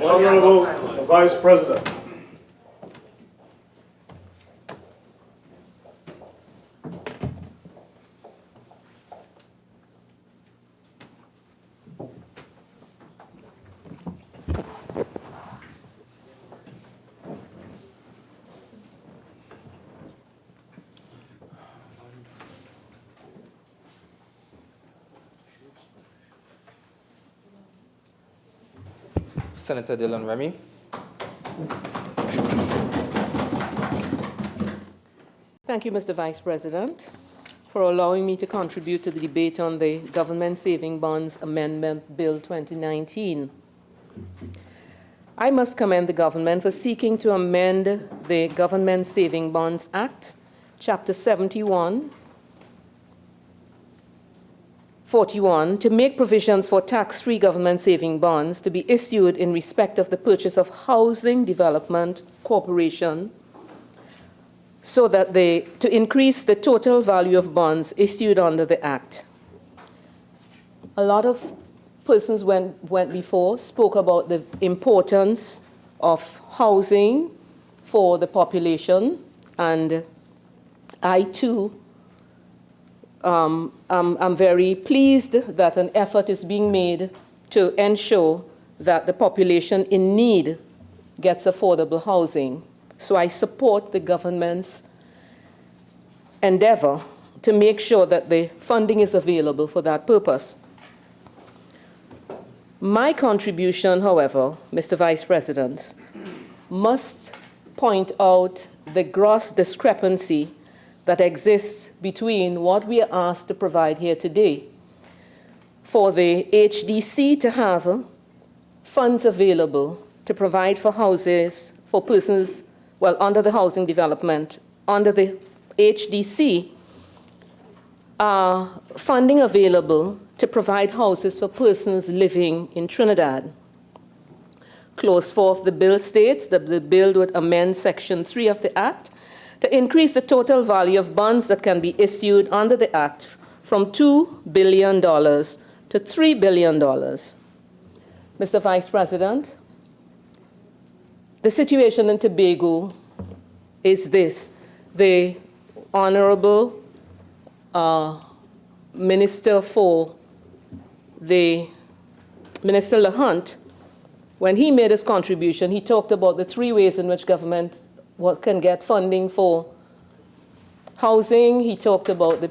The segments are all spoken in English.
Honorable the Vice President. Senator Dylan Remy. Thank you, Mr. Vice President, for allowing me to contribute to the debate on the Government Saving Bonds Amendment Bill 2019. I must commend the government for seeking to amend the Government Saving Bonds Act, Chapter 71, 41, to make provisions for tax-free government saving bonds to be issued in respect of the purchase of Housing Development Corporation, so that to increase the total value of bonds issued under the Act. A lot of persons went before, spoke about the importance of housing for the population, and I too I'm very pleased that an effort is being made to ensure that the population in need gets affordable housing. So I support the government's endeavor to make sure that the funding is available for that purpose. My contribution, however, Mr. Vice President, must point out the gross discrepancy that exists between what we are asked to provide here today. For the HDC to have funds available to provide for houses for persons, well, under the housing development, under the HDC, funding available to provide houses for persons living in Trinidad. Clause 4 of the bill states that the bill would amend Section 3 of the Act to increase the total value of bonds that can be issued under the Act from $2 billion to $3 billion. Mr. Vice President, the situation in Tobago is this. The Honorable Minister LaHunt, when he made his contribution, he talked about the three ways in which government can get funding for housing. He talked about the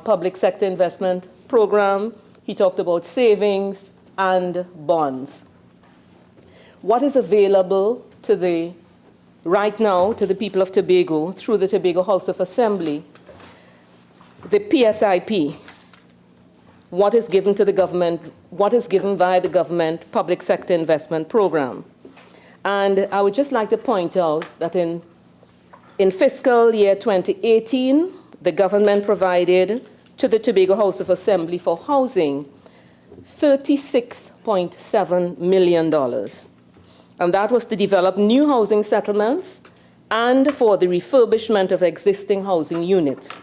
public sector investment program. He talked about savings and bonds. What is available right now to the people of Tobago through the Tobago House of Assembly? The PSIP, what is given to the government, what is given via the government public sector investment program. And I would just like to point out that in fiscal year 2018, the government provided to the Tobago House of Assembly for housing $36.7 million. And that was to develop new housing settlements and for the refurbishment of existing housing units.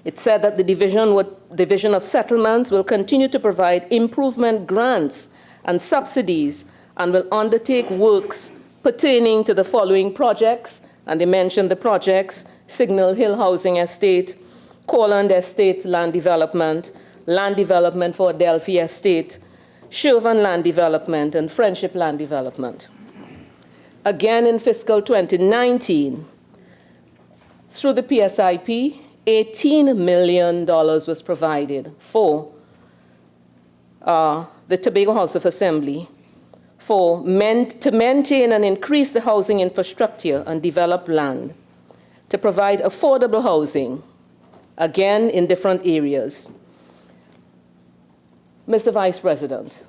It said that the Division of Settlements will continue to provide improvement grants and subsidies and will undertake works pertaining to the following projects, and they mentioned the projects: Signal Hill Housing Estate, Corland Estate Land Development for Adelphi Estate, Shervan Land Development, and Friendship Land Development. Again, in fiscal 2019, through the PSIP, $18 million was provided for the Tobago House of Assembly to maintain and increase the housing infrastructure and develop land, to provide affordable housing, again in different areas. Mr. Vice President,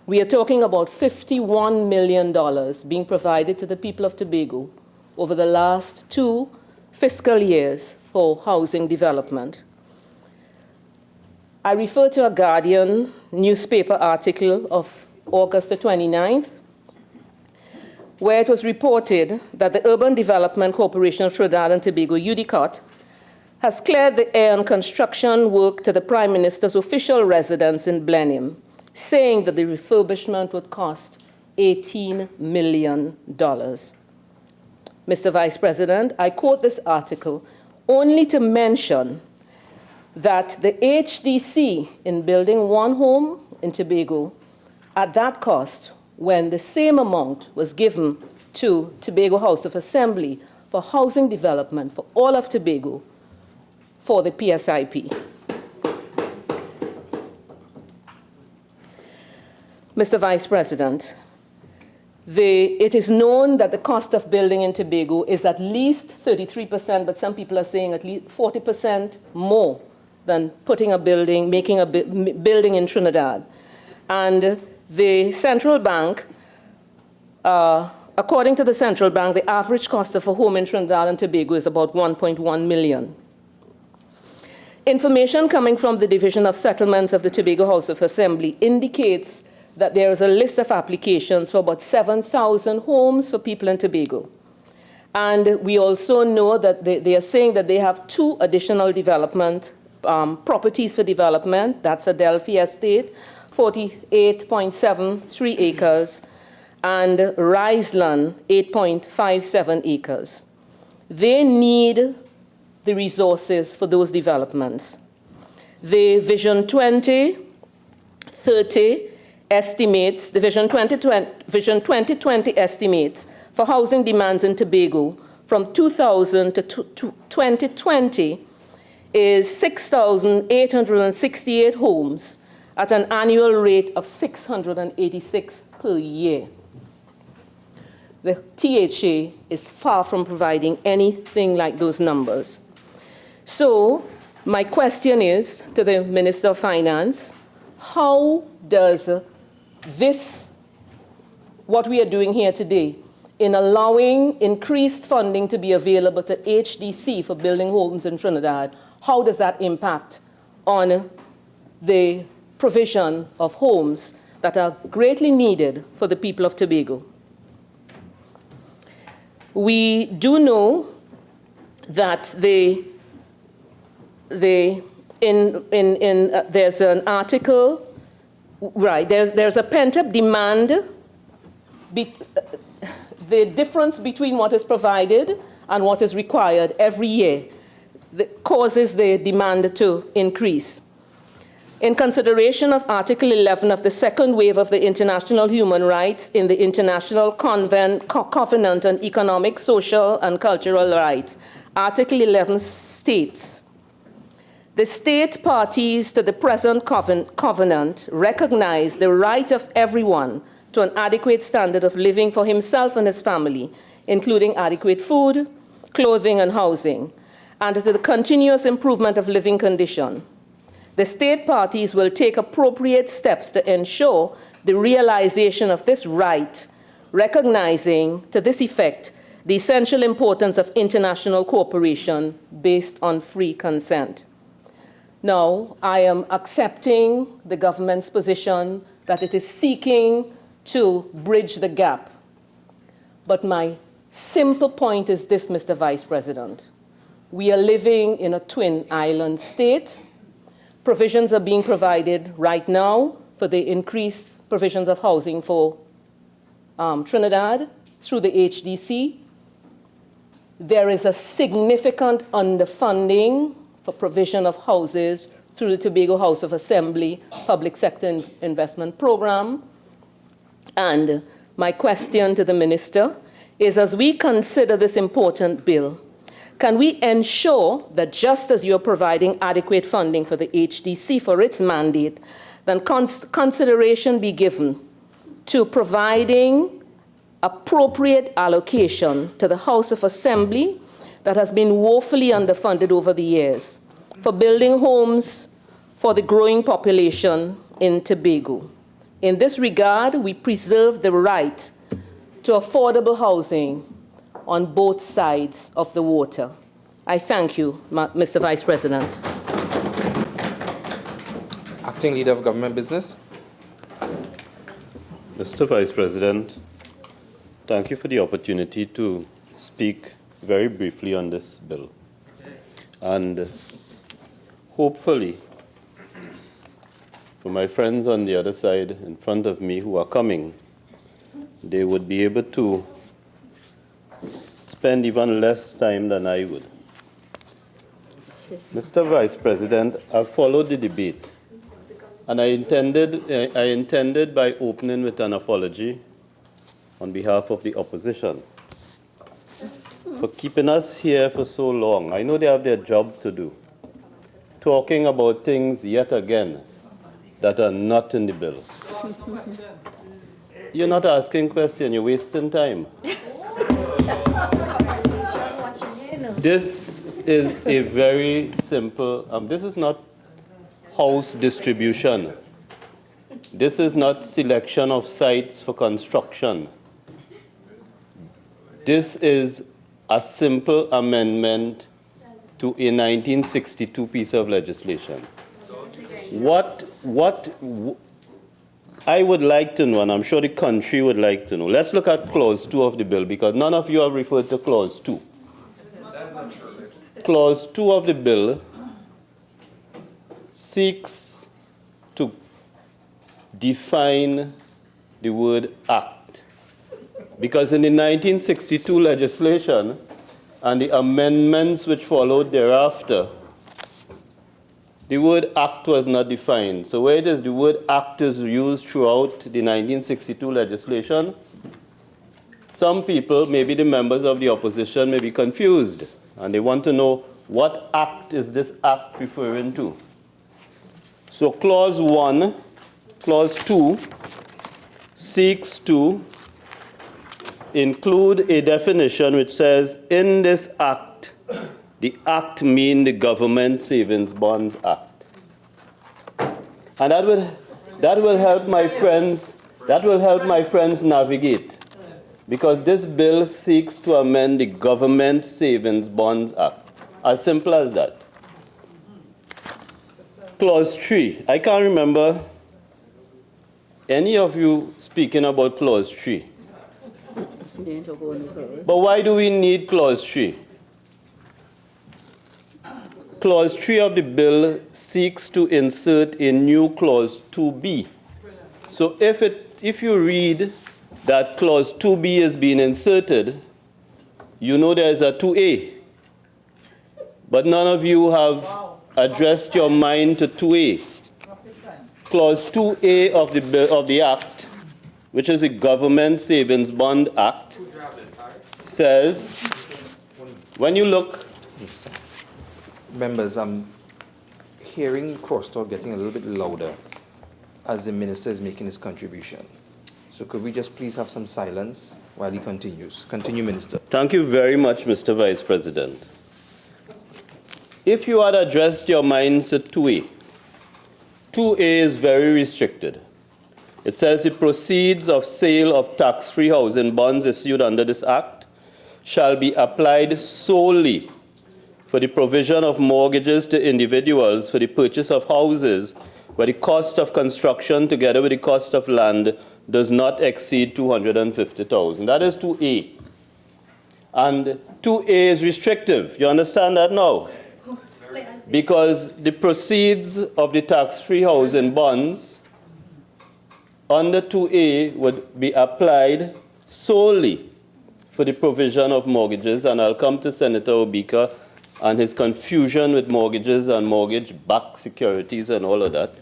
we are talking about $51 million being provided to the people of Tobago over the last 2 fiscal years for housing development. I refer to a Guardian newspaper article of August the 29th, where it was reported that the Urban Development Corporation of Trinidad and Tobago, UDCOT, has cleared the air on construction work to the Prime Minister's official residence in Blenheim saying that the refurbishment would cost $18 million. Mr. Vice President, I quote this article only to mention that the HDC in building one home in Tobago at that cost, when the same amount was given to Tobago House of Assembly for housing development for all of Tobago for the PSIP. Mr. Vice President, it is known that the cost of building in Tobago is at least 33%, but some people are saying at least 40% more than putting a building, making a building in Trinidad. And the central bank, according to the central bank, the average cost of a home in Trinidad and Tobago is about $1.1 million. Information coming from the Division of Settlements of the Tobago House of Assembly indicates that there is a list of applications for about 7,000 homes for people in Tobago. And we also know that they are saying that they have 2 additional development properties for development. That's Adelphi Estate, 48.73 acres, and Riseland, 8.57 acres. They need the resources for those developments. The Vision 2030 estimates, the Vision 2020 estimates for housing demands in Tobago from 2000 to 2020 is 6,868 homes at an annual rate of 686 per year. The THA is far from providing anything like those numbers. So my question is to the Minister of Finance, how does this, what we are doing here today, in allowing increased funding to be available to HDC for building homes in Trinidad, how does that impact on the provision of homes that are greatly needed for the people of Tobago? We do know that there's an article, right, there's a pent-up demand, the difference between what is provided and what is required every year that causes the demand to increase. In consideration of Article 11 of the second wave of the International Human Rights in the International Covenant on Economic, Social, and Cultural Rights, Article 11 states, the state parties to the present covenant recognize the right of everyone to an adequate standard of living for himself and his family, including adequate food, clothing, and housing, and to the continuous improvement of living condition. The state parties will take appropriate steps to ensure the realization of this right, recognizing to this effect the essential importance of international cooperation based on free consent. Now, I am accepting the government's position that it is seeking to bridge the gap. But my simple point is this, Mr. Vice President. We are living in a twin island state. Provisions are being provided right now for the increased provisions of housing for Trinidad through the HDC. There is a significant underfunding for provision of houses through the Tobago House of Assembly Public Sector Investment Program. And my question to the Minister is, as we consider this important bill, can we ensure that just as you're providing adequate funding for the HDC for its mandate, then consideration be given to providing appropriate allocation to the House of Assembly that has been woefully underfunded over the years for building homes for the growing population in Tobago. In this regard, we preserve the right to affordable housing on both sides of the water. I thank you, Mr. Vice President. Acting Leader of Government Business. Mr. Vice President, thank you for the opportunity to speak very briefly on this bill. And hopefully, for my friends on the other side in front of me who are coming, they would be able to spend even less time than I would. Mr. Vice President, I followed the debate, and I intended by opening with an apology on behalf of the opposition for keeping us here for so long. I know they have their job to do, talking about things yet again that are not in the bill. You're not asking questions, you're wasting time. This is a very simple, this is not house distribution. This is not selection of sites for construction. This is a simple amendment to a 1962 piece of legislation. What I would like to know, and I'm sure the country would like to know, let's look at Clause 2 of the bill, because none of you have referred to Clause 2. Clause 2 of the bill seeks to define the word act. Because in the 1962 legislation and the amendments which followed thereafter, the word act was not defined. So where it is the word act is used throughout the 1962 legislation, some people, maybe the members of the opposition, may be confused. And they want to know, what act is this act referring to? So Clause 2 seeks to include a definition which says, in this act, the act means the Government Savings Bonds Act. And that will help my friends navigate. Because this bill seeks to amend the Government Savings Bonds Act. As simple as that. Clause 3. I can't remember any of you speaking about Clause 3. But why do we need Clause 3? Clause 3 of the bill seeks to insert a new Clause 2B. So if you read that Clause 2B is being inserted, you know there's a 2A. But none of you have addressed your mind to 2A. Clause 2A of the Act, which is the Government Savings Bond Act, says, when you look... Members, I'm hearing crosstalk getting a little bit louder as the minister is making his contribution. So could we just please have some silence while he continues? Continue, Minister. Thank you very much, Mr. Vice President. If you had addressed your minds to 2A, 2A is very restricted. It says the proceeds of sale of tax-free housing bonds issued under this Act shall be applied solely for the provision of mortgages to individuals for the purchase of houses where the cost of construction together with the cost of land does not exceed $250,000. That is 2A. And 2A is restrictive. You understand that now? Because the proceeds of the tax-free housing bonds under 2A would be applied solely for the provision of mortgages. And I'll come to Senator Obika and his confusion with mortgages and mortgage-backed securities and all of that.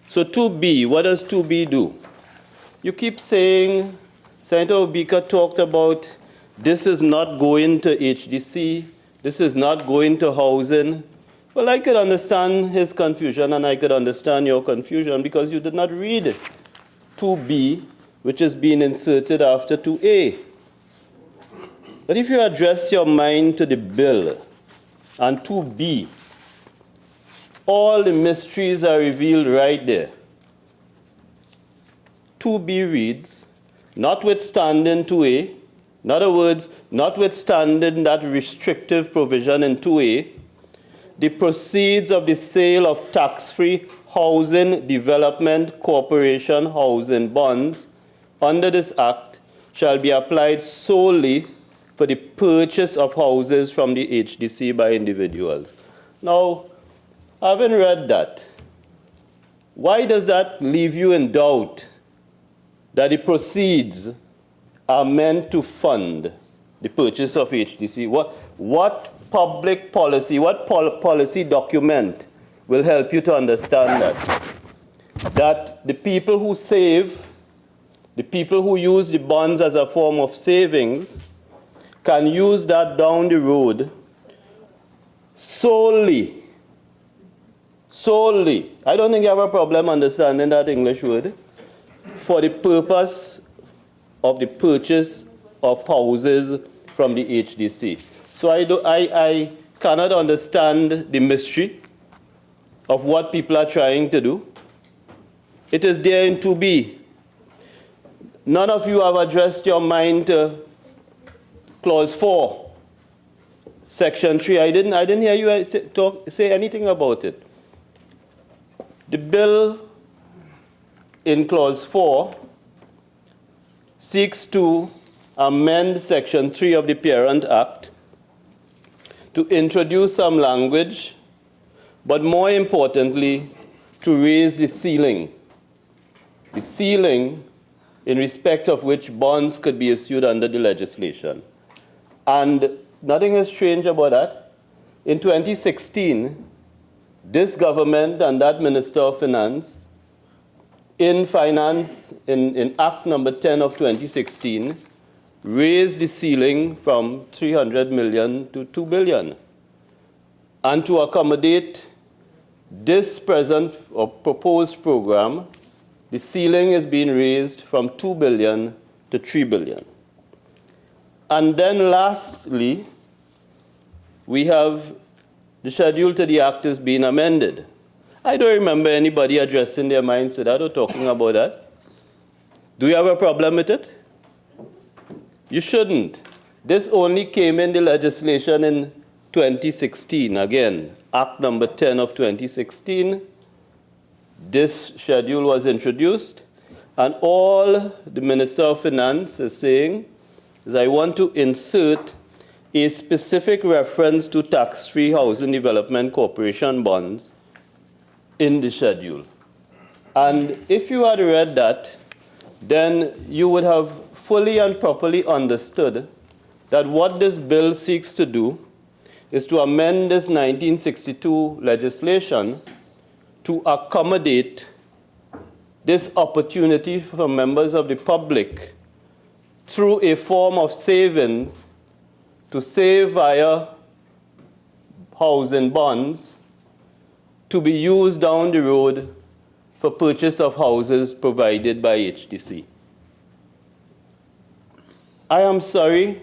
So 2B, what does 2B do? You keep saying, Senator Obika talked about this is not going to HDC, this is not going to housing. Well, I could understand his confusion and I could understand your confusion because you did not read 2B, which is being inserted after 2A. But if you address your mind to the bill and 2B, all the mysteries are revealed right there. 2B reads, notwithstanding 2A, in other words, notwithstanding that restrictive provision in 2A, the proceeds of the sale of tax-free housing development corporation housing bonds under this Act shall be applied solely for the purchase of houses from the HDC by individuals. Now, having read that, why does that leave you in doubt that the proceeds are meant to fund the purchase of HDC? What public policy, what policy document will help you to understand that? That the people who save, the people who use the bonds as a form of savings, can use that down the road solely, I don't think you have a problem understanding that English word, for the purpose of the purchase of houses from the HDC. So I cannot understand the mystery of what people are trying to do. It is there in 2B. None of you have addressed your mind to Clause 4, Section 3. I didn't hear you say anything about it. The bill in Clause 4 seeks to amend Section 3 of the Parent Act to introduce some language, but more importantly, to raise the ceiling in respect of which bonds could be issued under the legislation. And nothing is strange about that. In 2016, this government and that Minister of Finance, in Act number 10 of 2016, raised the ceiling from 300 million to 2 billion. And to accommodate this present or proposed program, the ceiling is being raised from 2 billion to 3 billion. And then lastly, we have the schedule to the act is being amended. I don't remember anybody addressing their minds to that or talking about that. Do you have a problem with it? You shouldn't. This only came in the legislation in 2016. Again, Act number 10 of 2016. This schedule was introduced, and all the Minister of Finance is saying is, I want to insert a specific reference to tax-free housing development corporation bonds in the schedule. And if you had read that, then you would have fully and properly understood that what this bill seeks to do is to amend this 1962 legislation to accommodate this opportunity for members of the public through a form of savings to save via housing bonds to be used down the road for purchase of houses provided by HDC. I am sorry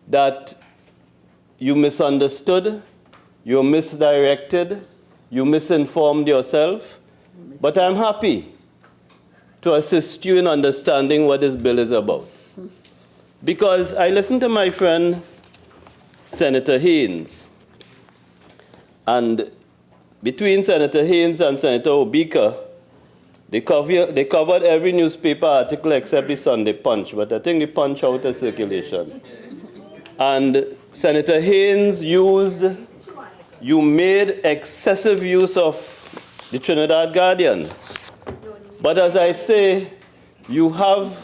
that you misunderstood, you misdirected, you misinformed yourself, but I'm happy to assist you in understanding what this bill is about. Because I listened to my friend, Senator Haynes, and between Senator Haynes and Senator Obika, they covered every newspaper article except the Sunday Punch, but I think the Punch out of circulation. And Senator Haynes you made excessive use of the Trinidad Guardian. But as I say, you have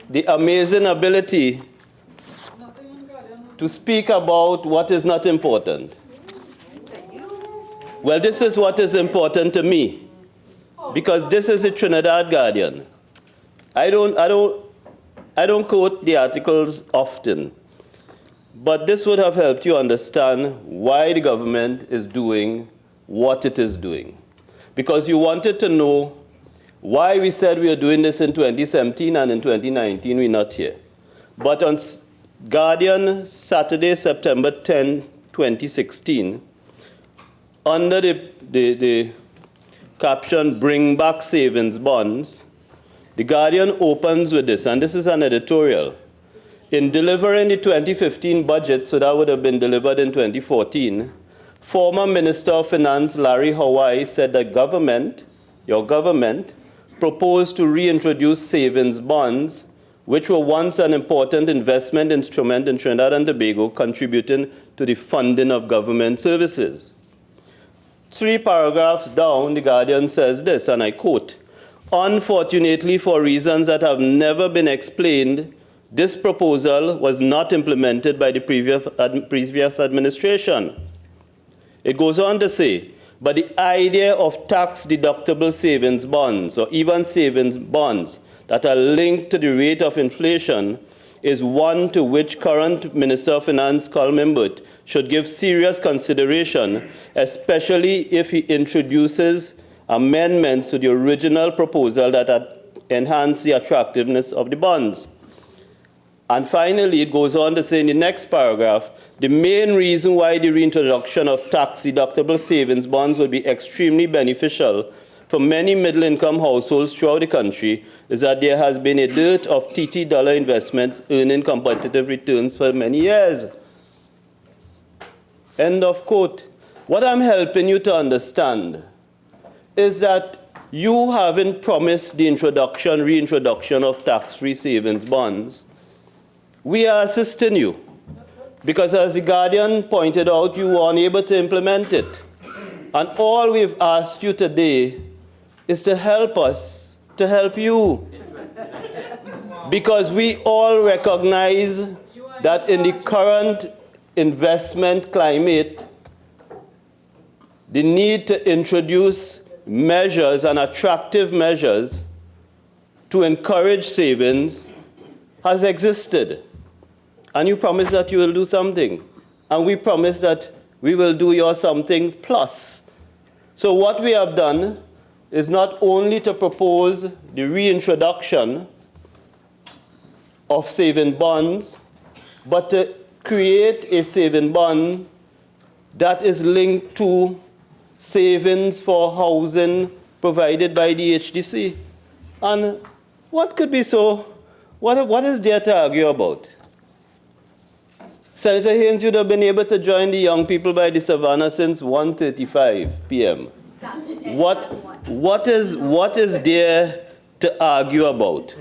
the amazing ability to speak about what is not important. Well, this is what is important to me, because this is the Trinidad Guardian. I don't quote the articles often, but this would have helped you understand why the government is doing what it is doing. Because you wanted to know why we said we are doing this in 2017 and in 2019 we're not here. But on Guardian, Saturday, September 10, 2016, under the caption, Bring Back Savings Bonds, the Guardian opens with this, and this is an editorial. In delivering the 2015 budget, so that would have been delivered in 2014, former Minister of Finance Larry Hawaii said that your government, proposed to reintroduce savings bonds, which were once an important investment instrument in Trinidad and Tobago, contributing to the funding of government services. 3 paragraphs down, the Guardian says this, and I quote, "Unfortunately, for reasons that have never been explained, this proposal was not implemented by the previous administration." It goes on to say, "But the idea of tax-deductible savings bonds, or even savings bonds that are linked to the rate of inflation, is one to which current Minister of Finance, Carl Mimbert, should give serious consideration, especially if he introduces amendments to the original proposal that enhance the attractiveness of the bonds." And finally, it goes on to say in the next paragraph, "The main reason why the reintroduction of tax-deductible savings bonds would be extremely beneficial for many middle-income households throughout the country is that there has been a dearth of TT dollar investments earning competitive returns for many years." End of quote. What I'm helping you to understand is that you haven't promised the reintroduction of tax-free savings bonds. We are assisting you because, as the Guardian pointed out, you were unable to implement it. And all we've asked you today is to help us, to help you. Because we all recognize that in the current investment climate, the need to introduce measures and attractive measures to encourage savings has existed. And you promise that you will do something. And we promise that we will do your something plus. So what we have done is not only to propose the reintroduction of saving bonds, but to create a saving bond that is linked to savings for housing provided by the HDC. And what could be so, what is there to argue about? Senator Haynes, you'd have been able to join the young people by the Savannah since 1:35 p.m. What is there to argue about?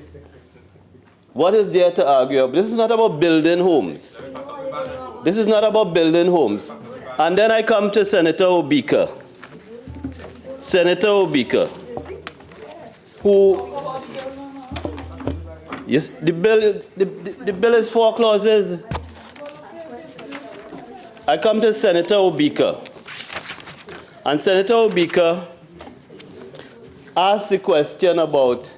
What is there to argue about? This is not about building homes. This is not about building homes. And then I come to Senator Obika. Senator Obika, who, yes, the bill is 4 clauses. I come to Senator Obika. And Senator Obika asked the question about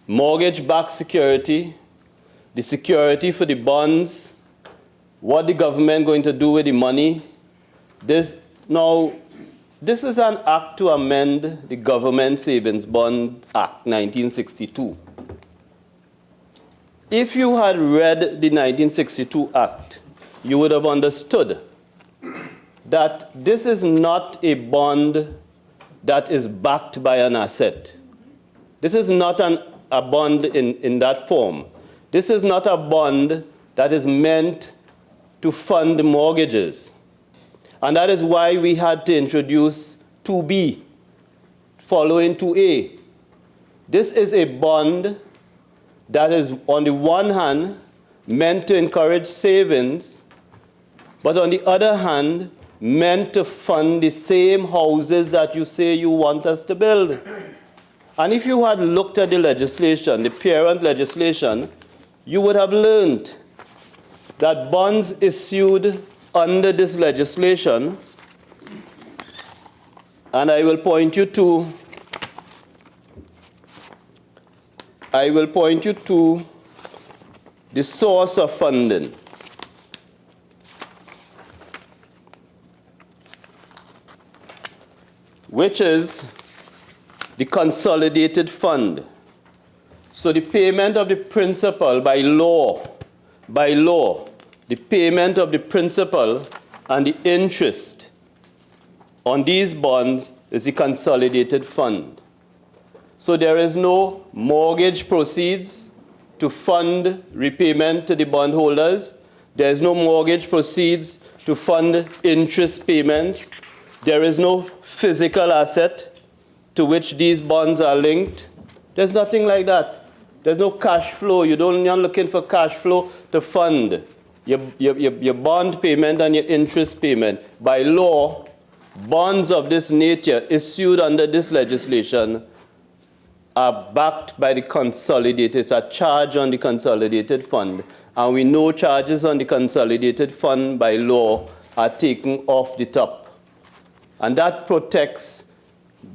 mortgage-backed security, the security for the bonds, what the government going to do with the money. This is an act to amend the Government Savings Bond Act 1962. If you had read the 1962 Act, you would have understood that this is not a bond that is backed by an asset. This is not a bond in that form. This is not a bond that is meant to fund mortgages. And that is why we had to introduce 2B, following 2A. This is a bond that is, on the one hand, meant to encourage savings, but on the other hand, meant to fund the same houses that you say you want us to build. And if you had looked at the legislation, the parent legislation, you would have learned that bonds issued under this legislation, and I will point you to the source of funding. Which is the consolidated fund. So the payment of the principal by law, the payment of the principal and the interest on these bonds is the consolidated fund. So there is no mortgage proceeds to fund repayment to the bondholders. There is no mortgage proceeds to fund interest payments. There is no physical asset to which these bonds are linked. There's nothing like that. There's no cash flow. You're not looking for cash flow to fund your bond payment and your interest payment. By law, bonds of this nature issued under this legislation are backed by the consolidated, it's a charge on the consolidated fund. And we know charges on the consolidated fund by law are taken off the top. And that protects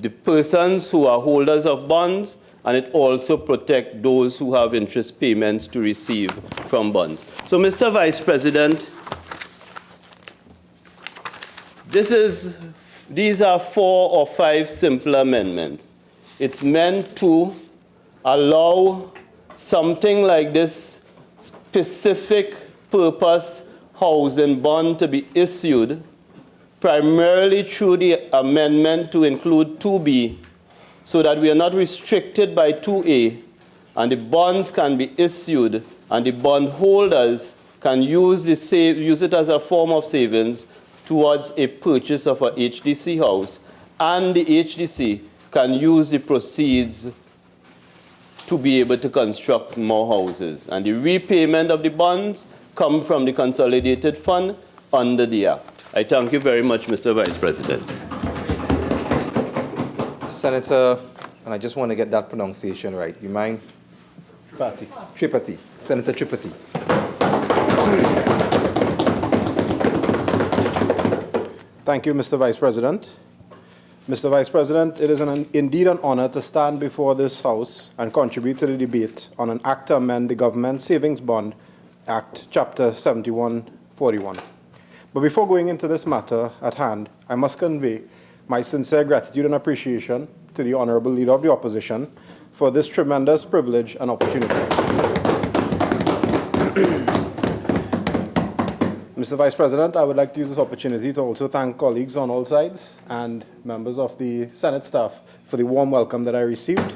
the persons who are holders of bonds, and it also protects those who have interest payments to receive from bonds. So, Mr. Vice President, these are 4 or 5 simple amendments. It's meant to allow something like this specific purpose housing bond to be issued primarily through the amendment to include 2B, so that we are not restricted by 2A, and the bonds can be issued, and the bondholders can use it as a form of savings towards a purchase of a HDC house, and the HDC can use the proceeds to be able to construct more houses. And the repayment of the bonds come from the consolidated fund under the Act. I thank you very much, Mr. Vice President. Senator, and I just want to get that pronunciation right. You mind? Tripathi. Senator Tripathi. Thank you, Mr. Vice President. Mr. Vice President, it is indeed an honor to stand before this House and contribute to the debate on an act to amend the Government Savings Bond Act, Chapter 7141. But before going into this matter at hand, I must convey my sincere gratitude and appreciation to the Honorable Leader of the Opposition for this tremendous privilege and opportunity. Mr. Vice President, I would like to use this opportunity to also thank colleagues on all sides and members of the Senate staff for the warm welcome that I received.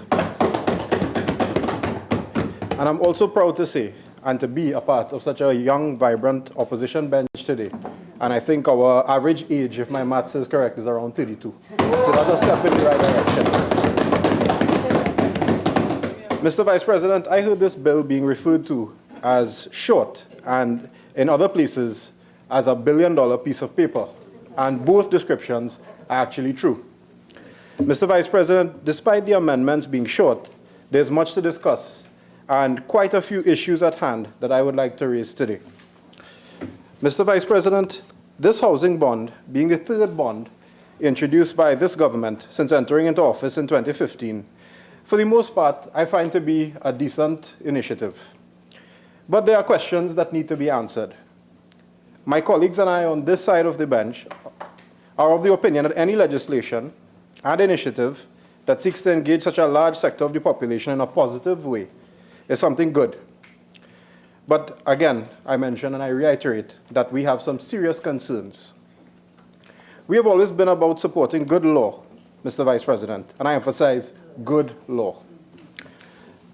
And I'm also proud to say and to be a part of such a young, vibrant opposition bench today. And I think our average age, if my maths is correct, is around 32. So that's a step in the right direction. Mr. Vice President, I heard this bill being referred to as short and in other places as a $1 billion piece of paper. And both descriptions are actually true. Mr. Vice President, despite the amendments being short, there's much to discuss and quite a few issues at hand that I would like to raise today. Mr. Vice President, this housing bond, being the third bond introduced by this government since entering into office in 2015, for the most part, I find to be a decent initiative. But there are questions that need to be answered. My colleagues and I on this side of the bench are of the opinion that any legislation and initiative that seeks to engage such a large sector of the population in a positive way is something good. But again, I mention and I reiterate that we have some serious concerns. We have always been about supporting good law, Mr. Vice President, and I emphasize good law.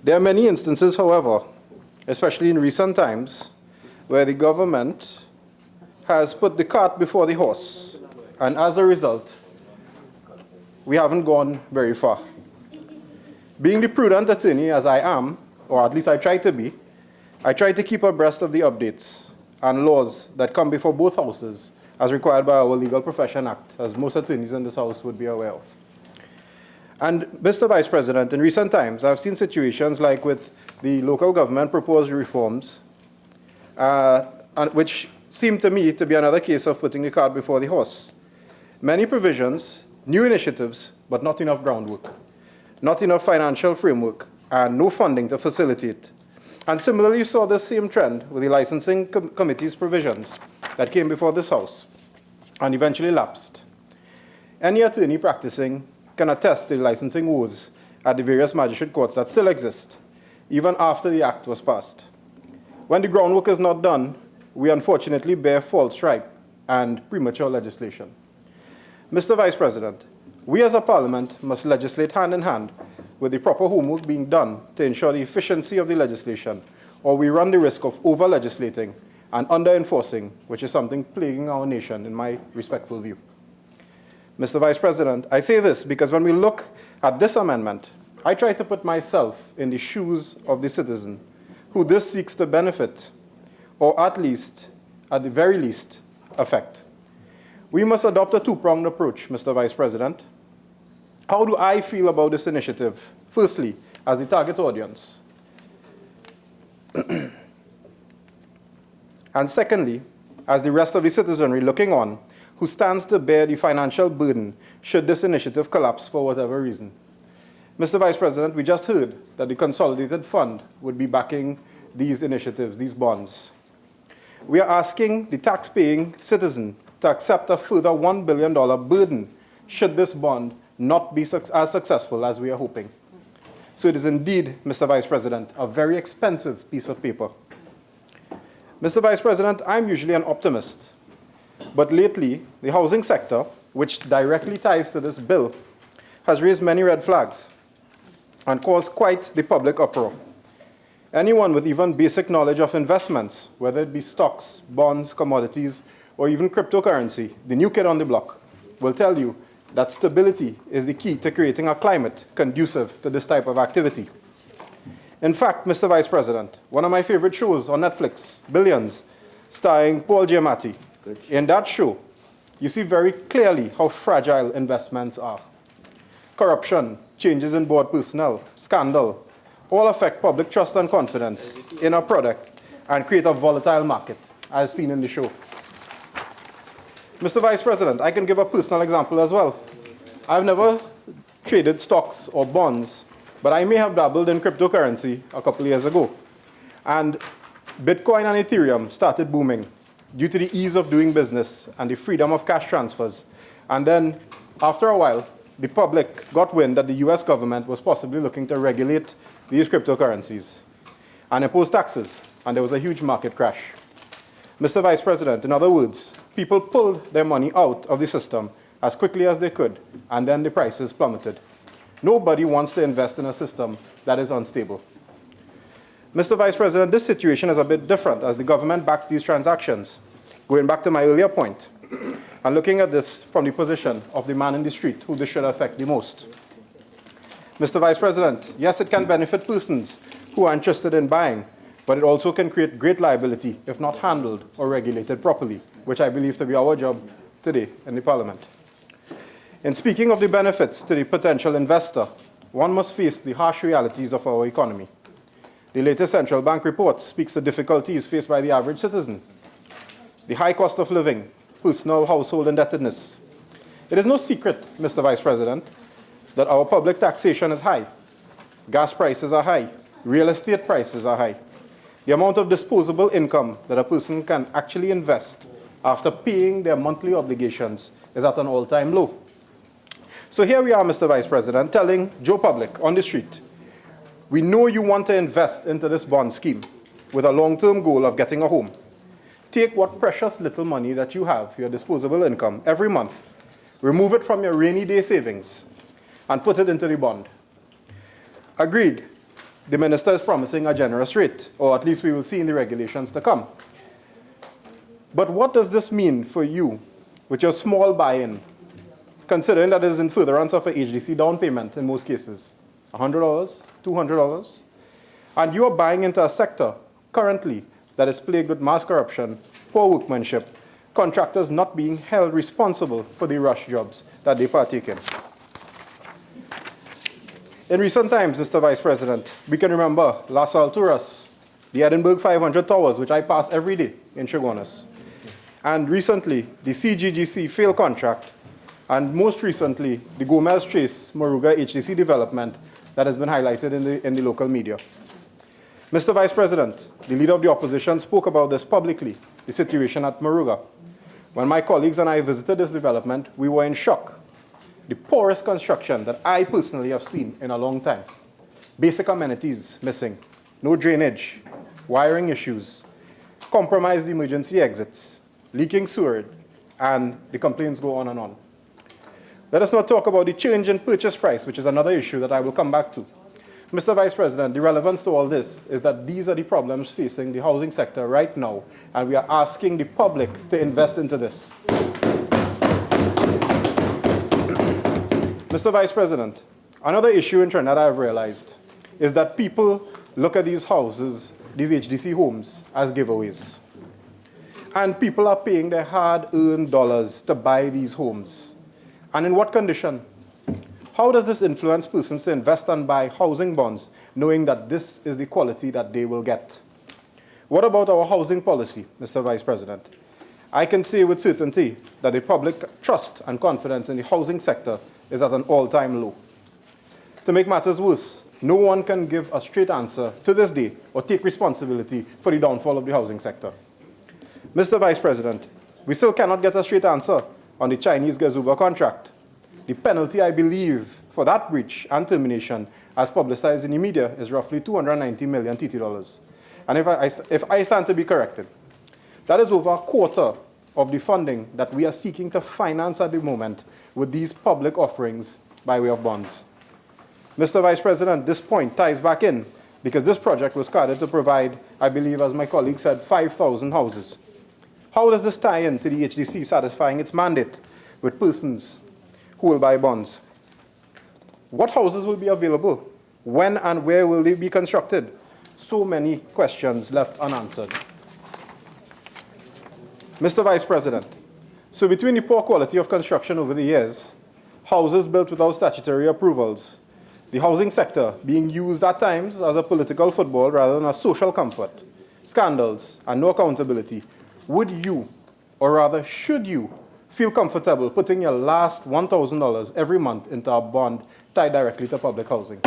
There are many instances, however, especially in recent times, where the government has put the cart before the horse, and as a result, we haven't gone very far. Being the prudent attorney as I am, or at least I try to be, I try to keep abreast of the updates and laws that come before both houses as required by our Legal Profession Act, as most attorneys in this house would be aware of. And Mr. Vice President, in recent times, I've seen situations like with the local government proposed reforms, which seem to me to be another case of putting the cart before the horse. Many provisions, new initiatives, but not enough groundwork, not enough financial framework, and no funding to facilitate. And similarly, you saw the same trend with the licensing committee's provisions that came before this House and eventually lapsed. Any attorney practicing can attest to the licensing woes at the various magistrate courts that still exist, even after the Act was passed. When the groundwork is not done, we unfortunately bear false ripe and premature legislation. Mr. Vice President, we as a Parliament must legislate hand in hand with the proper homework being done to ensure the efficiency of the legislation, or we run the risk of over-legislating and under-enforcing, which is something plaguing our nation, in my respectful view. Mr. Vice President, I say this because when we look at this amendment, I try to put myself in the shoes of the citizen who this seeks to benefit, or at the very least, affect. We must adopt a two-pronged approach, Mr. Vice President. How do I feel about this initiative? Firstly, as the target audience. And secondly, as the rest of the citizenry looking on, who stands to bear the financial burden should this initiative collapse for whatever reason. Mr. Vice President, we just heard that the Consolidated Fund would be backing these initiatives, these bonds. We are asking the tax-paying citizen to accept a further $1 billion burden should this bond not be as successful as we are hoping. So it is indeed, Mr. Vice President, a very expensive piece of paper. Mr. Vice President, I'm usually an optimist, but lately, the housing sector, which directly ties to this bill, has raised many red flags and caused quite the public uproar. Anyone with even basic knowledge of investments, whether it be stocks, bonds, commodities, or even cryptocurrency, the new kid on the block, will tell you that stability is the key to creating a climate conducive to this type of activity. In fact, Mr. Vice President, one of my favorite shows on Netflix, Billions, starring Paul Giamatti, in that show, you see very clearly how fragile investments are. Corruption, changes in board personnel, scandal, all affect public trust and confidence in a product and create a volatile market, as seen in the show. Mr. Vice President, I can give a personal example as well. I've never traded stocks or bonds, but I may have dabbled in cryptocurrency a couple of years ago. And Bitcoin and Ethereum started booming due to the ease of doing business and the freedom of cash transfers. And then, after a while, the public got wind that the US government was possibly looking to regulate these cryptocurrencies and impose taxes, and there was a huge market crash. Mr. Vice President, in other words, people pulled their money out of the system as quickly as they could, and then the prices plummeted. Nobody wants to invest in a system that is unstable. Mr. Vice President, this situation is a bit different as the government backs these transactions. Going back to my earlier point, and looking at this from the position of the man in the street who this should affect the most. Mr. Vice President, yes, it can benefit persons who are interested in buying, but it also can create great liability if not handled or regulated properly, which I believe to be our job today in the Parliament. In speaking of the benefits to the potential investor, one must face the harsh realities of our economy. The latest central bank report speaks to difficulties faced by the average citizen. The high cost of living, personal household indebtedness. It is no secret, Mr. Vice President, that our public taxation is high. Gas prices are high. Real estate prices are high. The amount of disposable income that a person can actually invest after paying their monthly obligations is at an all-time low. So here we are, Mr. Vice President, telling Joe Public on the street, we know you want to invest into this bond scheme with a long-term goal of getting a home. Take what precious little money that you have, your disposable income, every month, remove it from your rainy day savings, and put it into the bond. Agreed, the minister is promising a generous rate, or at least we will see in the regulations to come. But what does this mean for you with your small buy-in, considering that it is in furtherance of a HDC down payment in most cases? $100, $200, and you are buying into a sector currently that is plagued with mass corruption, poor workmanship, contractors not being held responsible for the rush jobs that they partake in. In recent times, Mr. Vice President, we can remember Las Alturas, the Edinburgh 500 Towers, which I pass every day in Chaguanas, and recently the CGGC failed contract, and most recently the Gomez Trace Moruga HDC development that has been highlighted in the local media. Mr. Vice President, the leader of the opposition spoke about this publicly, the situation at Moruga. When my colleagues and I visited this development, we were in shock. The poorest construction that I personally have seen in a long time. Basic amenities missing, no drainage, wiring issues, compromised emergency exits, leaking sewer, and the complaints go on and on. Let us not talk about the change in purchase price, which is another issue that I will come back to. Mr. Vice President, the relevance to all this is that these are the problems facing the housing sector right now, and we are asking the public to invest into this. Mr. Vice President, another issue in Trinidad I've realized is that people look at these houses, these HDC homes, as giveaways. And people are paying their hard-earned dollars to buy these homes. And in what condition? How does this influence persons to invest and buy housing bonds, knowing that this is the quality that they will get? What about our housing policy, Mr. Vice President? I can say with certainty that the public trust and confidence in the housing sector is at an all-time low. To make matters worse, no one can give a straight answer to this day or take responsibility for the downfall of the housing sector. Mr. Vice President, we still cannot get a straight answer on the Chinese Gazuba contract. The penalty, I believe, for that breach and termination, as publicized in the media, is roughly $290 million TT. And if I stand to be corrected, that is over a quarter of the funding that we are seeking to finance at the moment with these public offerings by way of bonds. Mr. Vice President, this point ties back in because this project was carded to provide, I believe, as my colleague said, 5,000 houses. How does this tie into the HDC satisfying its mandate with persons who will buy bonds? What houses will be available? When and where will they be constructed? So many questions left unanswered. Mr. Vice President, so between the poor quality of construction over the years, houses built without statutory approvals, the housing sector being used at times as a political football rather than a social comfort, scandals, and no accountability, would you, or rather should you, feel comfortable putting your last $1,000 every month into a bond tied directly to public housing?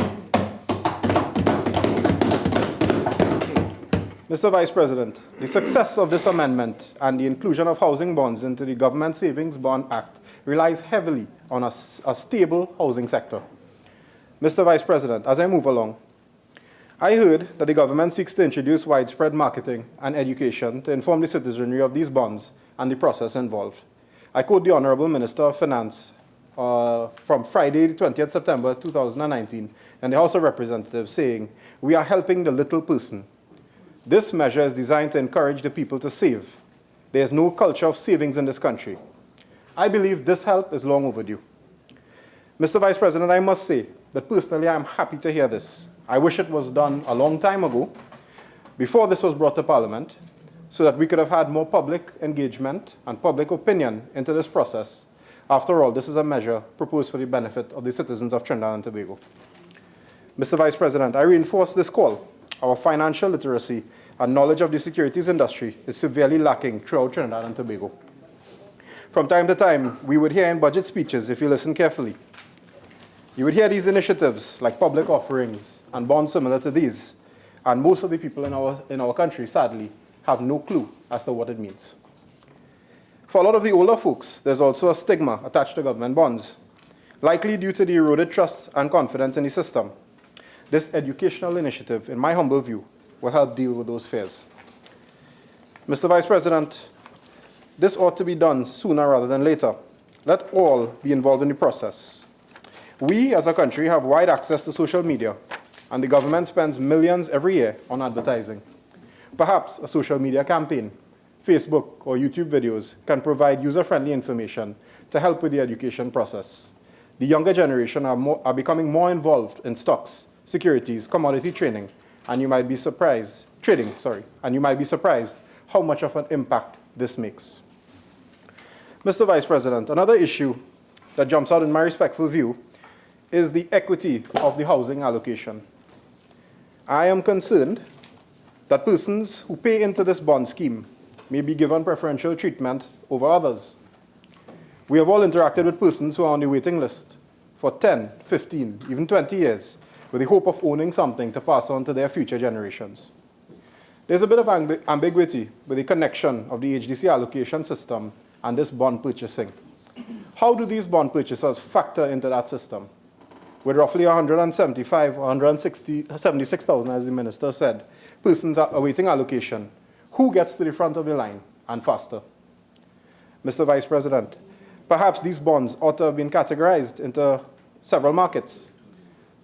Mr. Vice President, the success of this amendment and the inclusion of housing bonds into the Government Savings Bond Act relies heavily on a stable housing sector. Mr. Vice President, as I move along, I heard that the government seeks to introduce widespread marketing and education to inform the citizenry of these bonds and the process involved. I quote the Honorable Minister of Finance from Friday, 20th September 2019, in the House of Representatives saying, "We are helping the little person. This measure is designed to encourage the people to save. There is no culture of savings in this country." I believe this help is long overdue. Mr. Vice President, I must say that personally I am happy to hear this. I wish it was done a long time ago, before this was brought to Parliament, so that we could have had more public engagement and public opinion into this process. After all, this is a measure proposed for the benefit of the citizens of Trinidad and Tobago. Mr. Vice President, I reinforce this call. Our financial literacy and knowledge of the securities industry is severely lacking throughout Trinidad and Tobago. From time to time, we would hear in budget speeches, if you listen carefully, you would hear these initiatives like public offerings and bonds similar to these, and most of the people in our country, sadly, have no clue as to what it means. For a lot of the older folks, there's also a stigma attached to government bonds, likely due to the eroded trust and confidence in the system. This educational initiative, in my humble view, will help deal with those fears. Mr. Vice President, this ought to be done sooner rather than later. Let all be involved in the process. We, as a country, have wide access to social media, and the government spends millions every year on advertising. Perhaps a social media campaign, Facebook or YouTube videos can provide user-friendly information to help with the education process. The younger generation are becoming more involved in stocks, securities, commodity trading, and you might be surprised how much of an impact this makes. Mr. Vice President, another issue that jumps out in my respectful view is the equity of the housing allocation. I am concerned that persons who pay into this bond scheme may be given preferential treatment over others. We have all interacted with persons who are on the waiting list for 10, 15, even 20 years with the hope of owning something to pass on to their future generations. There's a bit of ambiguity with the connection of the HDC allocation system and this bond purchasing. How do these bond purchasers factor into that system? With roughly 175 or 176,000, as the minister said, persons are awaiting allocation, who gets to the front of the line and faster? Mr. Vice President, perhaps these bonds ought to have been categorized into several markets.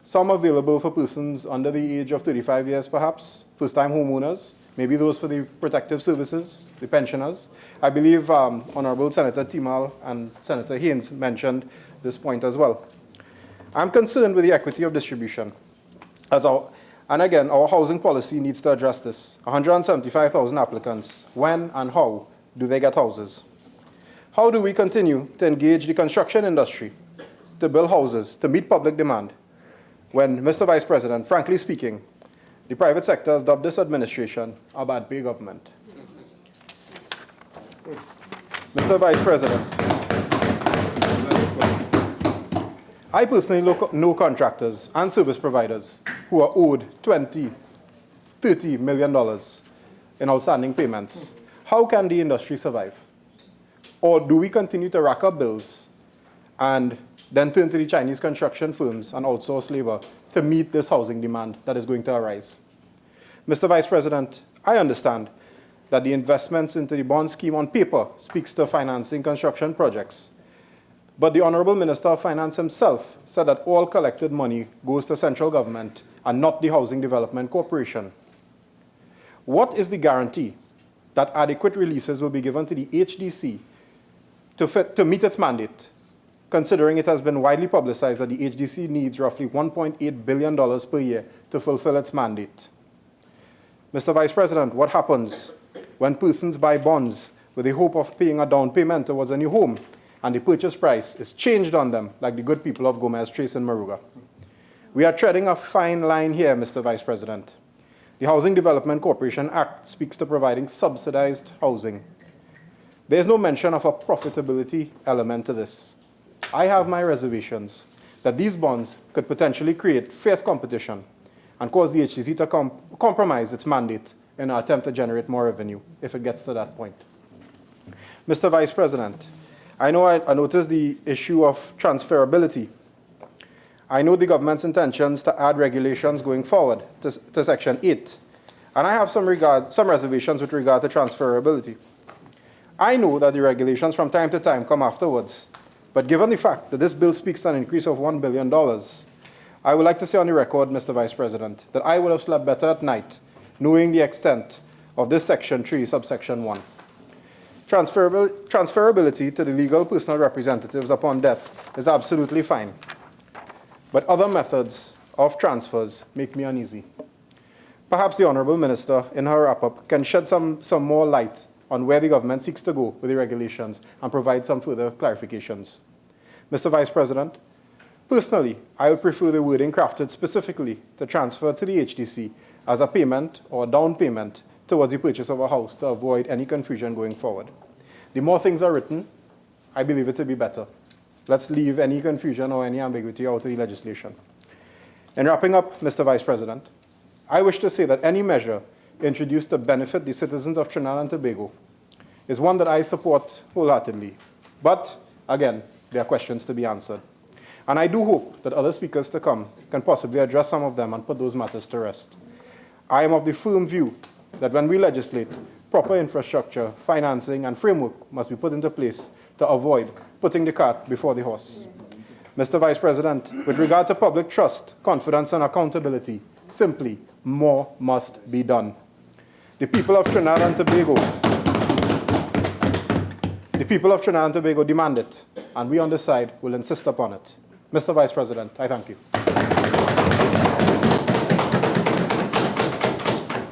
Some available for persons under the age of 35 years, perhaps, first-time homeowners, maybe those for the protective services, the pensioners. I believe Honorable Senator Timal and Senator Haynes mentioned this point as well. I'm concerned with the equity of distribution. And again, our housing policy needs to address this. 175,000 applicants. When and how do they get houses? How do we continue to engage the construction industry to build houses to meet public demand when, Mr. Vice President, frankly speaking, the private sector has dubbed this administration a bad pay government? Mr. Vice President, I personally know contractors and service providers who are owed $20, $30 million in outstanding payments. How can the industry survive? Or do we continue to rack up bills and then turn to the Chinese construction firms and outsource labor to meet this housing demand that is going to arise? Mr. Vice President, I understand that the investments into the bond scheme on paper speaks to financing construction projects. But the Honorable Minister of Finance himself said that all collected money goes to central government and not the Housing Development Corporation. What is the guarantee that adequate releases will be given to the HDC to meet its mandate, considering it has been widely publicized that the HDC needs roughly $1.8 billion per year to fulfill its mandate? Mr. Vice President, what happens when persons buy bonds with the hope of paying a down payment towards a new home and the purchase price is changed on them, like the good people of Gomez Trace in Maruga? We are treading a fine line here, Mr. Vice President. The Housing Development Corporation Act speaks to providing subsidized housing. There is no mention of a profitability element to this. I have my reservations that these bonds could potentially create fierce competition and cause the HDC to compromise its mandate in an attempt to generate more revenue if it gets to that point. Mr. Vice President, I noticed the issue of transferability. I know the government's intentions to add regulations going forward to Section 8, and I have some reservations with regard to transferability. I know that the regulations from time to time come afterwards, but given the fact that this bill speaks to an increase of $1 billion, I would like to say on the record, Mr. Vice President, that I would have slept better at night knowing the extent of this Section 3, subsection 1. Transferability to the legal personal representatives upon death is absolutely fine, but other methods of transfers make me uneasy. Perhaps the Honourable Minister, in her wrap-up, can shed some more light on where the government seeks to go with the regulations and provide some further clarifications. Mr. Vice President, personally, I would prefer the wording crafted specifically to transfer to the HDC as a payment or a down payment towards the purchase of a house to avoid any confusion going forward. The more things are written, I believe it to be better. Let's leave any confusion or any ambiguity out of the legislation. In wrapping up, Mr. Vice President, I wish to say that any measure introduced to benefit the citizens of Trinidad and Tobago is one that I support wholeheartedly. But, again, there are questions to be answered. And I do hope that other speakers to come can possibly address some of them and put those matters to rest. I am of the firm view that when we legislate, proper infrastructure, financing, and framework must be put into place to avoid putting the cart before the horse. Mr. Vice President, with regard to public trust, confidence, and accountability, simply more must be done. The people of Trinidad and Tobago demand it, and we on this side will insist upon it. Mr. Vice President, I thank you.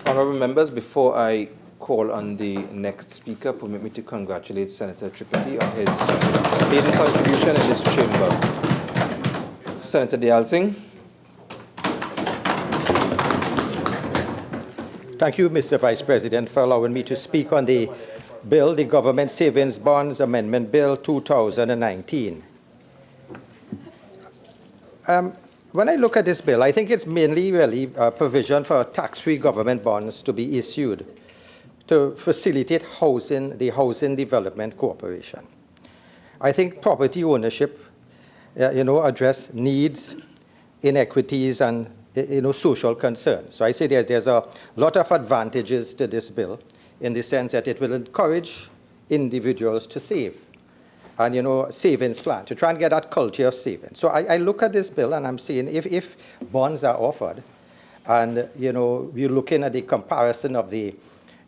Honourable members, before I call on the next speaker, permit me to congratulate Senator Tripathi on his maiden contribution in this chamber. Senator Dayal Singh. Thank you, Mr. Vice President, for allowing me to speak on the bill, the Government Savings Bonds Amendment Bill 2019. When I look at this bill, I think it's mainly really a provision for tax-free government bonds to be issued to facilitate the Housing Development Corporation. I think property ownership, address needs, inequities, and social concerns. So I say there's a lot of advantages to this bill in the sense that it will encourage individuals to save and, savings plan, to try and get that culture of saving. So I look at this bill and I'm saying if bonds are offered and, we're looking at the comparison of the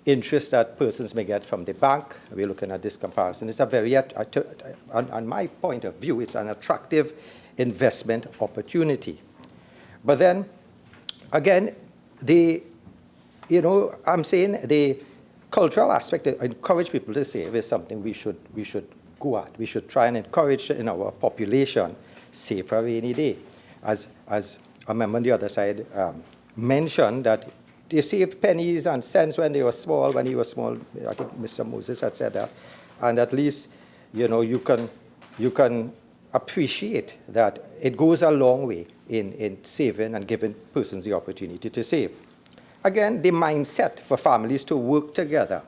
interest that persons may get from the bank, we're looking at this comparison. It's a very, on my point of view, it's an attractive investment opportunity. But then, again, I'm saying the cultural aspect, to encourage people to save, is something we should go at. We should try and encourage in our population, save for a rainy day. As a member on the other side mentioned, that they saved pennies and cents when they were small. When he was small, I think Mr. Moses had said that. And at least, you can appreciate that it goes a long way in saving and giving persons the opportunity to save. Again, the mindset for families to work together,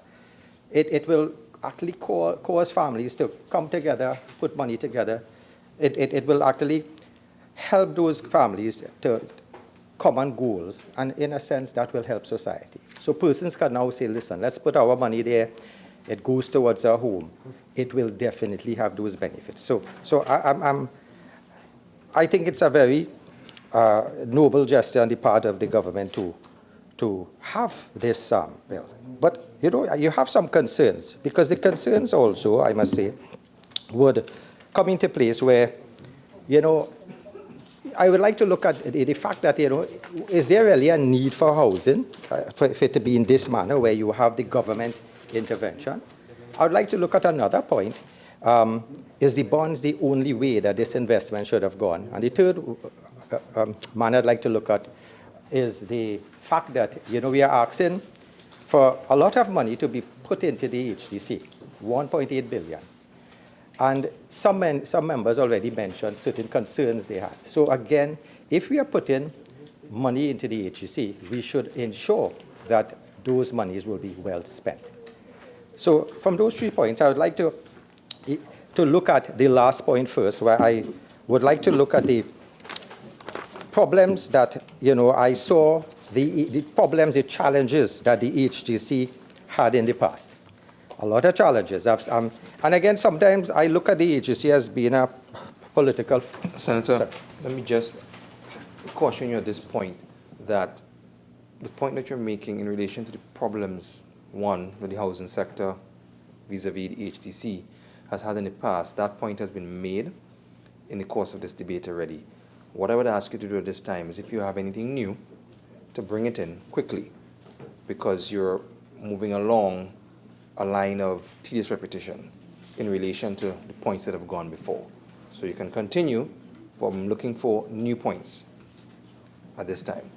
it will actually cause families to come together, put money together. It will actually help those families to common goals, and in a sense that will help society. So persons can now say, listen, let's put our money there, it goes towards our home. It will definitely have those benefits. So I think it's a very noble gesture on the part of the government to have this bill. But you have some concerns, because the concerns also, I must say, would come into place where, I would like to look at the fact that, is there really a need for housing, for it to be in this manner where you have the government intervention? I would like to look at another point. Is the bonds the only way that this investment should have gone? And the third manner I'd like to look at is the fact that, we are asking for a lot of money to be put into the HDC, 1.8 billion. And some members already mentioned certain concerns they had. So again, if we are putting money into the HDC, we should ensure that those monies will be well spent. So from those 3 points, I would like to look at the last point first, where I would like to look at the problems that, I saw, the problems, the challenges that the HDC had in the past. A lot of challenges. And again, sometimes I look at the HDC as being a political... Senator, let me just caution you at this point that the point that you're making in relation to the problems, one, with the housing sector vis-a-vis the HDC has had in the past, that point has been made in the course of this debate already. What I would ask you to do at this time is, if you have anything new, to bring it in quickly, because you're moving along a line of tedious repetition in relation to the points that have gone before. So you can continue, but I'm looking for new points at this time.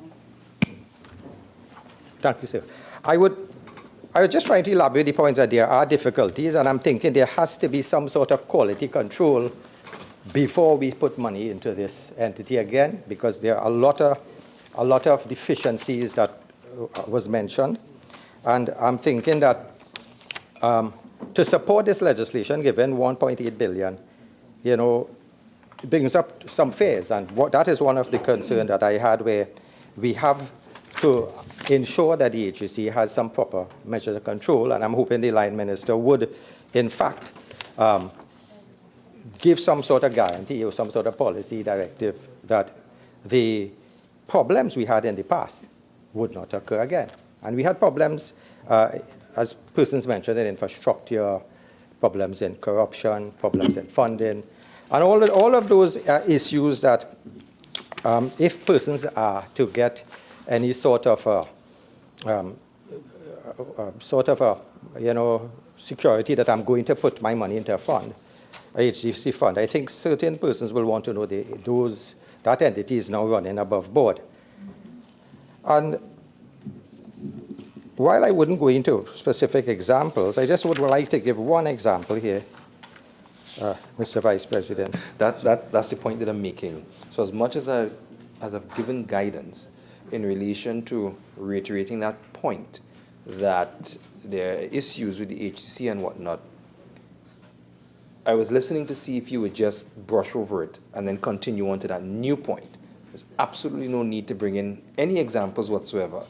Thank you, sir. I was just trying to elaborate the points that there are difficulties, and I'm thinking there has to be some sort of quality control before we put money into this entity again, because there are a lot of deficiencies that was mentioned. And I'm thinking that to support this legislation, given 1.8 billion, it brings up some fears. And that is one of the concerns that I had, where we have to ensure that the agency has some proper measures of control. And I'm hoping the line minister would, in fact, give some sort of guarantee or some sort of policy directive that the problems we had in the past would not occur again. And we had problems, as persons mentioned, in infrastructure, problems in corruption, problems in funding, and all of those issues that if persons are to get any sort of security that I'm going to put my money into a fund, a HDFC fund, I think certain persons will want to know that entity is now running above board. And while I wouldn't go into specific examples, I just would like to give one example here, Mr. Vice President. That's the point that I'm making. So as much as I've given guidance in relation to reiterating that point, that there are issues with the HCC and whatnot, I was listening to see if you would just brush over it and then continue on to that new point. There's absolutely no need to bring in any examples whatsoever,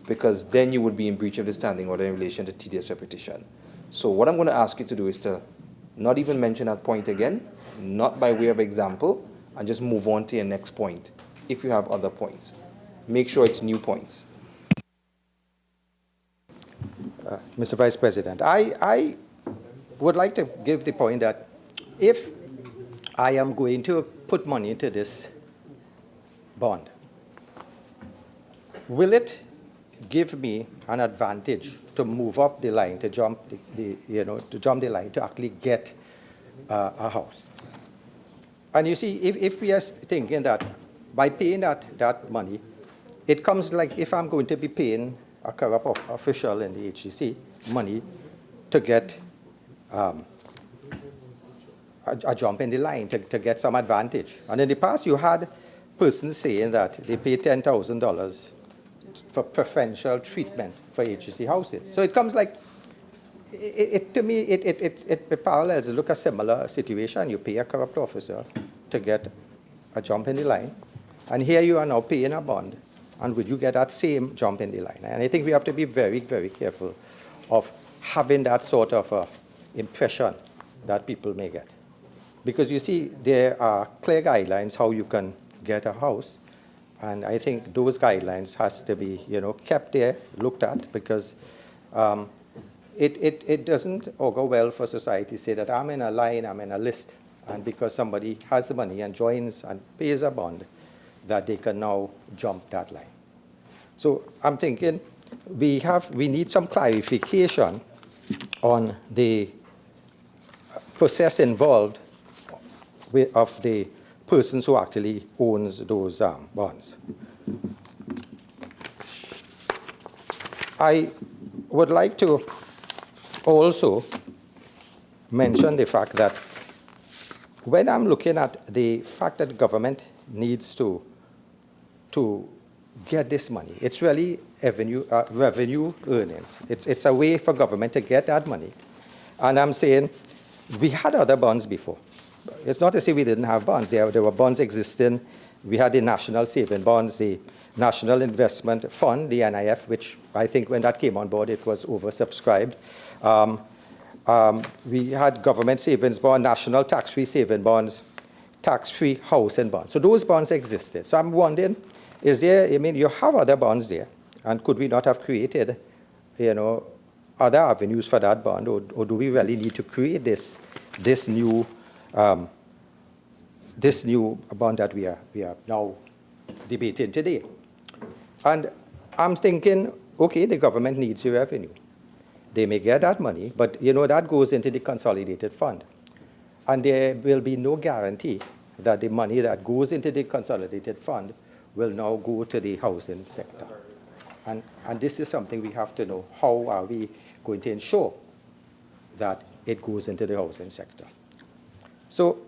because then you would be in breach of the standing order in relation to tedious repetition. So what I'm going to ask you to do is to not even mention that point again, not by way of example, and just move on to your next point if you have other points. Make sure it's new points. Mr. Vice President, I would like to give the point that if I am going to put money into this bond, will it give me an advantage to move up the line, to jump to jump the line to actually get a house. And you see, if we are thinking that by paying that money, it comes like if I'm going to be paying a corrupt official in the HCC money to get a jump in the line, to get some advantage. And in the past, you had persons saying that they pay $10,000 for preferential treatment for HCC houses. So it comes like, to me, it parallels, look a similar situation. You pay a corrupt officer to get a jump in the line, and here you are now paying a bond, and would you get that same jump in the line? And I think we have to be very, very careful of having that sort of impression that people may get. Because you see, there are clear guidelines how you can get a house, and I think those guidelines has to be, kept there, looked at, because it doesn't augur well for society to say that I'm in a line, I'm in a list, and because somebody has the money and joins and pays a bond, that they can now jump that line. So I'm thinking we need some clarification on the process involved of the persons who actually owns those bonds. I would like to also mention the fact that when I'm looking at the fact that government needs to get this money, it's really revenue earnings. It's a way for government to get that money. And I'm saying we had other bonds before. It's not to say we didn't have bonds. There were bonds existing. We had the National Saving Bonds, the National Investment Fund, the NIF, which I think when that came on board, it was oversubscribed. We had government savings bond, national tax-free saving bonds, tax-free housing bonds. So those bonds existed. So I'm wondering, is there, you have other bonds there, and could we not have created, other avenues for that bond, or do we really need to create this new bond that we are now debating today? And I'm thinking, okay, the government needs your revenue. They may get that money, but that goes into the consolidated fund. And there will be no guarantee that the money that goes into the consolidated fund will now go to the housing sector. And this is something we have to know. How are we going to ensure that it goes into the housing sector? So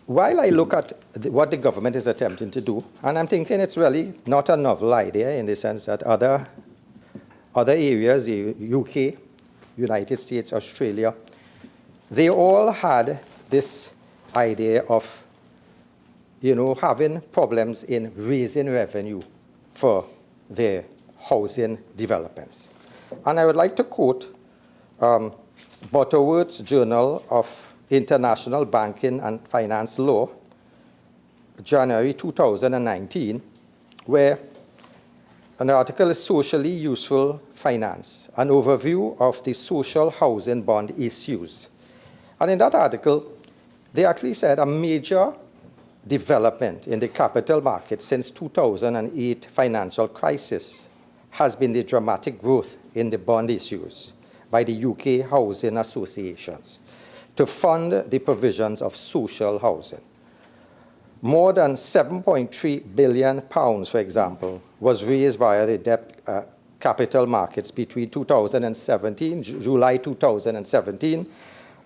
while I look at what the government is attempting to do, and I'm thinking it's really not a novel idea in the sense that other areas, the UK, United States, Australia, they all had this idea of, having problems in raising revenue for their housing developments. And I would like to quote Butterworth's Journal of International Banking and Finance Law, January 2019, where an article is Socially Useful Finance, an overview of the social housing bond issues. And in that article, they actually said a major development in the capital market since 2008 financial crisis has been the dramatic growth in the bond issues by the UK housing associations to fund the provisions of social housing. More than £7.3 billion, for example, was raised via the debt capital markets between 2017, July 2017,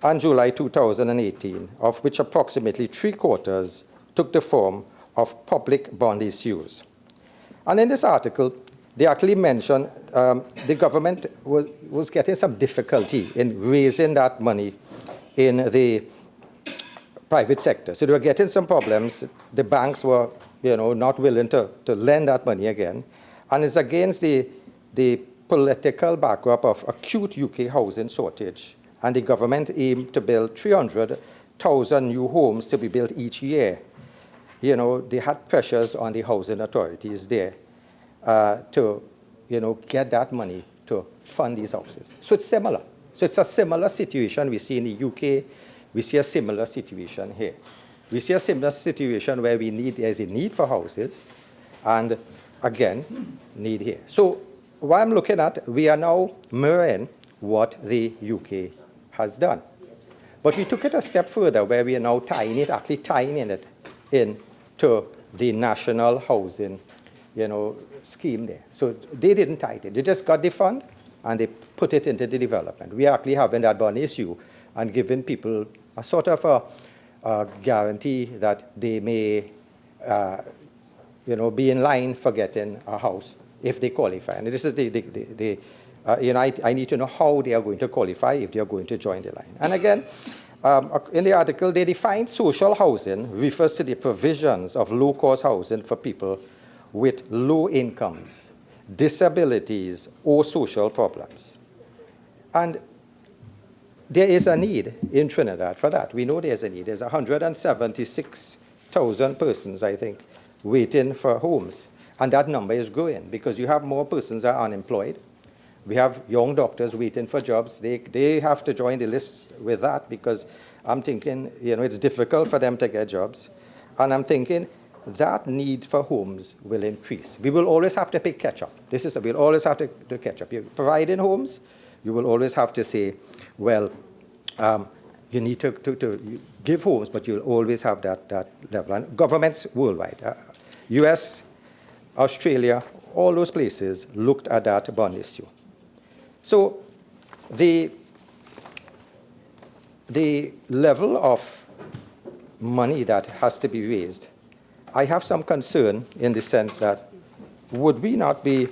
and July 2018, of which approximately 3/4 took the form of public bond issues. And in this article, they actually mentioned the government was getting some difficulty in raising that money in the private sector. So they were getting some problems. The banks were, not willing to lend that money again. And it's against the political backdrop of acute UK housing shortage. And the government aimed to build 300,000 new homes to be built each year. They had pressures on the housing authorities there to, get that money to fund these houses. So it's similar. So it's a similar situation we see in the UK. We see a similar situation here. We see a similar situation where there's a need for houses, and again, need here. So what I'm looking at, we are now mirroring what the UK has done. But we took it a step further where we are now tying it into the national housing, scheme there. So they didn't tie it. They just got the fund and they put it into the development. We are actually having that bond issue and giving people a sort of a guarantee that they may be in line for getting a house if they qualify. And this is I need to know how they are going to qualify if they are going to join the line. And again, in the article, they define social housing refers to the provisions of low-cost housing for people with low incomes, disabilities, or social problems. And there is a need in Trinidad for that. We know there's a need. There's 176,000 persons, I think, waiting for homes. And that number is growing because you have more persons that are unemployed. We have young doctors waiting for jobs. They have to join the list with that because I'm thinking, it's difficult for them to get jobs. And I'm thinking that need for homes will increase. We will always have to pay catch-up. We'll always have to do catch-up. You're providing homes, you will always have to say, well, you need to give homes, but you'll always have that level. And governments worldwide, US, Australia, all those places looked at that bond issue. So the level of money that has to be raised, I have some concern in the sense that would we not be,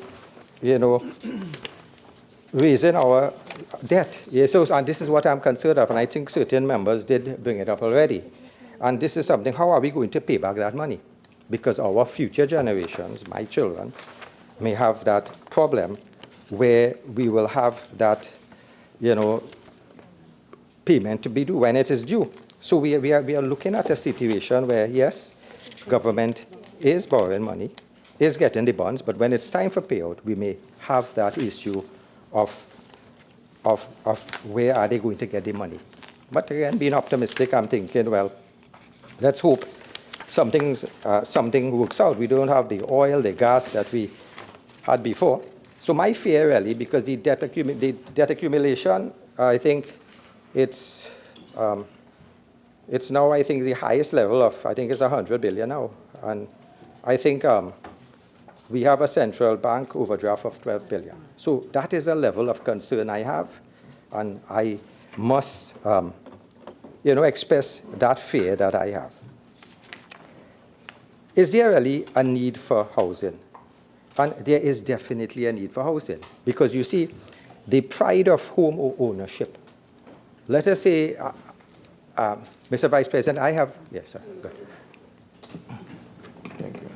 raising our debt? Yeah, and this is what I'm concerned of, and I think certain members did bring it up already. And this is something, how are we going to pay back that money? Because our future generations, my children, may have that problem where we will have that, payment to be due when it is due. So we are looking at a situation where, yes, government is borrowing money, is getting the bonds, but when it's time for payout, we may have that issue of where are they going to get the money. But again, being optimistic, I'm thinking, well, let's hope something works out. We don't have the oil, the gas that we had before. So my fear really, because the debt accumulation, I think it's now, I think, the highest level of, I think it's 100 billion now. And I think we have a central bank overdraft of 12 billion. So that is a level of concern I have. And I must, express that fear that I have. Is there really a need for housing? And there is definitely a need for housing. Because you see, the pride of home ownership. Let us say, Mr. Vice President, I have, yes, sir. Go ahead. Thank you.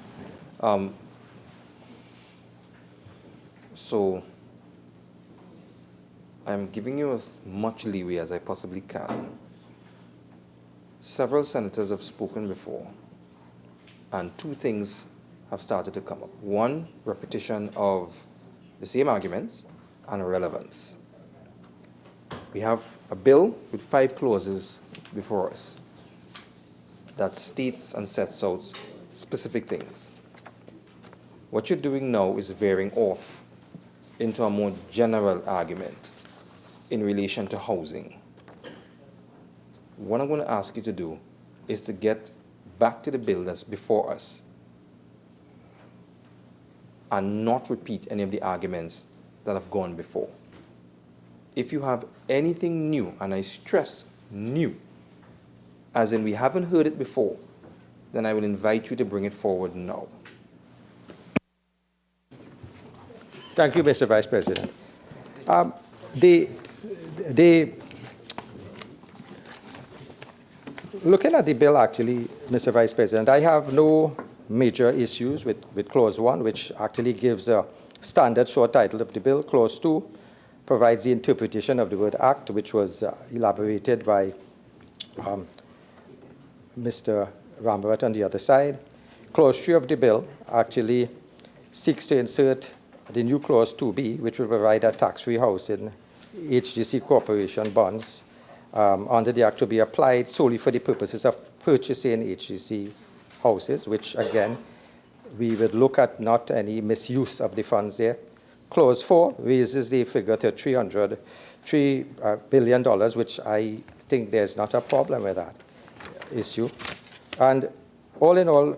So I'm giving you as much leeway as I possibly can. Several senators have spoken before, and two things have started to come up. One, repetition of the same arguments, and relevance. We have a bill with 5 clauses before us that states and sets out specific things. What you're doing now is veering off into a more general argument in relation to housing. What I'm going to ask you to do is to get back to the bill that's before us and not repeat any of the arguments that have gone before. If you have anything new, and I stress new, as in we haven't heard it before, then I will invite you to bring it forward now. Thank you, Mr. Vice President. Looking at the bill, actually, Mr. Vice President, I have no major issues with Clause 1, which actually gives a standard short title of the bill. Clause 2 provides the interpretation of the word act, which was elaborated by Mr. Rambarat on the other side. Clause 3 of the bill actually seeks to insert the new Clause 2B, which will provide a tax-free housing HGC corporation bonds under the Act to be applied solely for the purposes of purchasing HGC houses, which again we would look at not any misuse of the funds there. Clause 4 raises the figure to $3 billion, which I think there's not a problem with that issue. And all in all,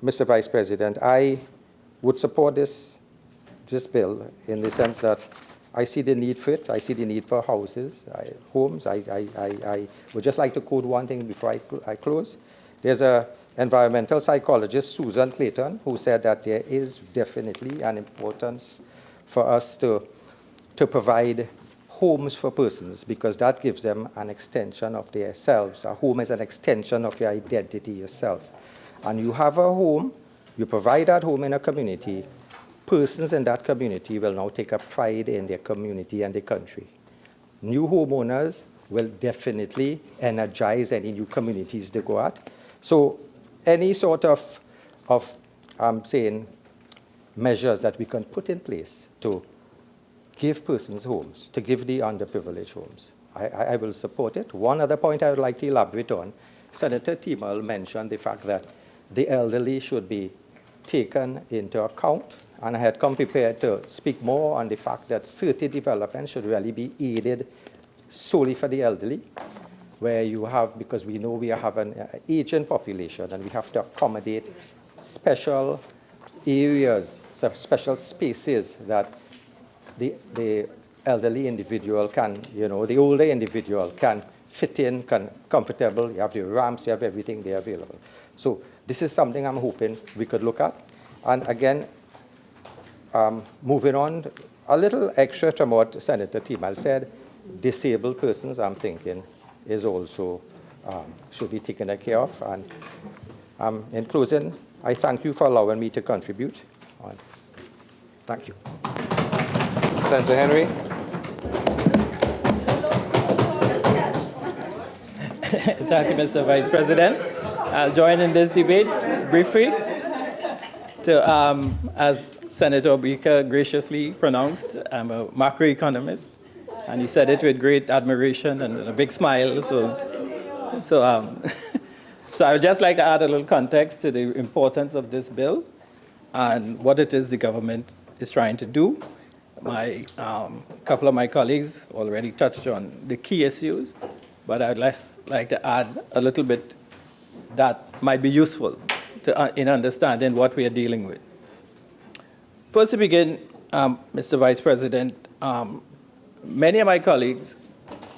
Mr. Vice President, I would support this bill in the sense that I see the need for it. I see the need for houses, homes. I would just like to quote one thing before I close. There's an environmental psychologist, Susan Clayton, who said that there is definitely an importance for us to provide homes for persons because that gives them an extension of their selves. A home is an extension of your identity yourself. And you have a home, you provide that home in a community, persons in that community will now take a pride in their community and the country. New homeowners will definitely energize any new communities they go at. So any sort of measures that we can put in place to give persons homes, to give the underprivileged homes, I will support it. One other point I would like to elaborate on, Senator Timal mentioned the fact that the elderly should be taken into account. And I had come prepared to speak more on the fact that certain development should really be aided solely for the elderly, where you have, because we know we have an aging population and we have to accommodate special areas, special spaces that the elderly individual can, the older individual can fit in, can comfortable. You have the ramps, you have everything there available. So this is something I'm hoping we could look at. And again, moving on, a little extra from what Senator Timal said, disabled persons, I'm thinking, is also should be taken care of. And in closing, I thank you for allowing me to contribute. Thank you. Senator Henry. Thank you, Mr. Vice President. I'll join in this debate briefly. As Senator Baker graciously pronounced, I'm a macroeconomist, and he said it with great admiration and a big smile. So I would just like to add a little context to the importance of this bill and what it is the government is trying to do. A couple of my colleagues already touched on the key issues, but I'd like to add a little bit that might be useful in understanding what we are dealing with. First to begin, Mr. Vice President, many of my colleagues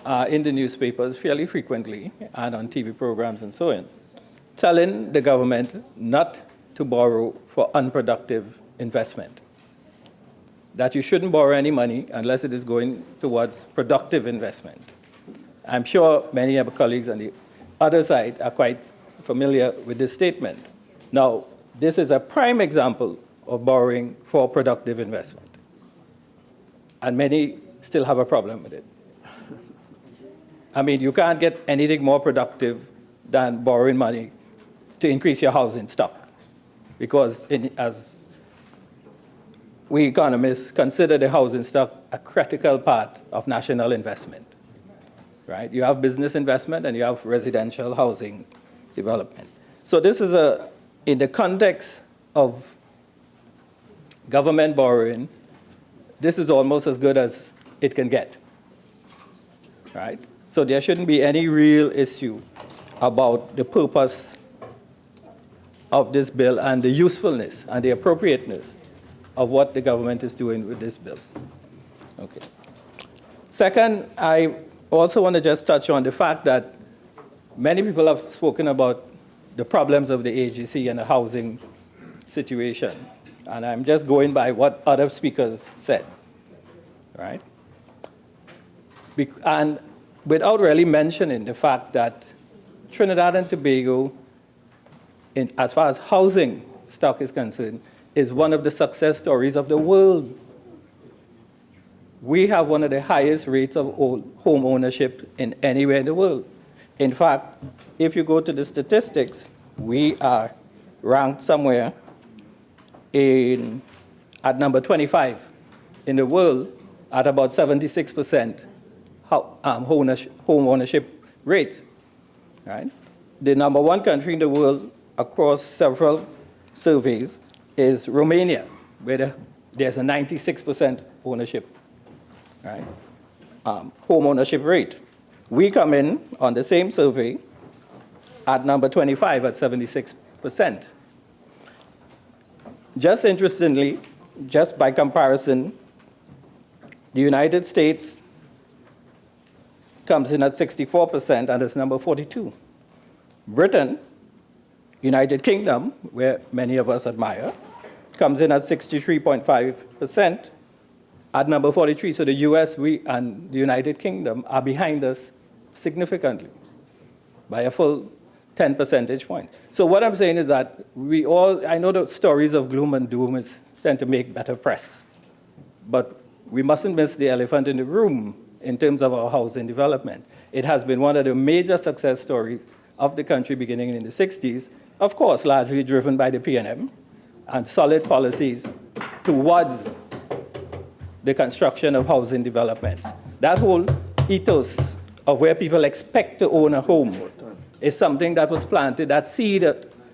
are in the newspapers fairly frequently and on TV programs and so on, telling the government not to borrow for unproductive investment, that you shouldn't borrow any money unless it is going towards productive investment. I'm sure many of my colleagues on the other side are quite familiar with this statement. Now, this is a prime example of borrowing for productive investment, and many still have a problem with it. I mean, you can't get anything more productive than borrowing money to increase your housing stock, because as we economists consider the housing stock a critical part of national investment, right? You have business investment and you have residential housing development. So this is in the context of government borrowing, this is almost as good as it can get, right? So there shouldn't be any real issue about the purpose of this bill and the usefulness and the appropriateness of what the government is doing with this bill. Okay. Second, I also want to just touch on the fact that many people have spoken about the problems of the AGC and the housing situation, and I'm just going by what other speakers said, right? And without really mentioning the fact that Trinidad and Tobago, as far as housing stock is concerned, is one of the success stories of the world. We have one of the highest rates of home ownership in anywhere in the world. In fact, if you go to the statistics, we are ranked somewhere at number 25 in the world at about 76% home ownership rate, right? The number one country in the world across several surveys is Romania, where there's a 96% ownership, right? Home ownership rate. We come in on the same survey at number 25 at 76%. Just interestingly, just by comparison, the United States comes in at 64% and is number 42. Britain, United Kingdom, where many of us admire, comes in at 63.5% at number 43. So the US and the United Kingdom are behind us significantly by a full 10 percentage points. So what I'm saying is that I know the stories of gloom and doom tend to make better press, but we mustn't miss the elephant in the room in terms of our housing development. It has been one of the major success stories of the country beginning in the 60s, of course, largely driven by the PNM and solid policies towards the construction of housing developments. That whole ethos of where people expect to own a home is something that was planted, that seed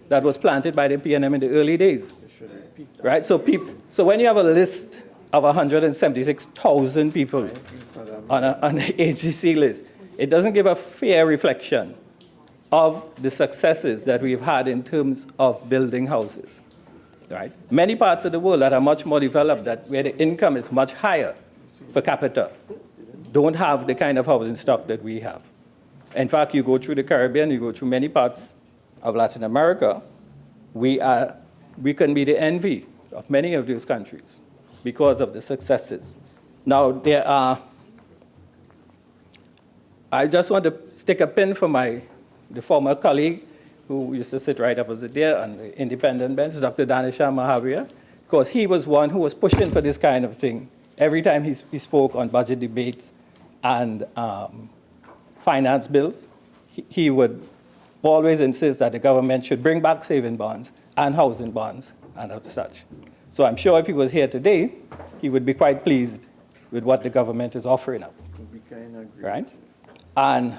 that was planted by the PNM in the early days, right? So when you have a list of 176,000 people on the HGC list, it doesn't give a fair reflection of the successes that we've had in terms of building houses, right? Many parts of the world that are much more developed, where the income is much higher per capita, don't have the kind of housing stock that we have. In fact, you go through the Caribbean, you go through many parts of Latin America, we can be the envy of many of those countries because of the successes. Now, I just want to stick a pin for the former colleague who used to sit right opposite there on the independent bench, Dr. Danisha Mahavir, because he was one who was pushing for this kind of thing. Every time he spoke on budget debates and finance bills, he would always insist that the government should bring back saving bonds and housing bonds and such. So I'm sure if he was here today, he would be quite pleased with what the government is offering up, right? And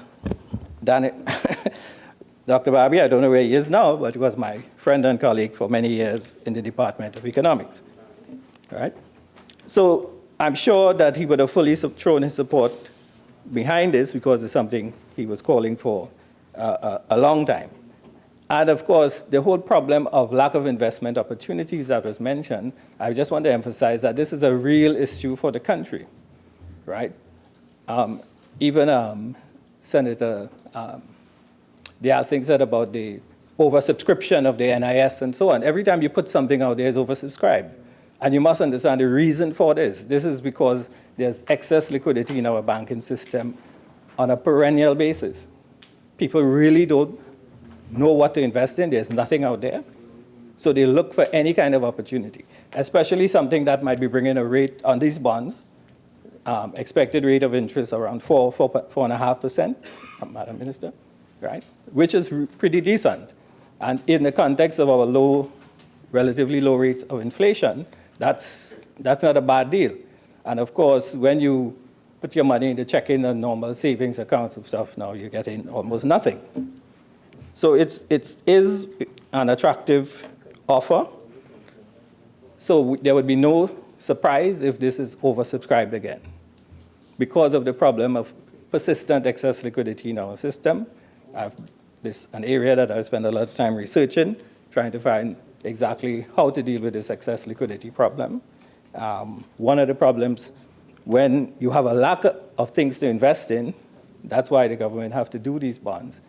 Dr. Barbie, I don't know where he is now, but he was my friend and colleague for many years in the Department of Economics, right? So I'm sure that he would have fully thrown his support behind this because it's something he was calling for a long time. And of course, the whole problem of lack of investment opportunities that was mentioned, I just want to emphasize that this is a real issue for the country, right? Even Senator Diasing said about the oversubscription of the NIS and so on. Every time you put something out there, it's oversubscribed. And you must understand the reason for this. This is because there's excess liquidity in our banking system on a perennial basis. People really don't know what to invest in. There's nothing out there. So they look for any kind of opportunity, especially something that might be bringing a rate on these bonds, expected rate of interest around 4.5%, Madam Minister, right? Which is pretty decent. And in the context of our relatively low rates of inflation, that's not a bad deal. And of course, when you put your money in the checking and normal savings accounts of stuff, now you're getting almost nothing. So it is an attractive offer. So there would be no surprise if this is oversubscribed again because of the problem of persistent excess liquidity in our system. This is an area that I've spent a lot of time researching, trying to find exactly how to deal with this excess liquidity problem. One of the problems when you have a lack of things to invest in, that's why the government have to do these bonds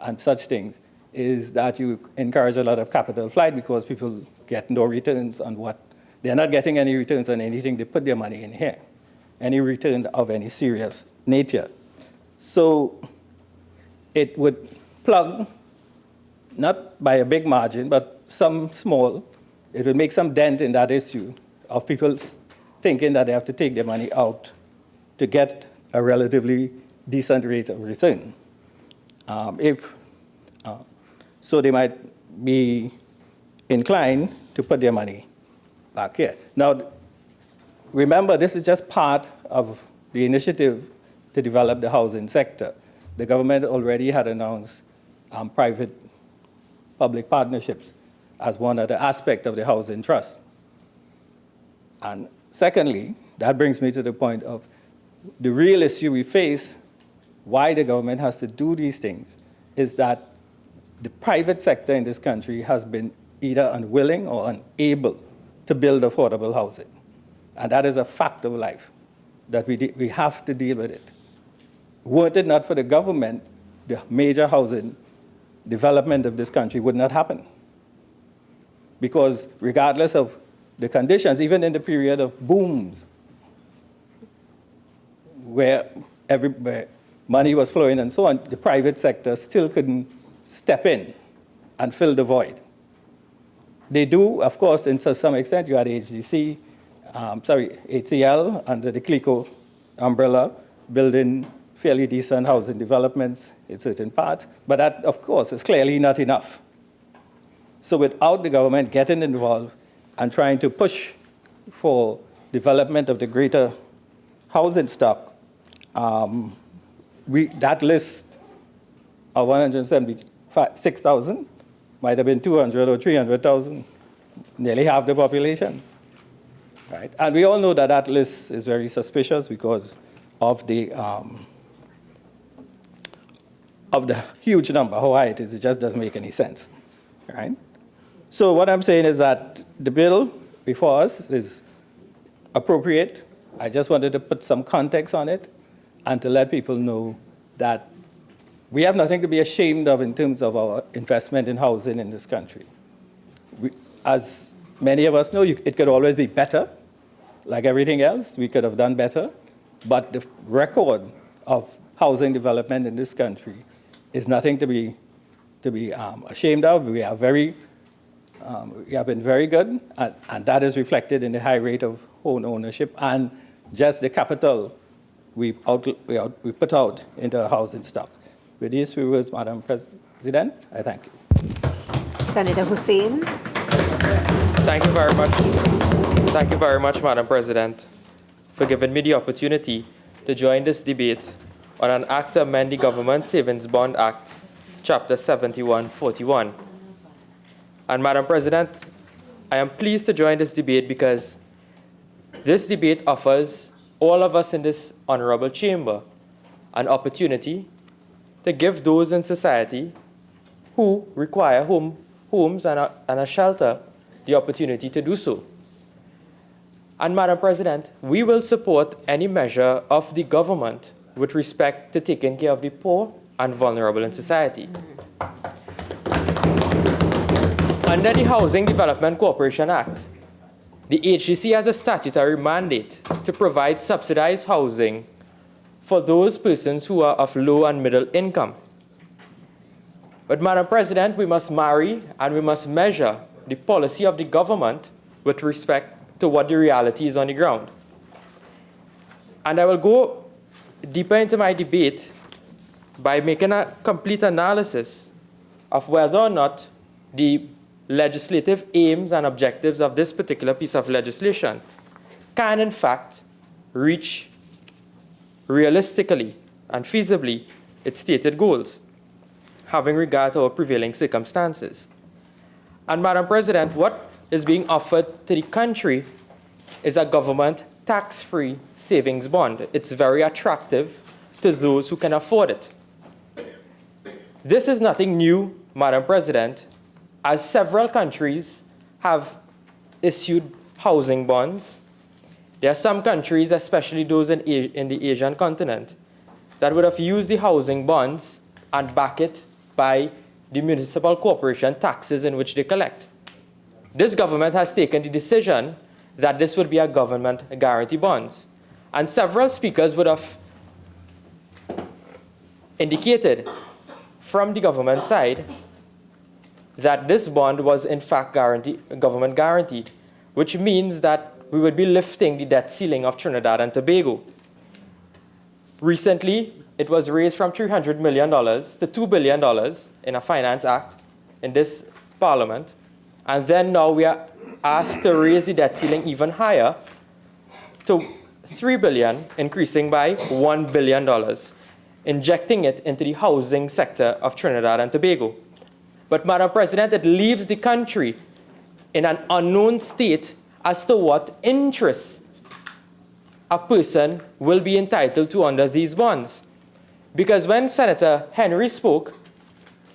and such things, is that you encourage a lot of capital flight because people get no returns on what, they're not getting any returns on anything they put their money in here, any return of any serious nature. So it would plug, not by a big margin, but some small, it would make some dent in that issue of people thinking that they have to take their money out to get a relatively decent rate of return. So they might be inclined to put their money back here. Now, remember, this is just part of the initiative to develop the housing sector. The government already had announced private-public partnerships as one other aspect of the housing trust. And secondly, that brings me to the point of the real issue we face, why the government has to do these things, is that the private sector in this country has been either unwilling or unable to build affordable housing. And that is a fact of life, that we have to deal with it. Were it not for the government, the major housing development of this country would not happen. Because regardless of the conditions, even in the period of booms, where money was flowing and so on, the private sector still couldn't step in and fill the void. They do, of course, to some extent. You had HCL under the CLICO umbrella, building fairly decent housing developments in certain parts, but that, of course, is clearly not enough. So without the government getting involved and trying to push for development of the greater housing stock, that list of 176,000 might have been 200 or 300,000, nearly half the population, right? And we all know that that list is very suspicious because of the huge number, how high it is. It just doesn't make any sense, right? So what I'm saying is that the bill before us is appropriate. I just wanted to put some context on it and to let people know that we have nothing to be ashamed of in terms of our investment in housing in this country. As many of us know, it could always be better. Like everything else, we could have done better. But the record of housing development in this country is nothing to be ashamed of. We have been very good, and that is reflected in the high rate of home ownership and just the capital we put out into housing stock. With these few words, Madam President, I thank you. Senator Hussain. Thank you very much. Thank you very much, Madam President, for giving me the opportunity to join this debate on an act to amend the Government Savings Bond Act, Chapter 7141. And Madam President, I am pleased to join this debate because this debate offers all of us in this honorable chamber an opportunity to give those in society who require homes and a shelter the opportunity to do so. And Madam President, we will support any measure of the government with respect to taking care of the poor and vulnerable in society. Under the Housing Development Corporation Act, the HDC has a statutory mandate to provide subsidized housing for those persons who are of low and middle income. But Madam President, we must marry and we must measure the policy of the government with respect to what the reality is on the ground. And I will go deeper into my debate by making a complete analysis of whether or not the legislative aims and objectives of this particular piece of legislation can in fact reach realistically and feasibly its stated goals, having regard to our prevailing circumstances. And Madam President, what is being offered to the country is a government tax-free savings bond. It's very attractive to those who can afford it. This is nothing new, Madam President, as several countries have issued housing bonds. There are some countries, especially those in the Asian continent, that would have used the housing bonds and back it by the municipal corporation taxes in which they collect. This government has taken the decision that this would be a government guarantee bonds. And several speakers would have indicated from the government side that this bond was in fact government guaranteed, which means that we would be lifting the debt ceiling of Trinidad and Tobago. Recently, it was raised from $300 million to $2 billion in a Finance Act in this Parliament. And then now we are asked to raise the debt ceiling even higher to $3 billion, increasing by $1 billion, injecting it into the housing sector of Trinidad and Tobago. But Madam President, it leaves the country in an unknown state as to what interest a person will be entitled to under these bonds. Because when Senator Henry spoke,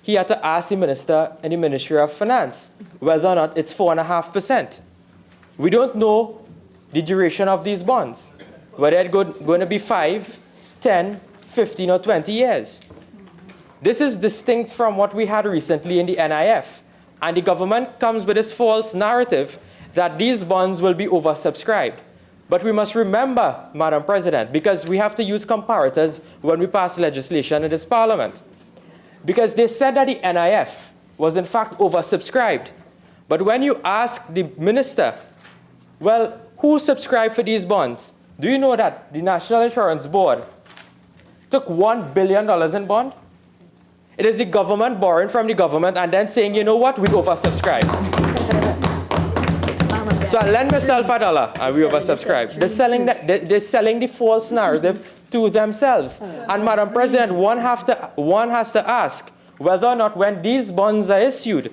he had to ask the minister in the Ministry of Finance whether or not it's 4.5%. We don't know the duration of these bonds, whether it's going to be 5, 10, 15, or 20 years. This is distinct from what we had recently in the NIF. And the government comes with this false narrative that these bonds will be oversubscribed. But we must remember, Madam President, because we have to use comparators when we pass legislation in this Parliament. Because they said that the NIF was in fact oversubscribed. But when you ask the minister, well, who subscribed for these bonds? Do you know that the National Insurance Board took $1 billion in bond? It is the government borrowing from the government and then saying, you know what, we oversubscribed. So I lend myself $1 and we oversubscribed. They're selling the false narrative to themselves. And Madam President, one has to ask whether or not when these bonds are issued,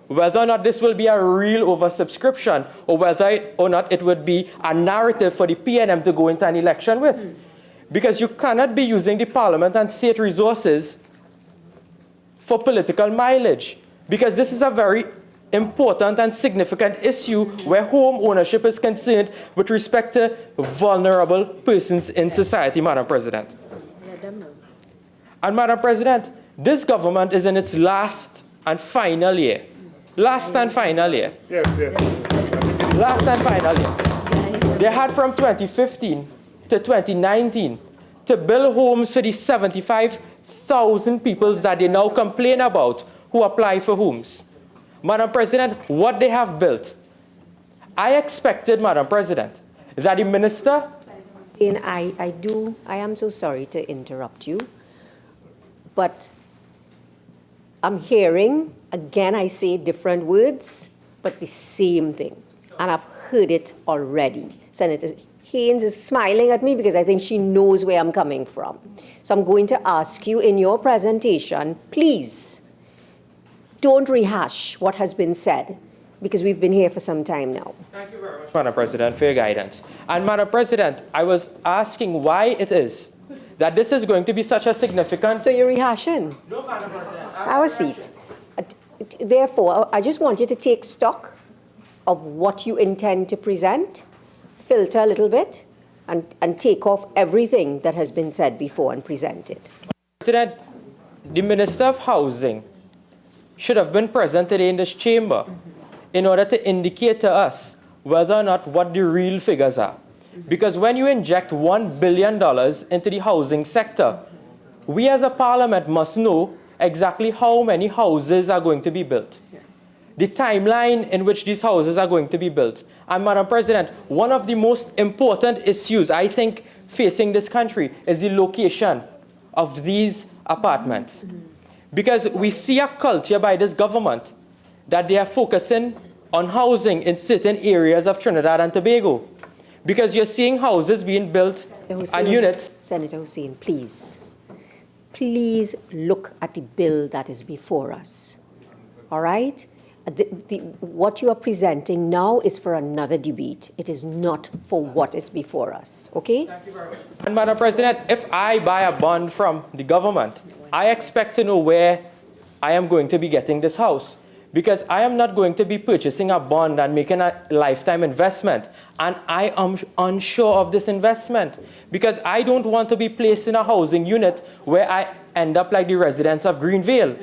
whether or not this will be a real oversubscription or whether or not it would be a narrative for the PNM to go into an election with. Because you cannot be using the Parliament and state resources for political mileage, because this is a very important and significant issue where home ownership is concerned with respect to vulnerable persons in society, Madam President. And Madam President, this government is in its last and final year. Last and final year. Yes. Last and final year. They had from 2015 to 2019 to build homes for the 75,000 people that they now complain about who apply for homes. Madam President, what they have built, I expected, Madam President, that the minister... I am so sorry to interrupt you, but I'm hearing, again I say different words, but the same thing. And I've heard it already. Senator Haynes is smiling at me because I think she knows where I'm coming from. So I'm going to ask you in your presentation, please, don't rehash what has been said, because we've been here for some time now. Thank you very much, Madam President, for your guidance. And Madam President, I was asking why it is that this is going to be such a significant... So you're rehashing? No, Madam President. Have a seat. Therefore, I just want you to take stock of what you intend to present, filter a little bit, and take off everything that has been said before and presented. President, the Minister of Housing should have been present today in this chamber in order to indicate to us whether or not what the real figures are. Because when you inject $1 billion into the housing sector, we as a parliament must know exactly how many houses are going to be built, the timeline in which these houses are going to be built. And Madam President, one of the most important issues, I think, facing this country is the location of these apartments. Because we see a culture by this government that they are focusing on housing in certain areas of Trinidad and Tobago. Because you're seeing houses being built and units. Senator Hussain, please. Please look at the bill that is before us. All right? What you are presenting now is for another debate. It is not for what is before us. Okay? Thank you very much. And Madam President, if I buy a bond from the government, I expect to know where I am going to be getting this house. Because I am not going to be purchasing a bond and making a lifetime investment. And I am unsure of this investment. Because I don't want to be placed in a housing unit where I end up like the residents of Greenvale.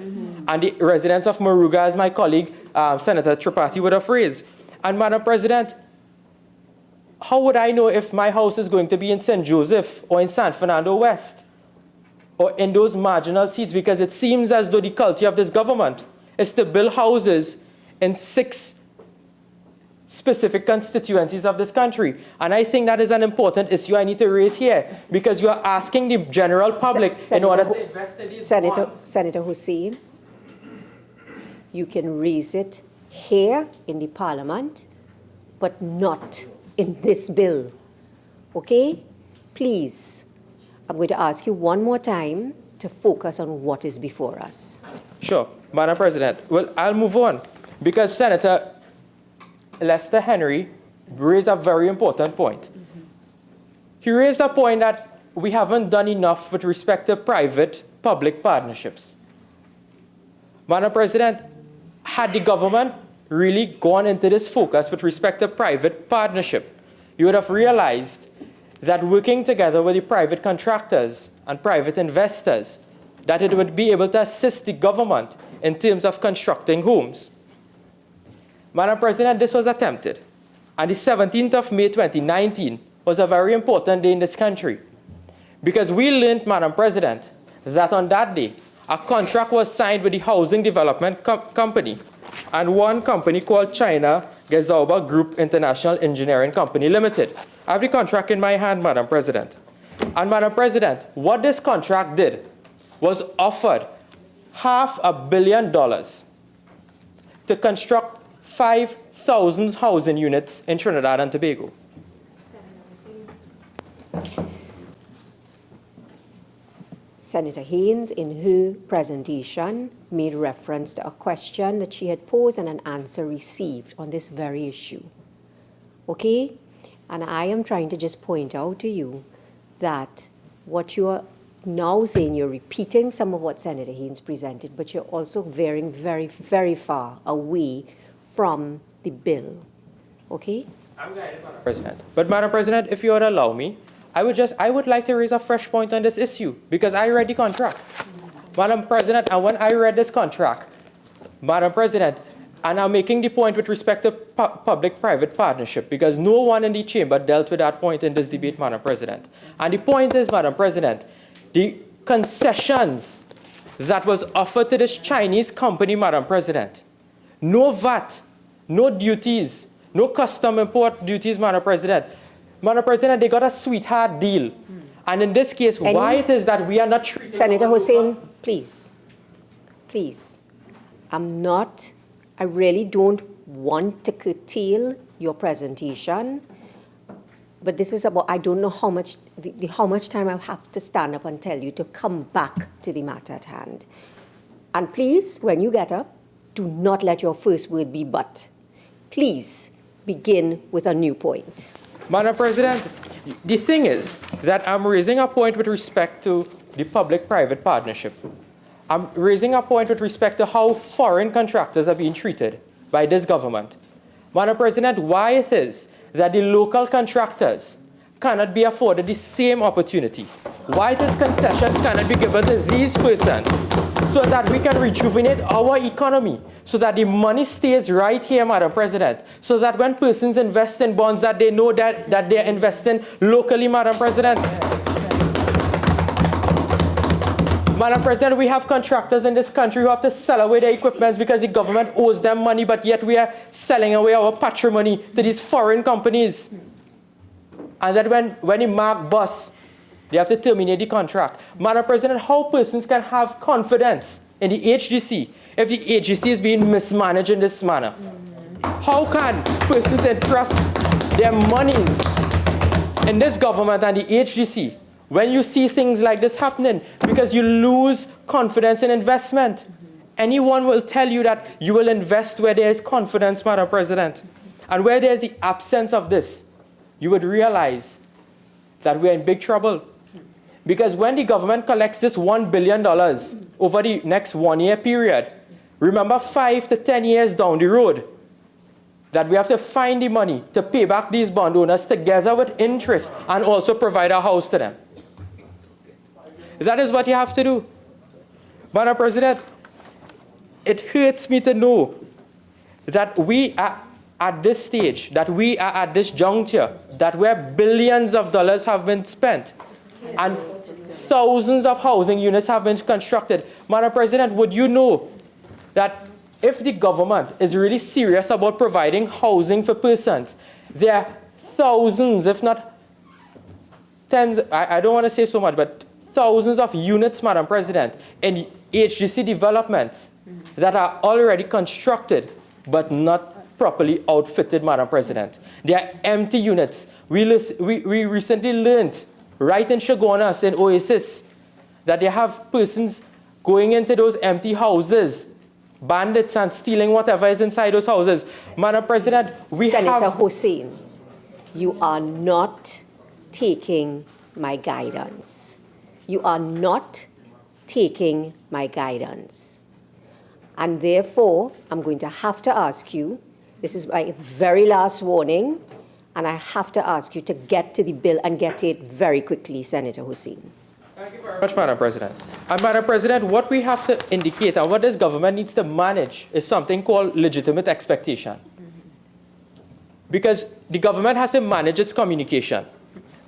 And the residents of Moruga, as my colleague, Senator Tripathi, would have raised. And Madam President, how would I know if my house is going to be in St. Joseph or in San Fernando West? Or in those marginal seats? Because it seems as though the culture of this government is to build houses in 6 specific constituencies of this country. And I think that is an important issue I need to raise here, because you are asking the general public in order to invest in these bonds. Senator Hussain, you can raise it here in the Parliament, but not in this bill. Okay? Please, I'm going to ask you one more time to focus on what is before us. Sure, Madam President. Well, I'll move on, because Senator Lester Henry raised a very important point. He raised a point that we haven't done enough with respect to private-public partnerships. Madam President, had the government really gone into this focus with respect to private partnership, you would have realized that working together with the private contractors and private investors, that it would be able to assist the government in terms of constructing homes. Madam President, this was attempted. And the 17th of May 2019 was a very important day in this country, because we learned, Madam President, that on that day, a contract was signed with the Housing Development Company and one company called China Gezauba Group International Engineering Company Limited. I have the contract in my hand, Madam President. And Madam President, what this contract did was offered $500 million to construct 5,000 housing units in Trinidad and Tobago. Senator Haynes, in her presentation, made reference to a question that she had posed and an answer received on this very issue. Okay? And I am trying to just point out to you that what you are now saying, you're repeating some of what Senator Haynes presented, but you're also veering very, very far away from the bill. Okay? I'm guided, Madam President. But Madam President, if you would allow me, I would like to raise a fresh point on this issue, because I read the contract. Madam President, and when I read this contract, Madam President, and I'm making the point with respect to public-private partnership, because no one in the chamber dealt with that point in this debate, Madam President. And the point is, Madam President, the concessions that was offered to this Chinese company, Madam President, no VAT, no duties, no custom import duties, Madam President. Madam President, they got a sweetheart deal. And in this case, why it is that we are not... Senator Hussain, please. Please. I really don't want to curtail your presentation, but this is about, I don't know how much time I have to stand up and tell you to come back to the matter at hand. And please, when you get up, do not let your first word be but. Please begin with a new point. Madam President, the thing is that I'm raising a point with respect to the public-private partnership. I'm raising a point with respect to how foreign contractors are being treated by this government. Madam President, why it is that the local contractors cannot be afforded the same opportunity? Why it is concessions cannot be given to these persons so that we can rejuvenate our economy, so that the money stays right here, Madam President, so that when persons invest in bonds, that they know that they're investing locally, Madam President. Madam President, we have contractors in this country who have to sell away their equipment because the government owes them money, but yet we are selling away our patrimony to these foreign companies. And that when the mark busts, they have to terminate the contract. Madam President, how persons can have confidence in the HDC if the HDC is being mismanaged in this manner? How can persons entrust their monies in this government and the HDC when you see things like this happening? Because you lose confidence in investment. Anyone will tell you that you will invest where there is confidence, Madam President. And where there is the absence of this, you would realize that we are in big trouble. Because when the government collects this $1 billion over the next 1-year period, remember 5 to 10 years down the road, that we have to find the money to pay back these bond owners together with interest and also provide a house to them. That is what you have to do. Madam President, it hurts me to know that we are at this stage, that we are at this juncture, that where billions of dollars have been spent and thousands of housing units have been constructed. Madam President, would you know that if the government is really serious about providing housing for persons, there are thousands, if not tens, I don't want to say so much, but thousands of units, Madam President, in HDC developments that are already constructed but not properly outfitted, Madam President. They are empty units. We recently learned right in Chaguanas, in Oasis, that they have persons going into those empty houses, bandits and stealing whatever is inside those houses. Madam President, we Senator have... Hussain, you are not taking my guidance. You are not taking my guidance. And therefore, I'm going to have to ask you, this is my very last warning, and I have to ask you to get to the bill and get it very quickly, Senator Hussain. Thank you very much, Madam President. And Madam President, what we have to indicate and what this government needs to manage is something called legitimate expectation. Because the government has to manage its communication.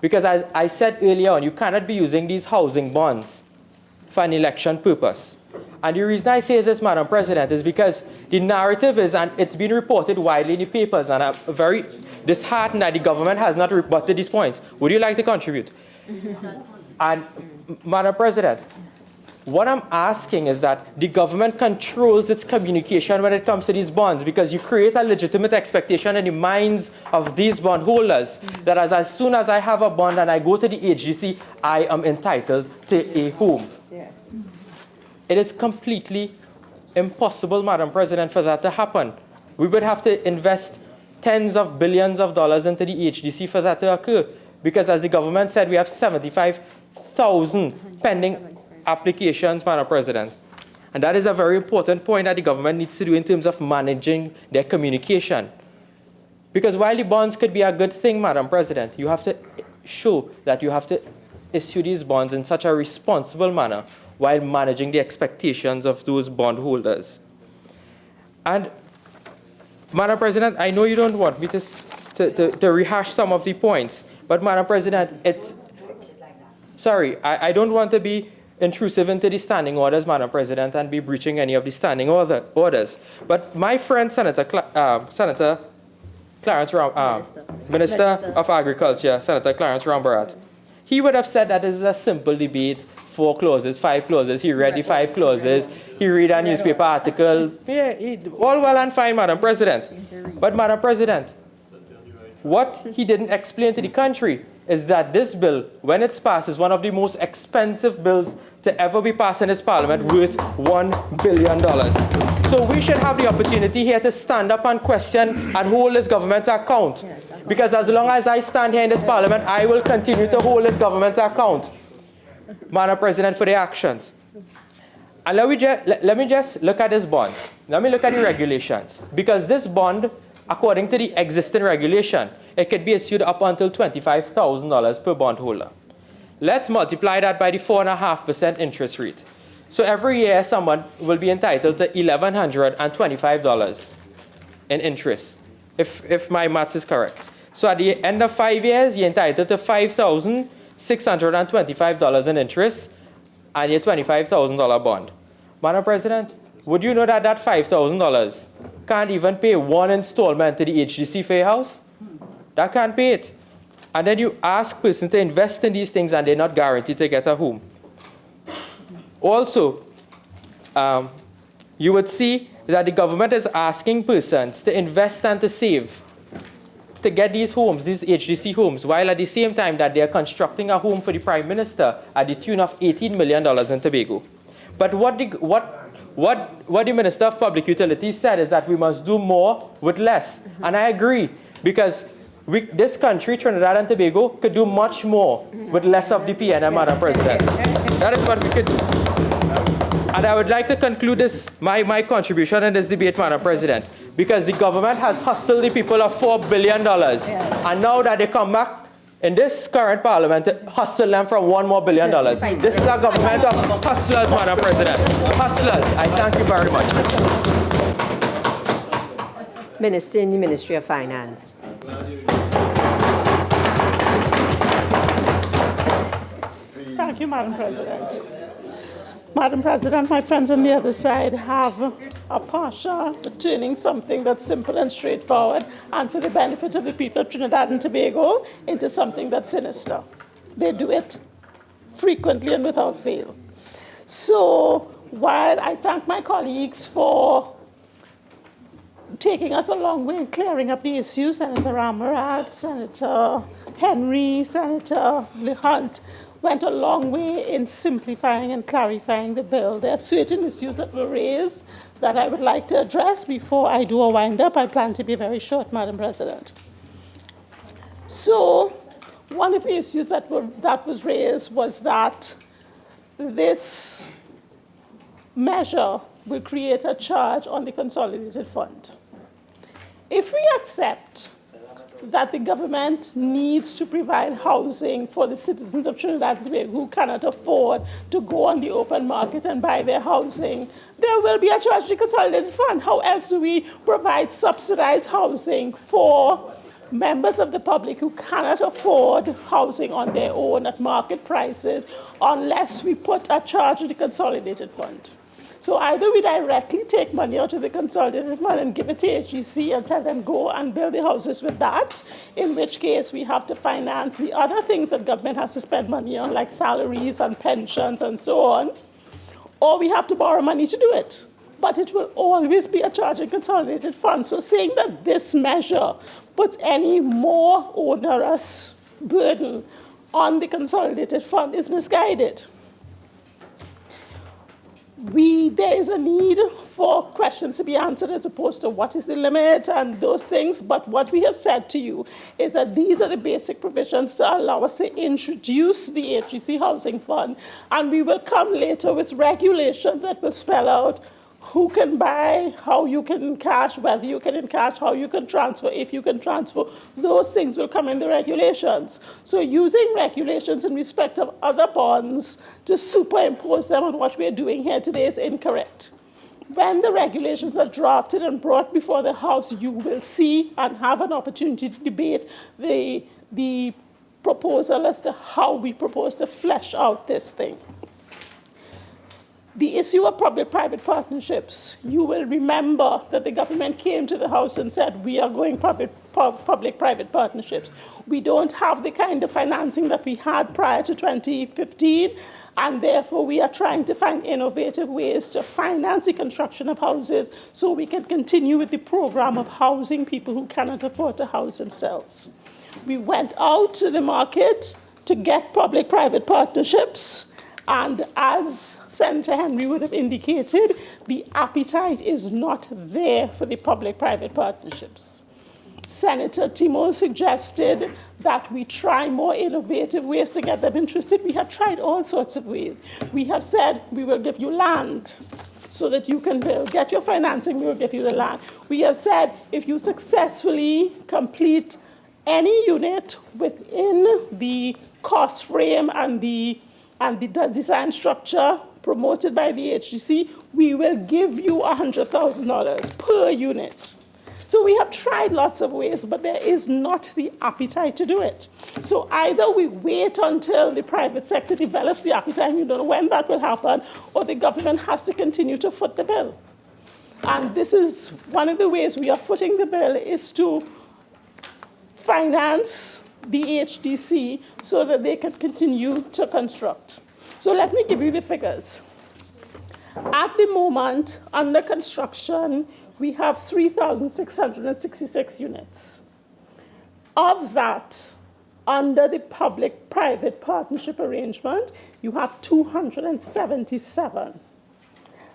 Because as I said earlier on, you cannot be using these housing bonds for an election purpose. And the reason I say this, Madam President, is because the narrative is, and it's been reported widely in the papers, and I'm very disheartened that the government has not rebutted these points. Would you like to contribute? And, Madam President, what I'm asking is that the government controls its communication when it comes to these bonds, because you create a legitimate expectation in the minds of these bondholders that as soon as I have a bond and I go to the HDC, I am entitled to a home. It is completely impossible, Madam President, for that to happen. We would have to invest tens of billions of dollars into the HDC for that to occur. Because as the government said, we have 75,000 pending applications, Madam President. And that is a very important point that the government needs to do in terms of managing their communication. Because while the bonds could be a good thing, Madam President, you have to show that you have to issue these bonds in such a responsible manner while managing the expectations of those bondholders. And, Madam President, I know you don't want me to rehash some of the points, but, Madam President, I don't want to be intrusive into the standing orders, Madam President, and be breaching any of the standing orders. But my friend, Senator Clarence Minister of Agriculture, Senator Clarence Rambarat, he would have said that this is a simple debate, 4 clauses, 5 clauses. He read the 5 clauses. He read a newspaper article. Yeah, all well and fine, Madam President. But, Madam President, what he didn't explain to the country is that this bill, when it's passed, is one of the most expensive bills to ever be passed in this parliament, worth $1 billion. So we should have the opportunity here to stand up and question and hold this government to account. Because as long as I stand here in this parliament, I will continue to hold this government to account, Madam President, for their actions. And let me just look at this bond. Let me look at the regulations. Because this bond, according to the existing regulation, it could be issued up until $25,000 per bondholder. Let's multiply that by the 4.5% interest rate. So every year, someone will be entitled to $1,125 in interest, if my maths is correct. So at the end of 5 years, you're entitled to $5,625 in interest and your $25,000 bond. Madam President, would you know that that $5,000 can't even pay one installment to the HDC for your house? That can't pay it. And then you ask persons to invest in these things and they're not guaranteed to get a home. Also, you would see that the government is asking persons to invest and to save to get these homes, these HDC homes, while at the same time that they are constructing a home for the Prime Minister at the tune of $18 million in Tobago. But what the Minister of Public Utilities said is that we must do more with less. And I agree, because this country, Trinidad and Tobago, could do much more with less of the PNM, Madam President. That is what we could do. And I would like to conclude my contribution in this debate, Madam President, because the government has hustled the people of $4 billion. And now that they come back in this current parliament to hustle them for $1 more billion. This is a government of hustlers, Madam President. Hustlers. I thank you very much. Minister in the Ministry of Finance. Thank you, Madam President. Madam President, my friends on the other side have a passion for turning something that's simple and straightforward and for the benefit of the people of Trinidad and Tobago into something that's sinister. They do it frequently and without fail. So while I thank my colleagues for taking us a long way in clearing up the issue, Senator Rambarat, Senator Henry, Senator Hunt, went a long way in simplifying and clarifying the bill. There are certain issues that were raised that I would like to address before I do a wind-up. I plan to be very short, Madam President. So, one of the issues that was raised was that this measure will create a charge on the consolidated fund. If we accept that the government needs to provide housing for the citizens of Trinidad and Tobago who cannot afford to go on the open market and buy their housing, there will be a charge to the consolidated fund. How else do we provide subsidized housing for members of the public who cannot afford housing on their own at market prices unless we put a charge to the consolidated fund? So either we directly take money out of the consolidated fund and give it to HEC and tell them go and build the houses with that, in which case we have to finance the other things that government has to spend money on, like salaries and pensions and so on, or we have to borrow money to do it. But it will always be a charge in consolidated fund. So saying that this measure puts any more onerous burden on the consolidated fund is misguided. There is a need for questions to be answered as opposed to what is the limit and those things. But what we have said to you is that these are the basic provisions to allow us to introduce the HEC Housing Fund. And we will come later with regulations that will spell out who can buy, how you can encash, whether you can encash, how you can transfer, if you can transfer. Those things will come in the regulations. So using regulations in respect of other bonds to superimpose them on what we're doing here today is incorrect. When the regulations are drafted and brought before the House, you will see and have an opportunity to debate the proposal as to how we propose to flesh out this thing. The issue of public-private partnerships, you will remember that the government came to the House and said, we are going public-private partnerships. We don't have the kind of financing that we had prior to 2015, and therefore we are trying to find innovative ways to finance the construction of houses so we can continue with the program of housing people who cannot afford to house themselves. We went out to the market to get public-private partnerships. And as Senator Henry would have indicated, the appetite is not there for the public-private partnerships. Senator Timo suggested that we try more innovative ways to get them interested. We have tried all sorts of ways. We have said we will give you land so that you can build. Get your financing, we will give you the land. We have said if you successfully complete any unit within the cost frame and the design structure promoted by the HGC, we will give you $100,000 per unit. So we have tried lots of ways, but there is not the appetite to do it. So either we wait until the private sector develops the appetite, and you don't know when that will happen, or the government has to continue to foot the bill. And this is one of the ways we are footing the bill, is to finance the HDC so that they can continue to construct. So let me give you the figures. At the moment, under construction, we have 3,666 units. Of that, under the public-private partnership arrangement, you have 277.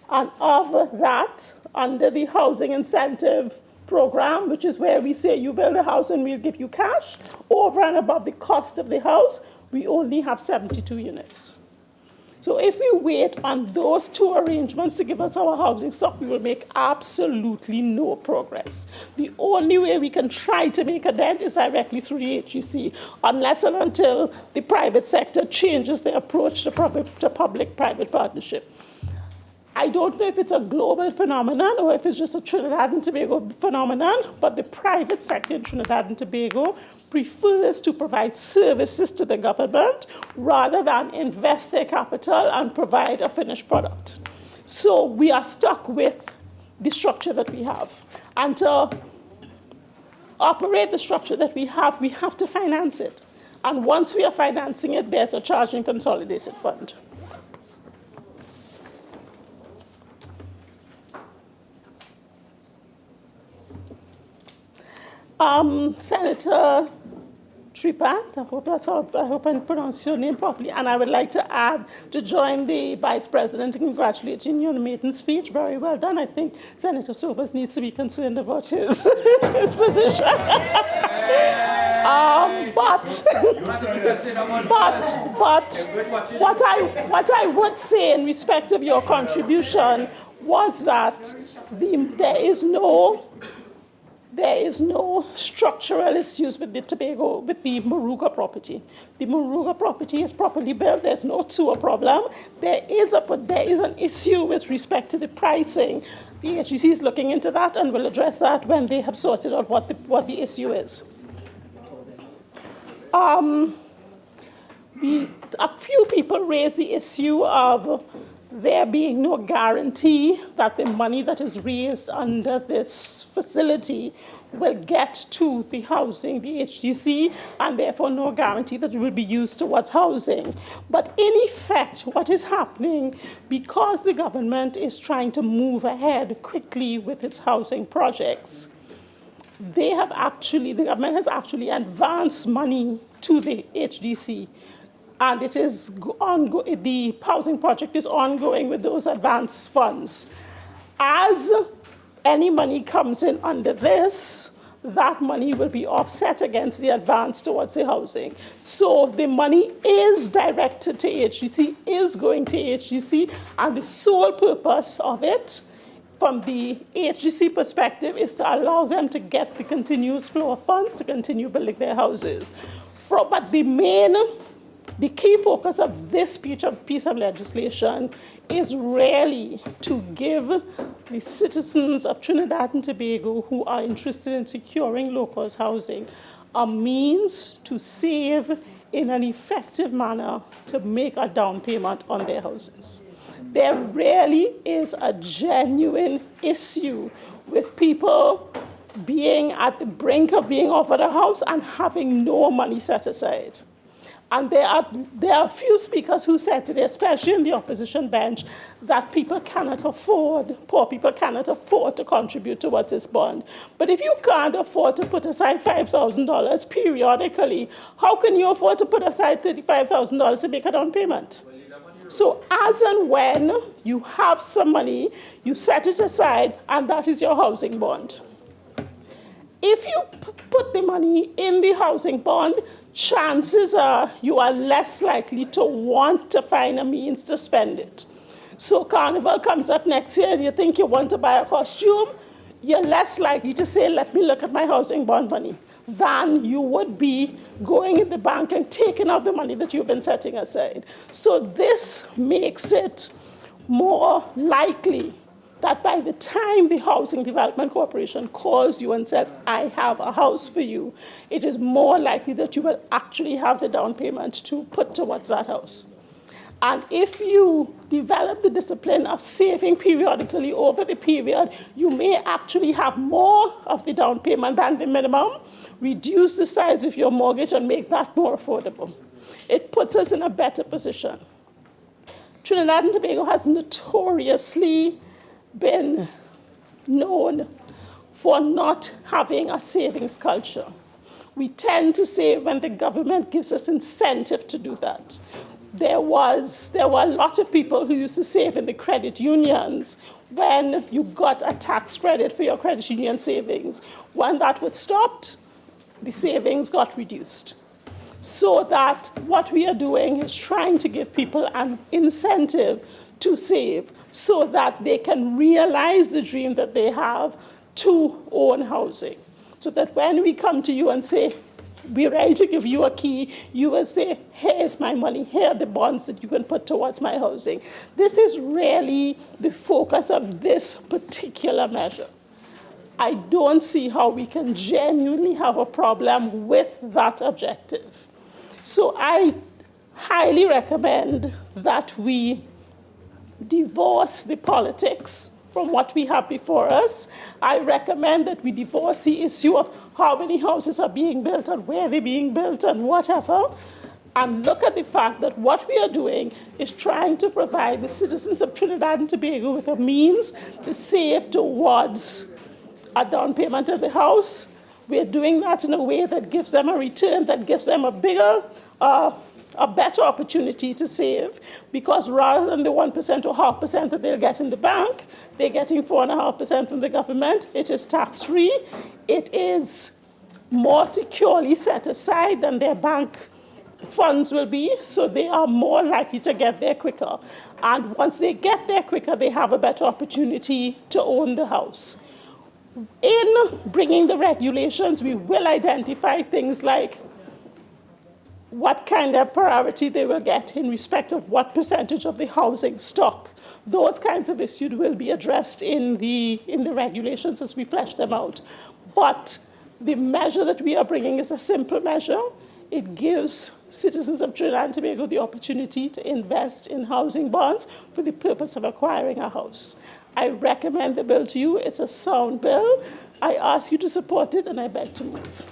And of that, under the housing incentive program, which is where we say you build a house and we'll give you cash, over and above the cost of the house, we only have 72 units. So if we wait on those two arrangements to give us our housing stock, we will make absolutely no progress. The only way we can try to make a dent is directly through the HEC, unless and until the private sector changes their approach to public-private partnership. I don't know if it's a global phenomenon or if it's just a Trinidad and Tobago phenomenon, but the private sector in Trinidad and Tobago prefers to provide services to the government rather than invest their capital and provide a finished product. So we are stuck with the structure that we have. And to operate the structure that we have to finance it. And once we are financing it, there's a charge in consolidated fund. Senator Sripat, I hope I pronounced your name properly. And I would like to add, to join the Vice President in congratulating you on the maiden speech. Very well done. I think Senator Sobers needs to be concerned about his, his position. But what I would say in respect of your contribution was that there is no structural issues with the Moruga property. The Moruga property is properly built. There's no sewer problem. There is an issue with respect to the pricing. The HGC is looking into that and will address that when they have sorted out what the issue is. A few people raise the issue of there being no guarantee that the money that is raised under this facility will get to the housing, the HDC, and therefore no guarantee that it will be used towards housing. But in effect, what is happening, because the government is trying to move ahead quickly with its housing projects, the government has actually advanced money to the HDC. And it is the housing project is ongoing with those advance funds. As any money comes in under this, that money will be offset against the advance towards the housing. So the money is directed to HGC, is going to HGC, and the sole purpose of it, from the HGC perspective, is to allow them to get the continuous flow of funds to continue building their houses. But the key focus of this piece of legislation is really to give the citizens of Trinidad and Tobago who are interested in securing locals' housing a means to save in an effective manner to make a down payment on their houses. There really is a genuine issue with people being at the brink of being offered a house and having no money set aside. And there are a few speakers who said today, especially in the opposition bench, that poor people cannot afford to contribute towards this bond. But if you can't afford to put aside $5,000 periodically, how can you afford to put aside $35,000 to make a down payment? So as and when you have some money, you set it aside, and that is your housing bond. If you put the money in the housing bond, chances are you are less likely to want to find a means to spend it. So Carnival comes up next year and you think you want to buy a costume, you're less likely to say, let me look at my housing bond money, than you would be going in the bank and taking out the money that you've been setting aside. So this makes it more likely that by the time the Housing Development Corporation calls you and says, I have a house for you, it is more likely that you will actually have the down payment to put towards that house. And if you develop the discipline of saving periodically over the period, you may actually have more of the down payment than the minimum, reduce the size of your mortgage and make that more affordable. It puts us in a better position. Trinidad and Tobago has notoriously been known for not having a savings culture. We tend to save when the government gives us incentive to do that. There were a lot of people who used to save in the credit unions when you got a tax credit for your credit union savings. When that was stopped, the savings got reduced. So that what we are doing is trying to give people an incentive to save so that they can realize the dream that they have to own housing. So that when we come to you and say, we're ready to give you a key, you will say, here's my money, here are the bonds that you can put towards my housing. This is really the focus of this particular measure. I don't see how we can genuinely have a problem with that objective. So I highly recommend that we divorce the politics from what we have before us. I recommend that we divorce the issue of how many houses are being built and where they're being built and whatever, and look at the fact that what we are doing is trying to provide the citizens of Trinidad and Tobago with a means to save towards a down payment of the house we're doing that in a way that gives them a return, that gives them a bigger, a better opportunity to save, because rather than the 1% or 0.5% that they'll get in the bank, they're getting 4.5% from the government. It is tax-free. It is more securely set aside than their bank funds will be, so they are more likely to get there quicker. And once they get there quicker, they have a better opportunity to own the house. In bringing the regulations, we will identify things like what kind of priority they will get in respect of what percentage of the housing stock. Those kinds of issues will be addressed in the regulations as we flesh them out. But the measure that we are bringing is a simple measure. It gives citizens of Trinidad and Tobago the opportunity to invest in housing bonds for the purpose of acquiring a house. I recommend the bill to you. It's a sound bill. I ask you to support it, and I beg to move.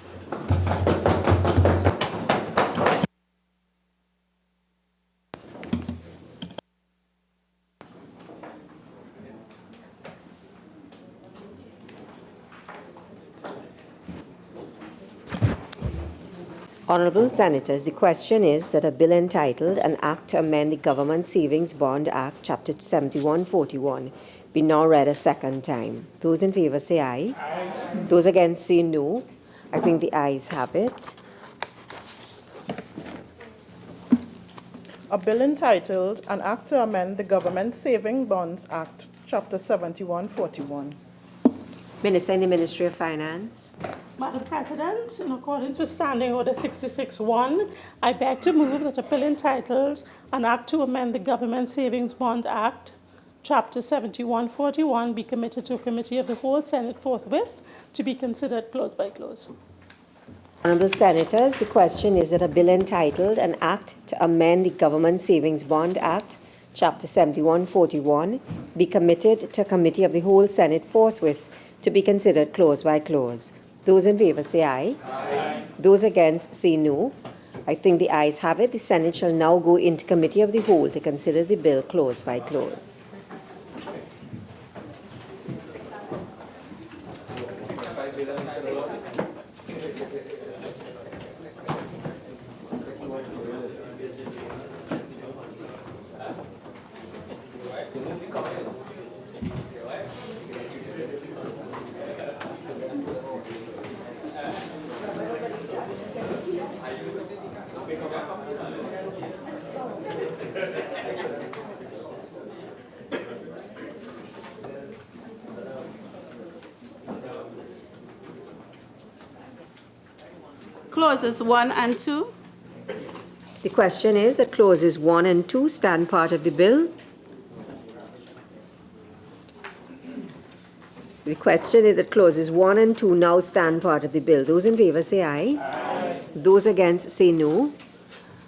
Honourable Senators, the question is that a bill entitled An Act to Amend the Government Savings Bond Act, Chapter 7141, be now read a second time. Those in favour say aye. Aye. Those against say no. I think the ayes have it. A bill entitled An Act to Amend the Government Savings Bonds Act, Chapter 7141. Minister in the Ministry of Finance. Madam President, in accordance with Standing Order 66-1, I beg to move that a bill entitled An Act to Amend the Government Savings Bond Act, Chapter 7141, be committed to a committee of the whole Senate forthwith to be considered clause by clause. Honourable Senators, the question is that a bill entitled An Act to Amend the Government Savings Bond Act, Chapter 7141, be committed to a committee of the whole Senate forthwith to be considered clause by clause. Those in favour say aye. Aye. Those against say no. I think the ayes have it. The Senate shall now go into committee of the whole to consider the bill clause by clause. Clauses 1 and 2. The question is that clauses 1 and 2 stand part of the bill. The question is that clauses 1 and 2 now stand part of the bill. Those in favour say aye. Aye. Those against say no.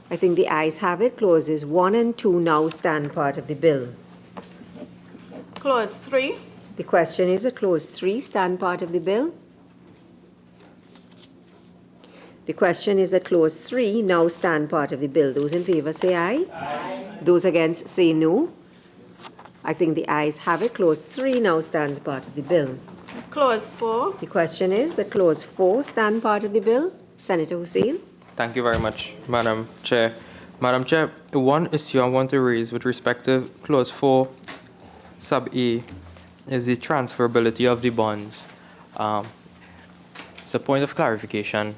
I think the ayes have it. Clauses 1 and 2 now stand part of the bill. Clause 3. The question is that clause 3 stand part of the bill. The question is that clause 3 now stand part of the bill. Those in favour say aye. Aye. Those against say no. I think the ayes have it. Clause 3 now stands part of the bill. Clause 4. The question is that clause 4 stand part of the bill. Senator Hussain. Thank you very much, Madam Chair. Madam Chair, one issue I want to raise with respect to clause 4, sub A, is the transferability of the bonds. It's a point of clarification.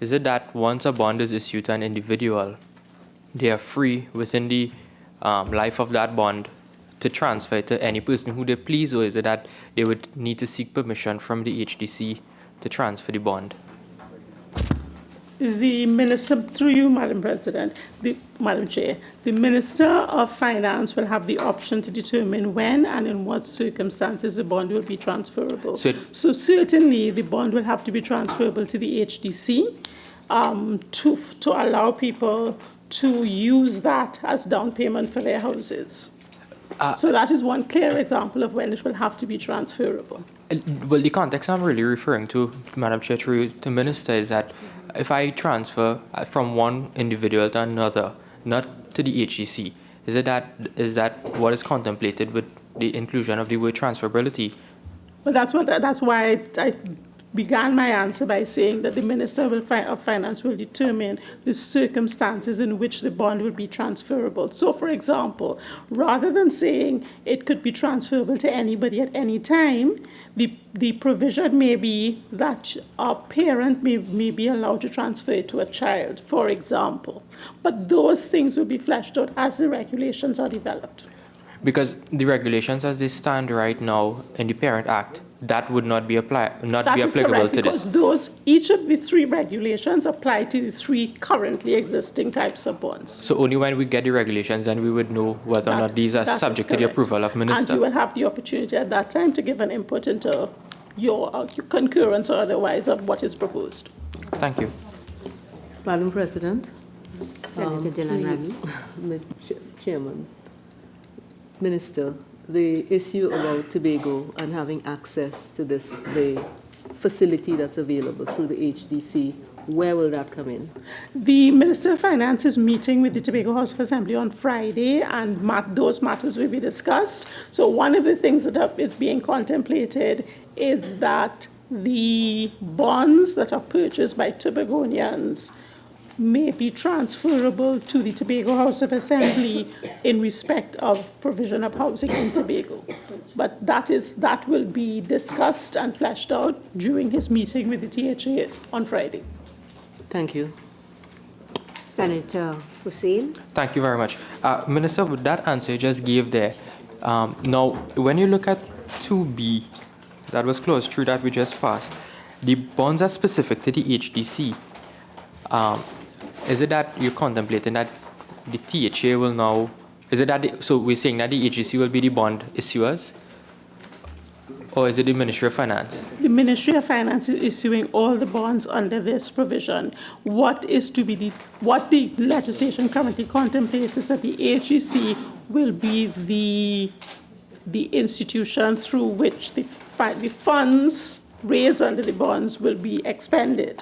Is it that once a bond is issued to an individual, they are free within the life of that bond to transfer it to any person who they please, or is it that they would need to seek permission from the HDC to transfer the bond? The Minister, through you, Madam President, Madam Chair, the Minister of Finance will have the option to determine when and in what circumstances the bond will be transferable. So certainly the bond will have to be transferable to the HDC to allow people to use that as down payment for their houses. So that is one clear example of when it will have to be transferable. Well, the context I'm really referring to, Madam Chair, through the Minister, is that if I transfer from one individual to another, not to the HEC, is that what is contemplated with the inclusion of the word transferability? Well, that's why I began my answer by saying that the Minister of Finance will determine the circumstances in which the bond will be transferable. So, for example, rather than saying it could be transferable to anybody at any time, the provision may be that a parent may be allowed to transfer it to a child, for example. But those things will be fleshed out as the regulations are developed. Because the regulations as they stand right now in the Parent Act, that would not be applicable to this. Because each of the three regulations apply to the three currently existing types of bonds. So only when we get the regulations, then we would know whether or not these are subject to the approval of Minister. And you will have the opportunity at that time to give an input into your concurrence or otherwise of what is proposed. Thank you. Madam President. Senator Dylan Remy. Chairman. Minister, the issue about Tobago and having access to the facility that's available through the HDC, where will that come in? The Minister of Finance is meeting with the Tobago House of Assembly on Friday, and those matters will be discussed. So one of the things that is being contemplated is that the bonds that are purchased by Tobagonians may be transferable to the Tobago House of Assembly in respect of provision of housing in Tobago. But that will be discussed and fleshed out during his meeting with the THA on Friday. Thank you. Senator Hussain. Thank you very much. Minister, with that answer you just gave there, now when you look at 2B, that was close through that we just passed, the bonds are specific to the HDC. Is it that you're contemplating that the THA will now, so we're saying that the HDC will be the bond issuers? Or is it the Ministry of Finance? The Ministry of Finance is issuing all the bonds under this provision. What the legislation currently contemplates is that the HEC will be the institution through which the funds raised under the bonds will be expended.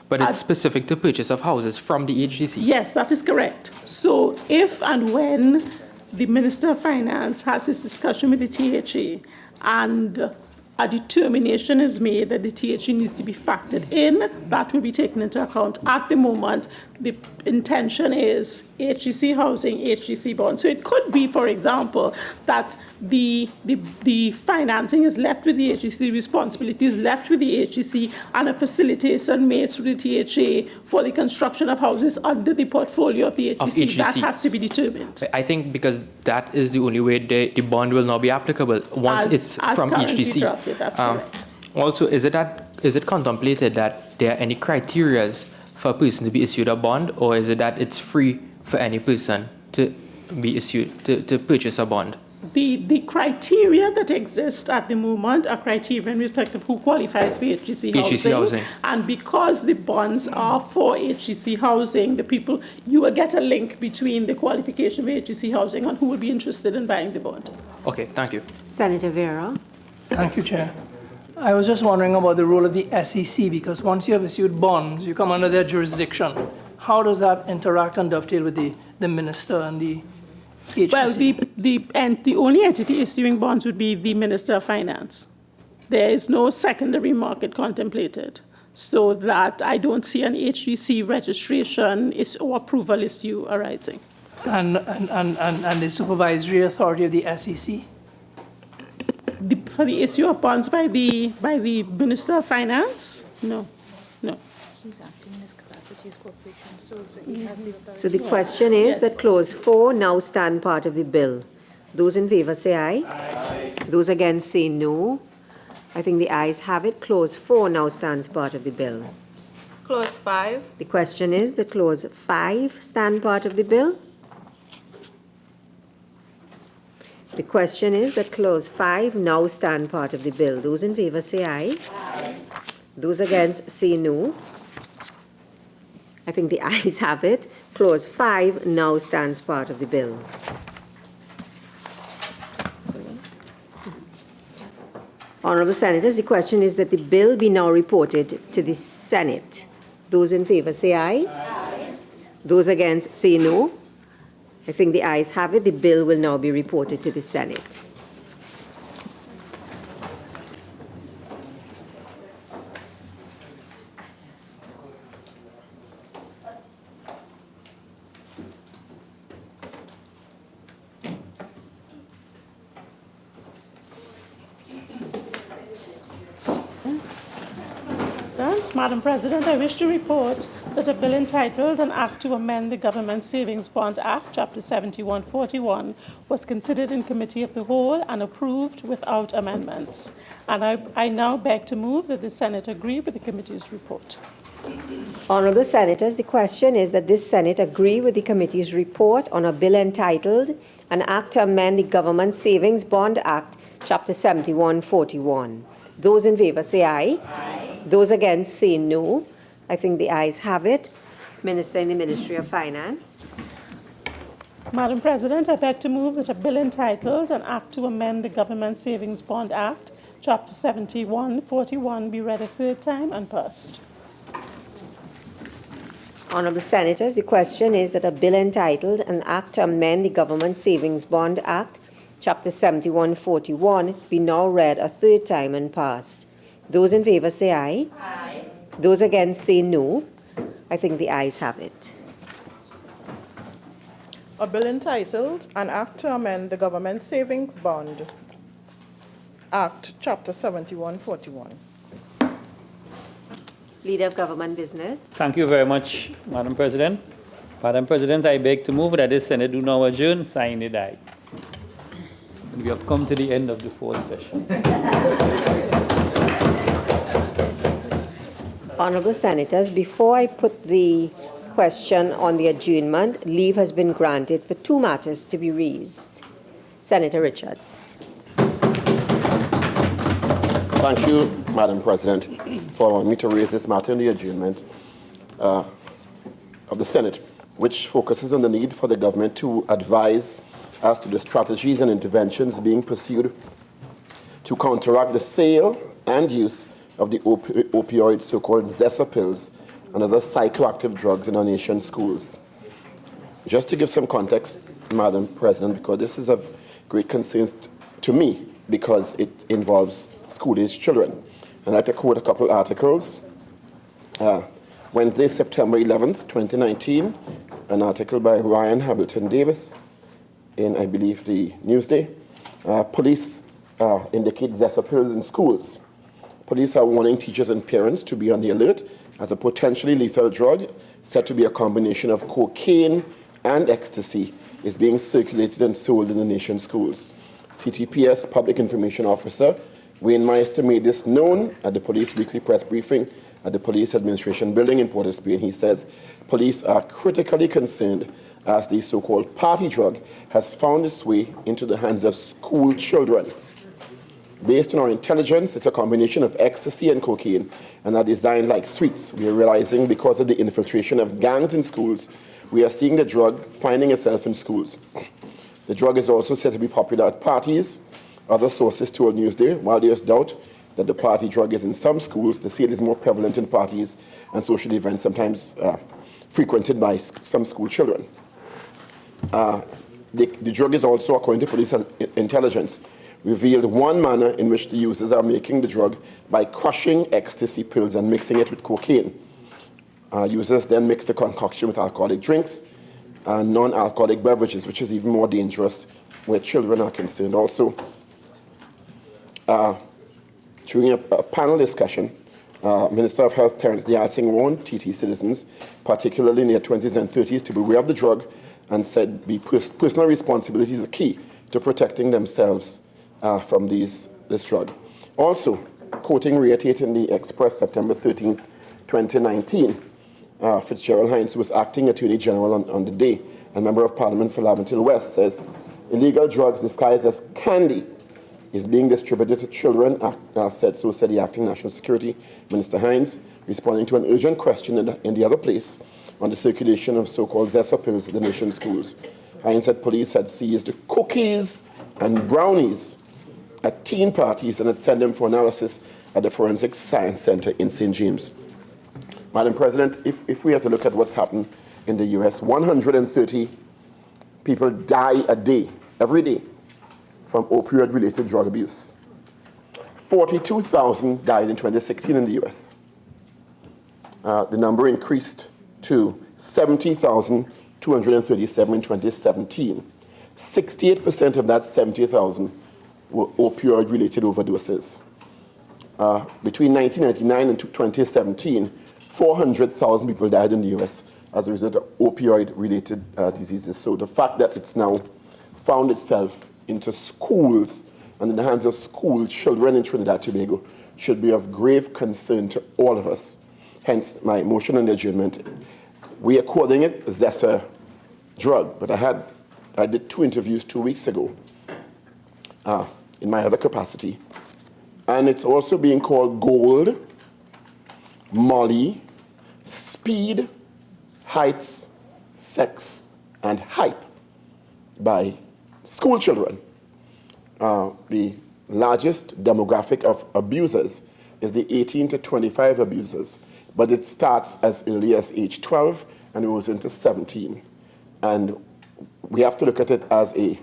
But it's specific to purchase of houses from the HDC? Yes, that is correct. So if and when the Minister of Finance has his discussion with the THA and a determination is made that the THA needs to be factored in, that will be taken into account. At the moment, the intention is HGC housing, HGC bonds. So it could be, for example, that the financing is left with the HGC, responsibility is left with the HGC, and a facilitation made through the THA for the construction of houses under the portfolio of the HGC. That has to be determined. I think because that is the only way the bond will now be applicable once it's from HDC. Drafted, that's correct. Also, is it contemplated that there are any criterias for a person to be issued a bond, or is it that it's free for any person to be issued to purchase a bond? The criteria that exist at the moment are criteria in respect of who qualifies for HGC housing. And because the bonds are for HGC housing, you will get a link between the qualification for HGC housing and who will be interested in buying the bond. Okay, thank you. Senator Vera. Thank you, Chair. I was just wondering about the role of the SEC, because once you have issued bonds, you come under their jurisdiction. How does that interact and dovetail with the minister and the HEC? Well, the only entity issuing bonds would be the Minister of Finance. There is no secondary market contemplated, so that I don't see an HGC registration or approval issue arising. And the supervisory authority of the SEC? For the issue of bonds by the Minister of Finance? No. He's acting in his capacity as corporation, so he has the authority. So the question is that clause 4 now stand part of the bill. Those in favor say aye. Aye. Those against say no. I think the ayes have it. Clause 4 now stands part of the bill. Clause 5. The question is that clause 5 stand part of the bill. The question is that clause 5 now stand part of the bill. Those in favor say aye. Aye. Those against say no. I think the ayes have it. Clause 5 now stands part of the bill. Honourable Senators, the question is that the bill be now reported to the Senate. Those in favor say aye. Aye. Those against say no. I think the ayes have it. The bill will now be reported to the Senate. Madam President, I wish to report that a bill entitled An Act to Amend the Government Savings Bond Act, Chapter 7141, was considered in Committee of the Whole and approved without amendments. And I now beg to move that the Senate agree with the committee's report. Honourable Senators, the question is that this Senate agree with the committee's report on a bill entitled An Act to Amend the Government Savings Bond Act, Chapter 7141. Those in favour say aye. Aye. Those against say no. I think the ayes have it. Minister in the Ministry of Finance. Madam President, I beg to move that a bill entitled An Act to Amend the Government Savings Bond Act, Chapter 7141, be read a third time and passed. Honourable Senators, the question is that a bill entitled An Act to Amend the Government Savings Bond Act, Chapter 7141, be now read a third time and passed. Those in favour say aye. Aye. Those against say no. I think the ayes have it. A bill entitled An Act to Amend the Government Savings Bond Act, Chapter 7141. Leader of Government Business. Thank you very much, Madam President. Madam President, I beg to move that the Senate do now adjourn, sign it aye. We have come to the end of the fourth session. Honourable Senators, before I put the question on the adjournment, leave has been granted for two matters to be raised. Senator Richards. Thank you, Madam President, for allowing me to raise this matter in the adjournment of the Senate, which focuses on the need for the government to advise as to the strategies and interventions being pursued to counteract the sale and use of the opioid so-called Zessa pills and other psychoactive drugs in our nation's schools. Just to give some context, Madam President, because this is of great concern to me because it involves school-aged children. I'd like to quote a couple articles. Wednesday, September 11th, 2019, an article by Ryan Hamilton Davis in, I believe, the Newsday. Police indicate Zessa pills in schools. Police are warning teachers and parents to be on the alert as a potentially lethal drug said to be a combination of cocaine and ecstasy is being circulated and sold in the nation's schools. TTPS Public Information Officer Wayne Meister made this known at the police weekly press briefing at the Police Administration Building in Port of Spain. He says police are critically concerned as the so-called party drug has found its way into the hands of school children. Based on our intelligence, it's a combination of ecstasy and cocaine and are designed like sweets. We are realizing because of the infiltration of gangs in schools, we are seeing the drug finding itself in schools. The drug is also said to be popular at parties. Other sources told Newsday, while there is doubt that the party drug is in some schools, the sale is more prevalent in parties and social events, sometimes frequented by some school children. The drug is also, according to police intelligence, revealed one manner in which the users are making the drug by crushing ecstasy pills and mixing it with cocaine. Users then mix the concoction with alcoholic drinks and non-alcoholic beverages, which is even more dangerous where children are concerned. Also, during a panel discussion, Minister of Health Terence Dial-Singh warned TT citizens, particularly in their 20s and 30s, to beware of the drug and said personal responsibility is the key to protecting themselves from this drug. Also, quoting reiterated in the Express September 13th, 2019, Fitzgerald Hines, who was acting Attorney General on the day and Member of Parliament for Laventille West, says illegal drugs disguised as candy is being distributed to children, said the acting National Security Minister Hines, responding to an urgent question in the other place on the circulation of so-called Zessa pills in the nation's schools. Hines said police had seized cookies and brownies at teen parties and had sent them for analysis at the Forensic Science Center in St. James. Madam President, if we have to look at what's happened in the US, 130 people die a day, every day, from opioid-related drug abuse. 42,000 died in 2016 in the US. The number increased to 70,237 in 2017. 68% of that 70,000 were opioid-related overdoses. between 1999 and 2017, 400,000 people died in the US as a result of opioid-related diseases. So the fact that it's now found itself into schools and in the hands of school children in Trinidad and Tobago should be of grave concern to all of us. Hence my motion on the adjournment. We are calling it Zessa drug, but I did 2 interviews 2 weeks ago in my other capacity. And it's also being called Gold, Molly, Speed, Heights, Sex, and Hype by school children. The largest demographic of abusers is the 18 to 25 abusers, but it starts as early as age 12 and goes into 17. And we have to look at it as a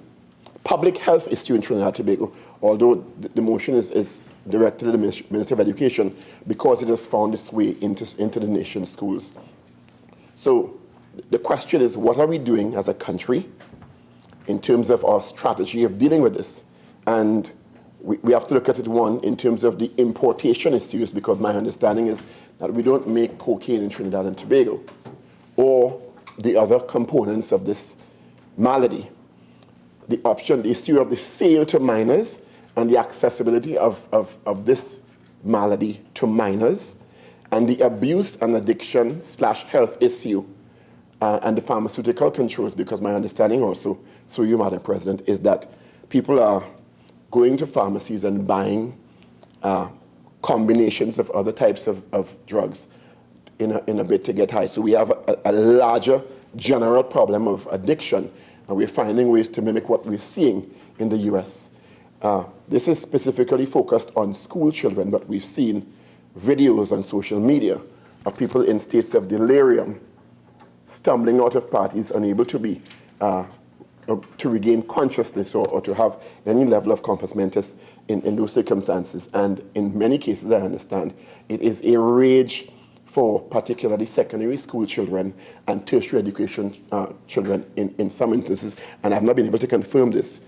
public health issue in Trinidad and Tobago, although the motion is directed to the Minister of Education because it has found its way into the nation's schools. So the question is, what are we doing as a country in terms of our strategy of dealing with this? And we have to look at it, one, in terms of the importation issues, because my understanding is that we don't make cocaine in Trinidad and Tobago, or the other components of this malady. The issue of the sale to minors and the accessibility of this malady to minors, and the abuse and addiction / health issue, and the pharmaceutical controls, because my understanding also, through you, Madam President, is that people are going to pharmacies and buying combinations of other types of drugs in a bid to get high. So we have a larger general problem of addiction, and we're finding ways to mimic what we're seeing in the US. This is specifically focused on school children, but we've seen videos on social media of people in states of delirium, stumbling out of parties, unable to be to regain consciousness or to have any level of compos mentis in those circumstances. And in many cases, I understand, it is a rage for particularly secondary school children and tertiary education children in some instances, and I've not been able to confirm this.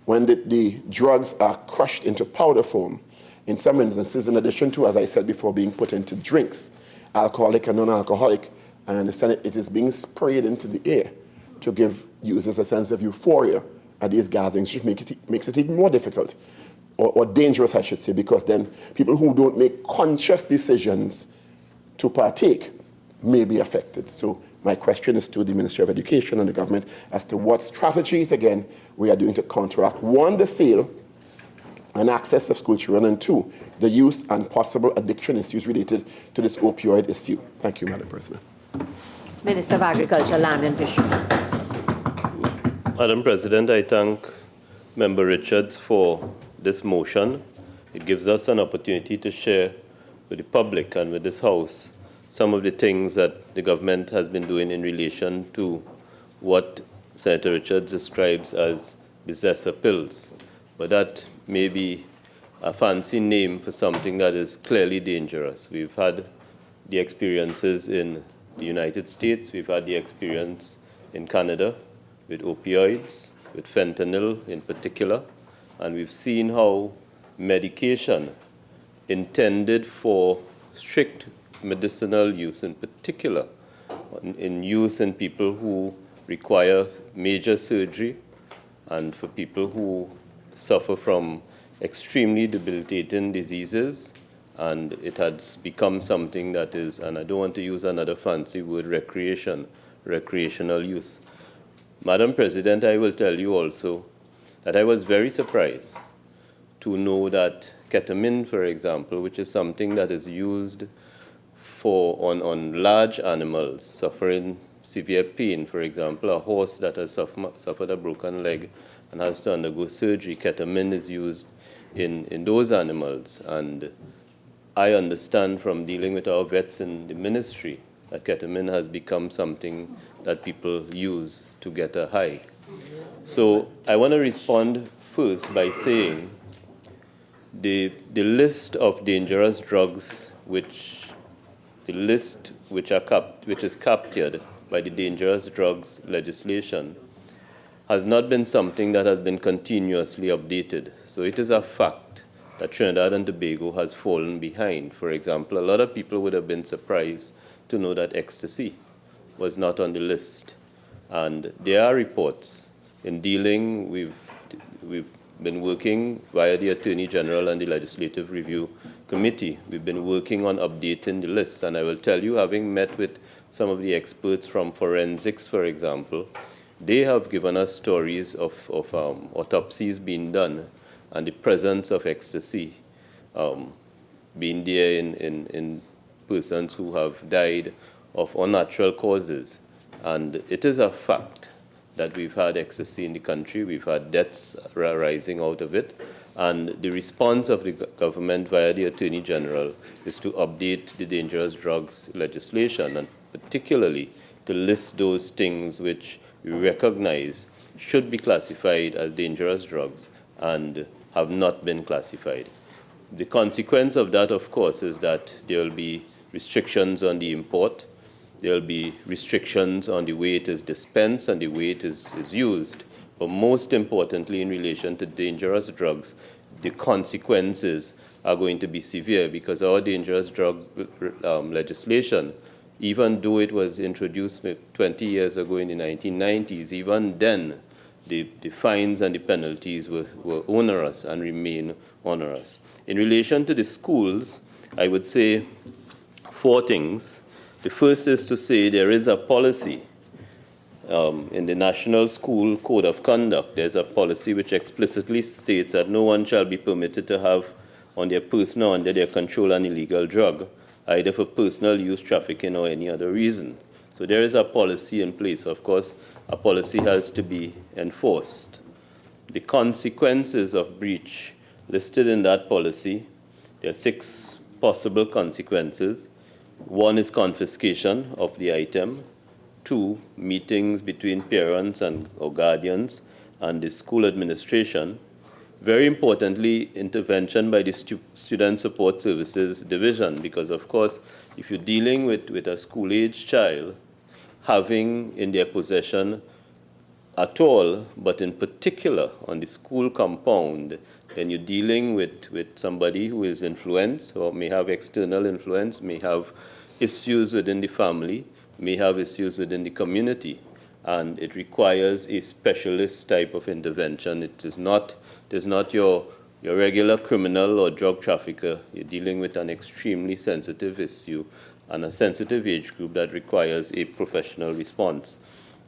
When the drugs are crushed into powder form, in some instances, in addition to, as I said before, being put into drinks, alcoholic and non-alcoholic, I understand it is being sprayed into the air to give users a sense of euphoria at these gatherings, which makes it even more difficult, or dangerous, I should say, because then people who don't make conscious decisions to partake may be affected. So my question is to the Ministry of Education and the government as to what strategies, again, we are doing to counteract, one, the sale and access of school children, and two, the use and possible addiction issues related to this opioid issue. Thank you, Madam President. Minister of Agriculture, Land and Fisheries. Madam President, I thank Member Richards for this motion. It gives us an opportunity to share with the public and with this House some of the things that the government has been doing in relation to what Senator Richards describes as the Zessa pills. But that may be a fancy name for something that is clearly dangerous. We've had the experiences in the United States, we've had the experience in Canada with opioids, with fentanyl in particular, and we've seen how medication intended for strict medicinal use in particular, in use in people who require major surgery and for people who suffer from extremely debilitating diseases, and it has become something that is, and I don't want to use another fancy word, recreational use. Madam President, I will tell you also that I was very surprised to know that ketamine, for example, which is something that is used on large animals suffering severe pain, for example, a horse that has suffered a broken leg and has to undergo surgery, ketamine is used in those animals. And I understand from dealing with our vets in the ministry that ketamine has become something that people use to get a high. So I want to respond first by saying the list of dangerous drugs which is captured by the dangerous drugs legislation has not been something that has been continuously updated. So it is a fact that Trinidad and Tobago has fallen behind. For example, a lot of people would have been surprised to know that ecstasy was not on the list. And there are reports in dealing. We've been working via the Attorney General and the Legislative Review Committee. We've been working on updating the list. And I will tell you, having met with some of the experts from forensics, for example, they have given us stories of autopsies being done and the presence of ecstasy being there in persons who have died of unnatural causes. And it is a fact that we've had ecstasy in the country. We've had deaths arising out of it. And the response of the government via the Attorney General is to update the dangerous drugs legislation, and particularly to list those things which we recognize should be classified as dangerous drugs and have not been classified. The consequence of that, of course, is that there will be restrictions on the import. There will be restrictions on the way it is dispensed and the way it is used. But most importantly, in relation to dangerous drugs, the consequences are going to be severe, because our dangerous drug legislation, even though it was introduced 20 years ago in the 1990s, even then the fines and the penalties were onerous and remain onerous. In relation to the schools, I would say 4 things. The first is to say there is a policy in the National School Code of Conduct. There's a policy which explicitly states that no one shall be permitted to have on their person or under their control an illegal drug, either for personal use, trafficking, or any other reason. So there is a policy in place. Of course, a policy has to be enforced. The consequences of breach listed in that policy, there are 6 possible consequences. 1 is confiscation of the item. 2, meetings between parents or guardians and the school administration. Very importantly, intervention by the Student Support Services Division, because, of course, if you're dealing with a school-age child, having in their possession at all, but in particular on the school compound, then you're dealing with somebody who is influenced or may have external influence, may have issues within the family, may have issues within the community, and it requires a specialist type of intervention. It is not your regular criminal or drug trafficker. You're dealing with an extremely sensitive issue and a sensitive age group that requires a professional response.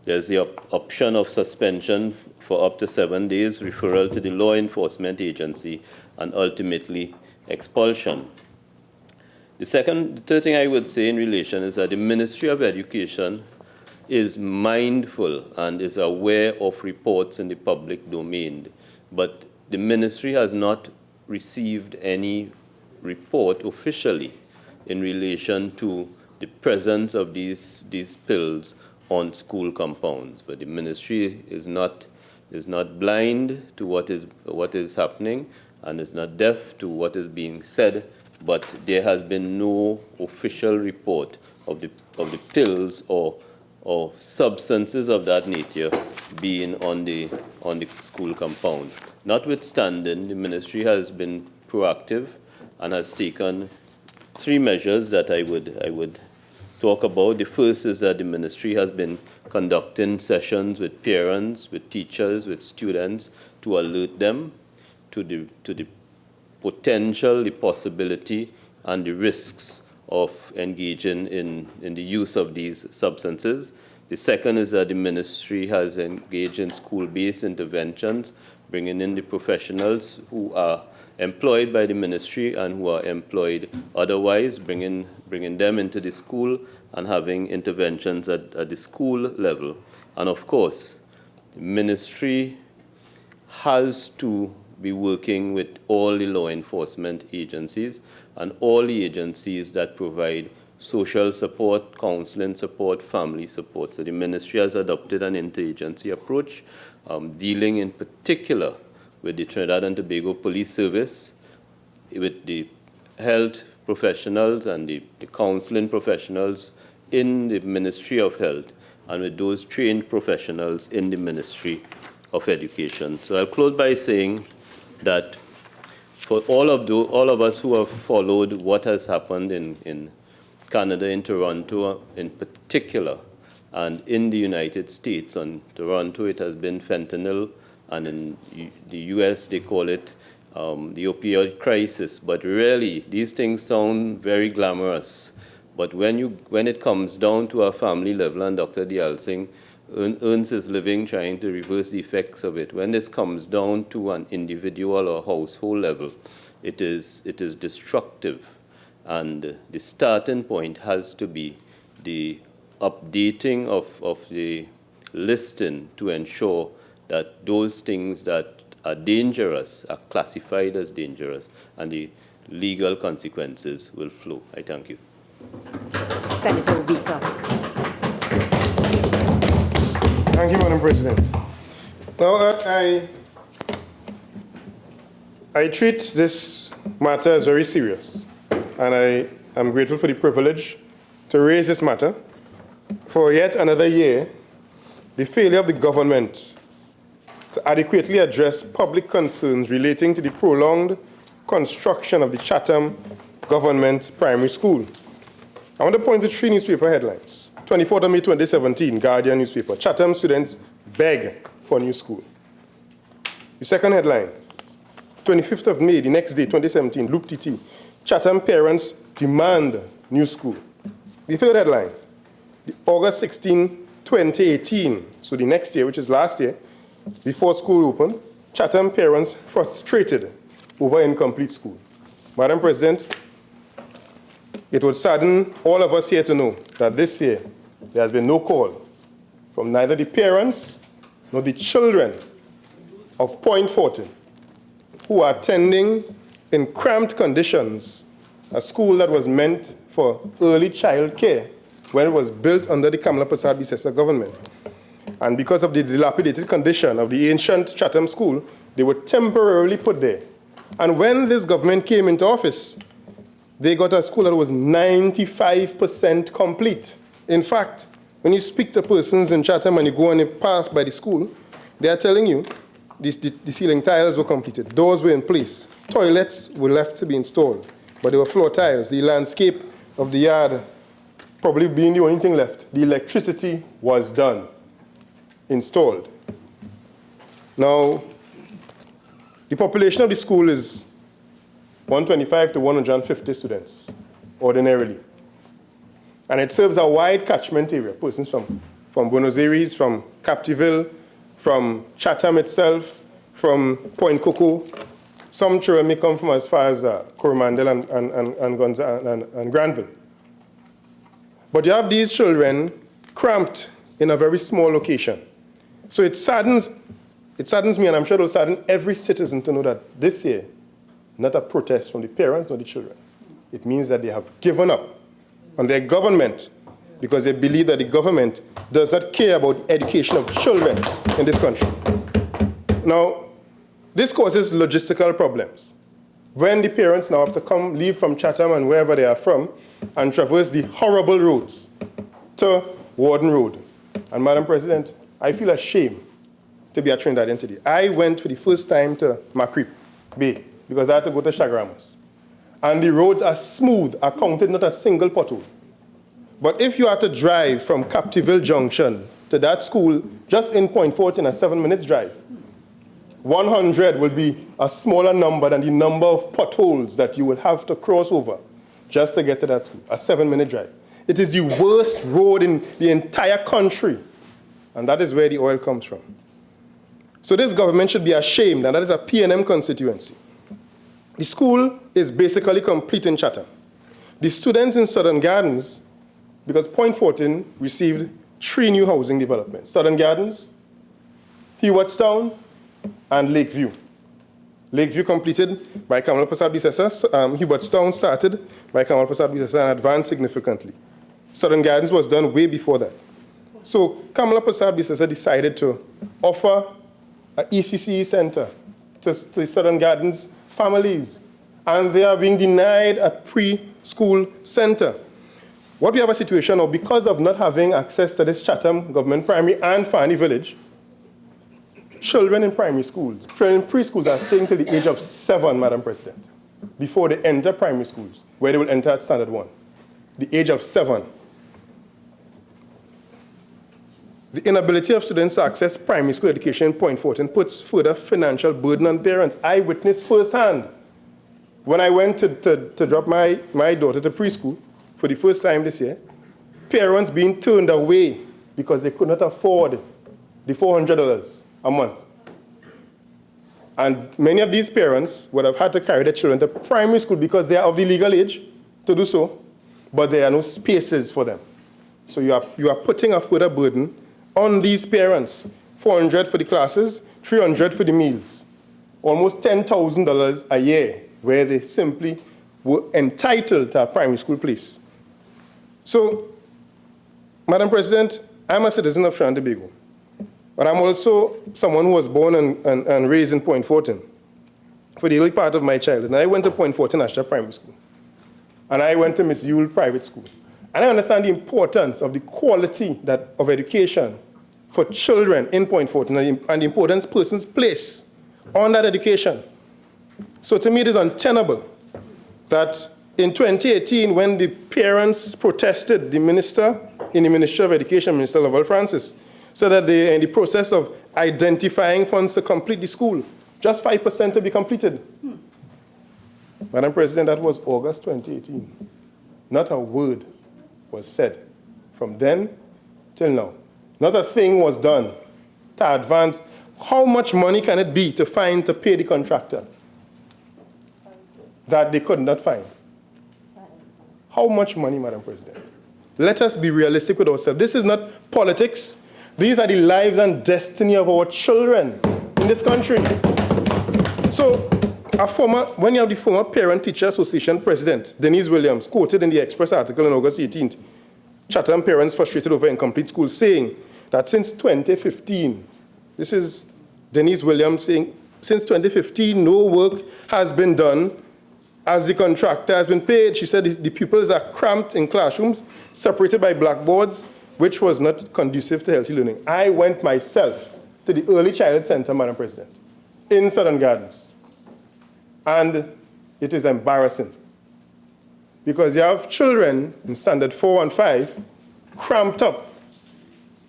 There's the option of suspension for up to 7 days, referral to the law enforcement agency, and ultimately expulsion. The third thing I would say in relation is that the Ministry of Education is mindful and is aware of reports in the public domain, but the ministry has not received any report officially in relation to the presence of these pills on school compounds. But the ministry is not blind to what is happening and is not deaf to what is being said, but there has been no official report of the pills or substances of that nature being on the school compound. Notwithstanding, the ministry has been proactive and has taken 3 measures that I would talk about. The first is that the ministry has been conducting sessions with parents, with teachers, with students to alert them to the potential, the possibility, and the risks of engaging in the use of these substances. The second is that the ministry has engaged in school-based interventions, bringing in the professionals who are employed by the ministry and who are employed otherwise, bringing them into the school and having interventions at the school level. And of course, the ministry has to be working with all the law enforcement agencies and all the agencies that provide social support, counseling support, family support. So the ministry has adopted an interagency approach, dealing in particular with the Trinidad and Tobago Police Service, with the health professionals and the counseling professionals in the Ministry of Health, and with those trained professionals in the Ministry of Education. So I'll close by saying that for all of us who have followed what has happened in Canada, in Toronto in particular, and in the United States. In Toronto, it has been fentanyl, and in the US, they call it the opioid crisis. But really, these things sound very glamorous. But when it comes down to a family level, and Dr. Dialsing earns his living trying to reverse the effects of it, when this comes down to an individual or household level, it is destructive. And the starting point has to be the updating of the listing to ensure that those things that are dangerous are classified as dangerous, and the legal consequences will flow. I thank you. Senator Obika. Thank you, Madam President. Now, I treat this matter as very serious, and I am grateful for the privilege to raise this matter. For yet another year, the failure of the government to adequately address public concerns relating to the prolonged construction of the Chatham Government Primary School. I want to point to 3 newspaper headlines. 24th of May 2017, Guardian newspaper, Chatham students beg for new school. The second headline, 25th of May, the next day, 2017, Loop TT, Chatham parents demand new school. The third headline, August 16, 2018, so the next year, which is last year, before school opened, Chatham parents frustrated over incomplete school. Madam President, it would sadden all of us here to know that this year there has been no call from neither the parents nor the children of Point 14 who are attending in cramped conditions a school that was meant for early child care when it was built under the Kamala Prasad Bisesa government. And because of the dilapidated condition of the ancient Chatham school, they were temporarily put there. And when this government came into office, they got a school that was 95% complete. In fact, when you speak to persons in Chatham and you go and you pass by the school, they are telling you the ceiling tiles were completed, doors were in place, toilets were left to be installed, but they were floor tiles. The landscape of the yard probably being the only thing left. The electricity was done, installed. Now, the population of the school is 125 to 150 students, ordinarily. And it serves a wide catchment area, persons from Buenos Aires, from Captiville, from Chatham itself, from Point Coco. Some children may come from as far as Coromandel and Granville. But you have these children cramped in a very small location. So it saddens me, and I'm sure it will sadden every citizen to know that this year, not a protest from the parents nor the children. It means that they have given up on their government because they believe that the government does not care about the education of children in this country. Now, this causes logistical problems. When the parents now have to leave from Chatham and wherever they are from and traverse the horrible roads to Warden Road. And Madam President, I feel ashamed to be a Trinidad entity. I went for the first time to Macreep Bay because I had to go to Chagramas. And the roads are smooth, are counted, not a single pothole. But if you are to drive from Captiville Junction to that school, just in Point 14, a 7 minutes drive, 100 will be a smaller number than the number of potholes that you will have to cross over just to get to that school, a 7-minute drive. It is the worst road in the entire country, and that is where the oil comes from. So this government should be ashamed, and that is a PNM constituency. The school is basically complete in Chatham. The students in Southern Gardens, because Point 14 received 3 new housing developments, Southern Gardens, Hewartstown, and Lakeview. Lakeview completed by Kamala Prasad Bisesa. Hewartstown started by Kamala Prasad Bisesa and advanced significantly. Southern Gardens was done way before that. So Kamala Prasad Bisesa decided to offer an ECCE center to Southern Gardens families, and they are being denied a preschool center. What we have a situation now, because of not having access to this Chatham Government Primary and Fanny Village, children in primary schools, children in preschools are staying till the age of 7, Madam President, before they enter primary schools, where they will enter at standard 1. The age of 7. The inability of students to access primary school education in Point Fortin puts further financial burden on parents. I witnessed firsthand when I went to drop my daughter to preschool for the first time this year, parents being turned away because they could not afford the $400 a month. And many of these parents would have had to carry their children to primary school because they are of the legal age to do so, but there are no spaces for them. So you are putting a further burden on these parents. $400 for the classes, $300 for the meals. Almost $10,000 a year, where they simply were entitled to a primary school place. So, Madam President, I'm a citizen of Trinidad and Tobago, but I'm also someone who was born and raised in Point Fortin for the early part of my childhood. And I went to Point Fortin National Primary School, and I went to Miss Yule Private School. And I understand the importance of the quality of education for children in Point Fortin and the importance persons place on that education. So to me, it is untenable that in 2018, when the parents protested, the minister in the Ministry of Education, Minister Lovell Francis, said that they are in the process of identifying funds to complete the school, just 5% to be completed. Madam President, that was August 2018. Not a word was said from then till now. Not a thing was done to advance. How much money can it be to pay the contractor that they could not find? How much money, Madam President? Let us be realistic with ourselves. This is not politics. These are the lives and destiny of our children in this country. So, when you have the former Parent Teacher Association President, Denise Williams, quoted in the Express article on August 18th, Chatham parents frustrated over incomplete schools, saying that since 2015, this is Denise Williams saying, since 2015, no work has been done as the contractor has been paid. She said the pupils are cramped in classrooms, separated by blackboards, which was not conducive to healthy learning. I went myself to the Early Childhood Center, Madam President, in Southern Gardens. And it is embarrassing, because you have children in standard 4 and 5 cramped up.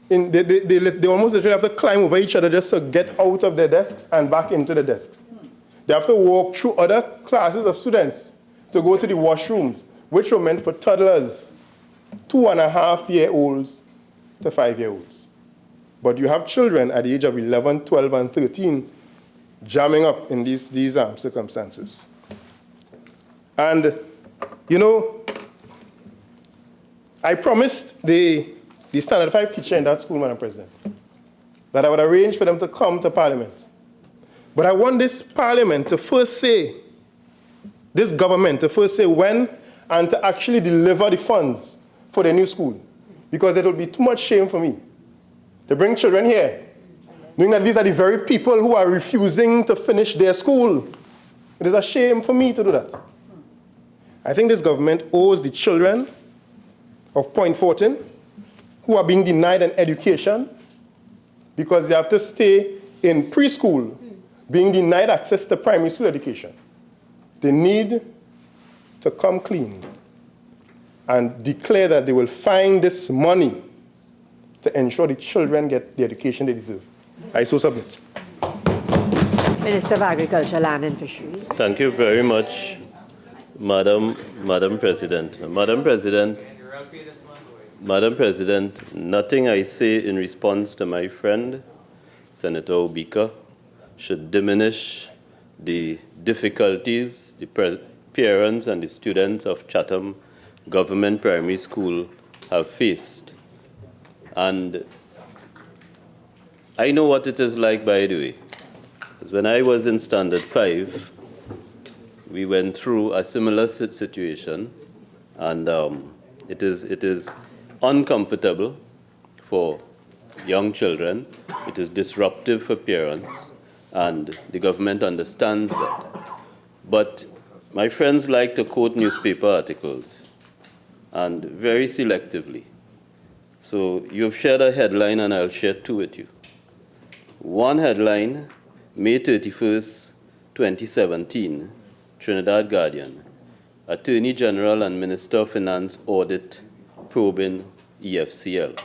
They almost literally have to climb over each other just to get out of their desks and back into the desks. They have to walk through other classes of students to go to the washrooms, which were meant for toddlers, 2.5-year-olds to 5-year-olds. But you have children at the age of 11, 12, and 13 jamming up in these circumstances. And, you know, I promised the Standard 5 teacher in that school, Madam President, that I would arrange for them to come to Parliament. But I want this Parliament to first say, this government to first say when and to actually deliver the funds for the new school. Because it would be too much shame for me to bring children here, knowing that these are the very people who are refusing to finish their school. It is a shame for me to do that. I think this government owes the children of Point Fortin, who are being denied an education because they have to stay in preschool, being denied access to primary school education. They need to come clean and declare that they will find this money to ensure the children get the education they deserve. I so submit. Minister of Agriculture, Land and Fisheries. Thank you very much, Madam President. Madam President, nothing I say in response to my friend, Senator Obika, should diminish the difficulties the parents and the students of Chatham Government Primary School have faced. And I know what it is like, by the way. Because when I was in Standard 5, we went through a similar situation, and it is uncomfortable for young children. It is disruptive for parents, and the government understands that. But my friends like to quote newspaper articles, and very selectively. So you've shared a headline, and I'll share two with you. One headline, May 31st, 2017, Trinidad Guardian, Attorney General and Minister of Finance audit probing EFCL.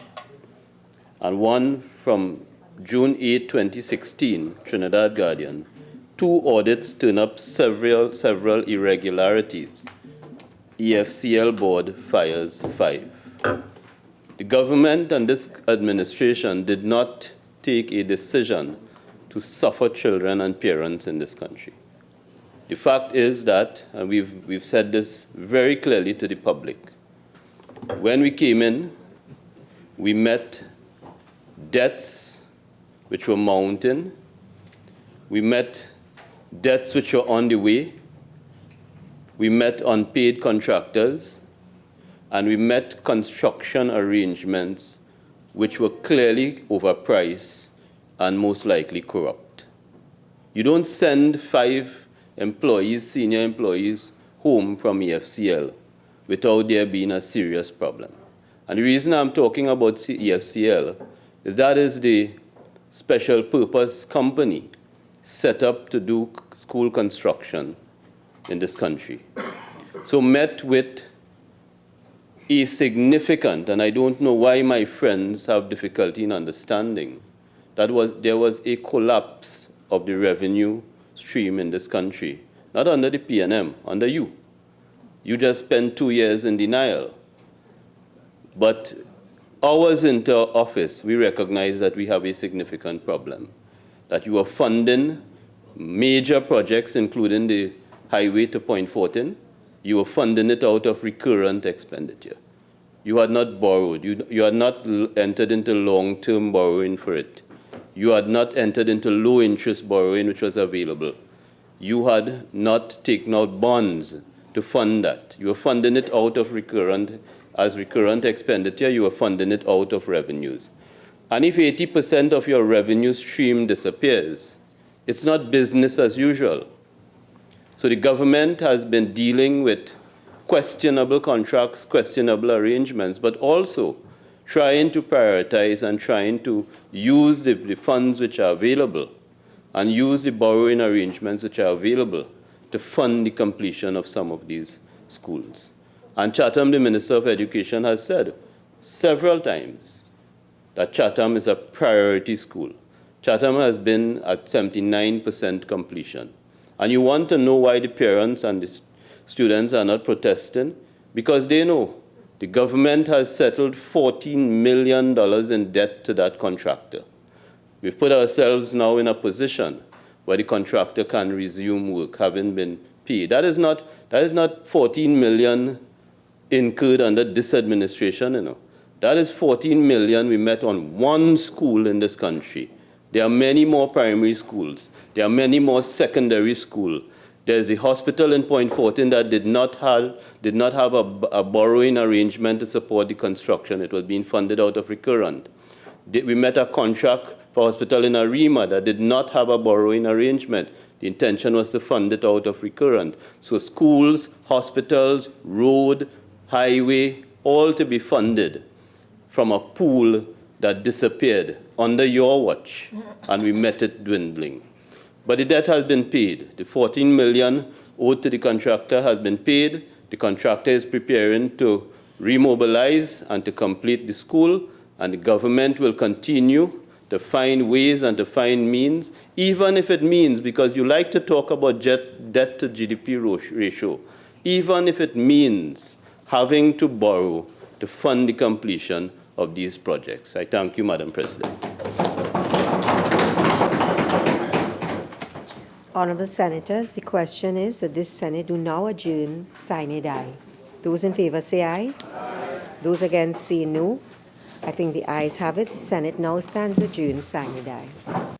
And one from June 8, 2016, Trinidad Guardian, 2 audits turn up several irregularities. EFCL board fires 5. The government and this administration did not take a decision to suffer children and parents in this country. The fact is that, and we've said this very clearly to the public, when we came in, we met debts which were mounting, we met debts which were on the way, we met unpaid contractors, and we met construction arrangements which were clearly overpriced and most likely corrupt. You don't send 5 employees, senior employees, home from EFCL without there being a serious problem. And the reason I'm talking about EFCL is that is the special purpose company set up to do school construction in this country. So met with a significant, and I don't know why my friends have difficulty in understanding, there was a collapse of the revenue stream in this country, not under the PNM, under you. You just spent 2 years in denial. But hours into office, we recognize that we have a significant problem, that you are funding major projects, including the highway to Point Fortin. You were funding it out of recurrent expenditure. You had not borrowed. You had not entered into long-term borrowing for it. You had not entered into low-interest borrowing, which was available. You had not taken out bonds to fund that. You were funding it out of recurrent expenditure. You were funding it out of revenues. And if 80% of your revenue stream disappears, it's not business as usual. So the government has been dealing with questionable contracts, questionable arrangements, but also trying to prioritize and trying to use the funds which are available and use the borrowing arrangements which are available to fund the completion of some of these schools. And Chatham, the Minister of Education, has said several times that Chatham is a priority school. Chatham has been at 79% completion. And you want to know why the parents and the students are not protesting? Because they know the government has settled $14 million in debt to that contractor. We've put ourselves now in a position where the contractor can resume work, having been paid. That is not 14 million incurred under this administration, you know. That is 14 million we met on one school in this country. There are many more primary schools. There are many more secondary schools. There's a hospital in Point Fortin that did not have a borrowing arrangement to support the construction. It was being funded out of recurrent. We met a contract for a hospital in Arima that did not have a borrowing arrangement. The intention was to fund it out of recurrent. So schools, hospitals, road, highway, all to be funded from a pool that disappeared under your watch, and we met it dwindling. But the debt has been paid. The 14 million owed to the contractor has been paid. The contractor is preparing to remobilize and to complete the school, and the government will continue to find ways and to find means, even if it means, because you like to talk about debt to GDP ratio, even if it means having to borrow to fund the completion of these projects. I thank you, Madam President. Honourable Senators, the question is that this Senate do now adjourn, sine die. Those in favour say aye. Aye. Those against say no. I think the ayes have it. The Senate now stands adjourned, sine die.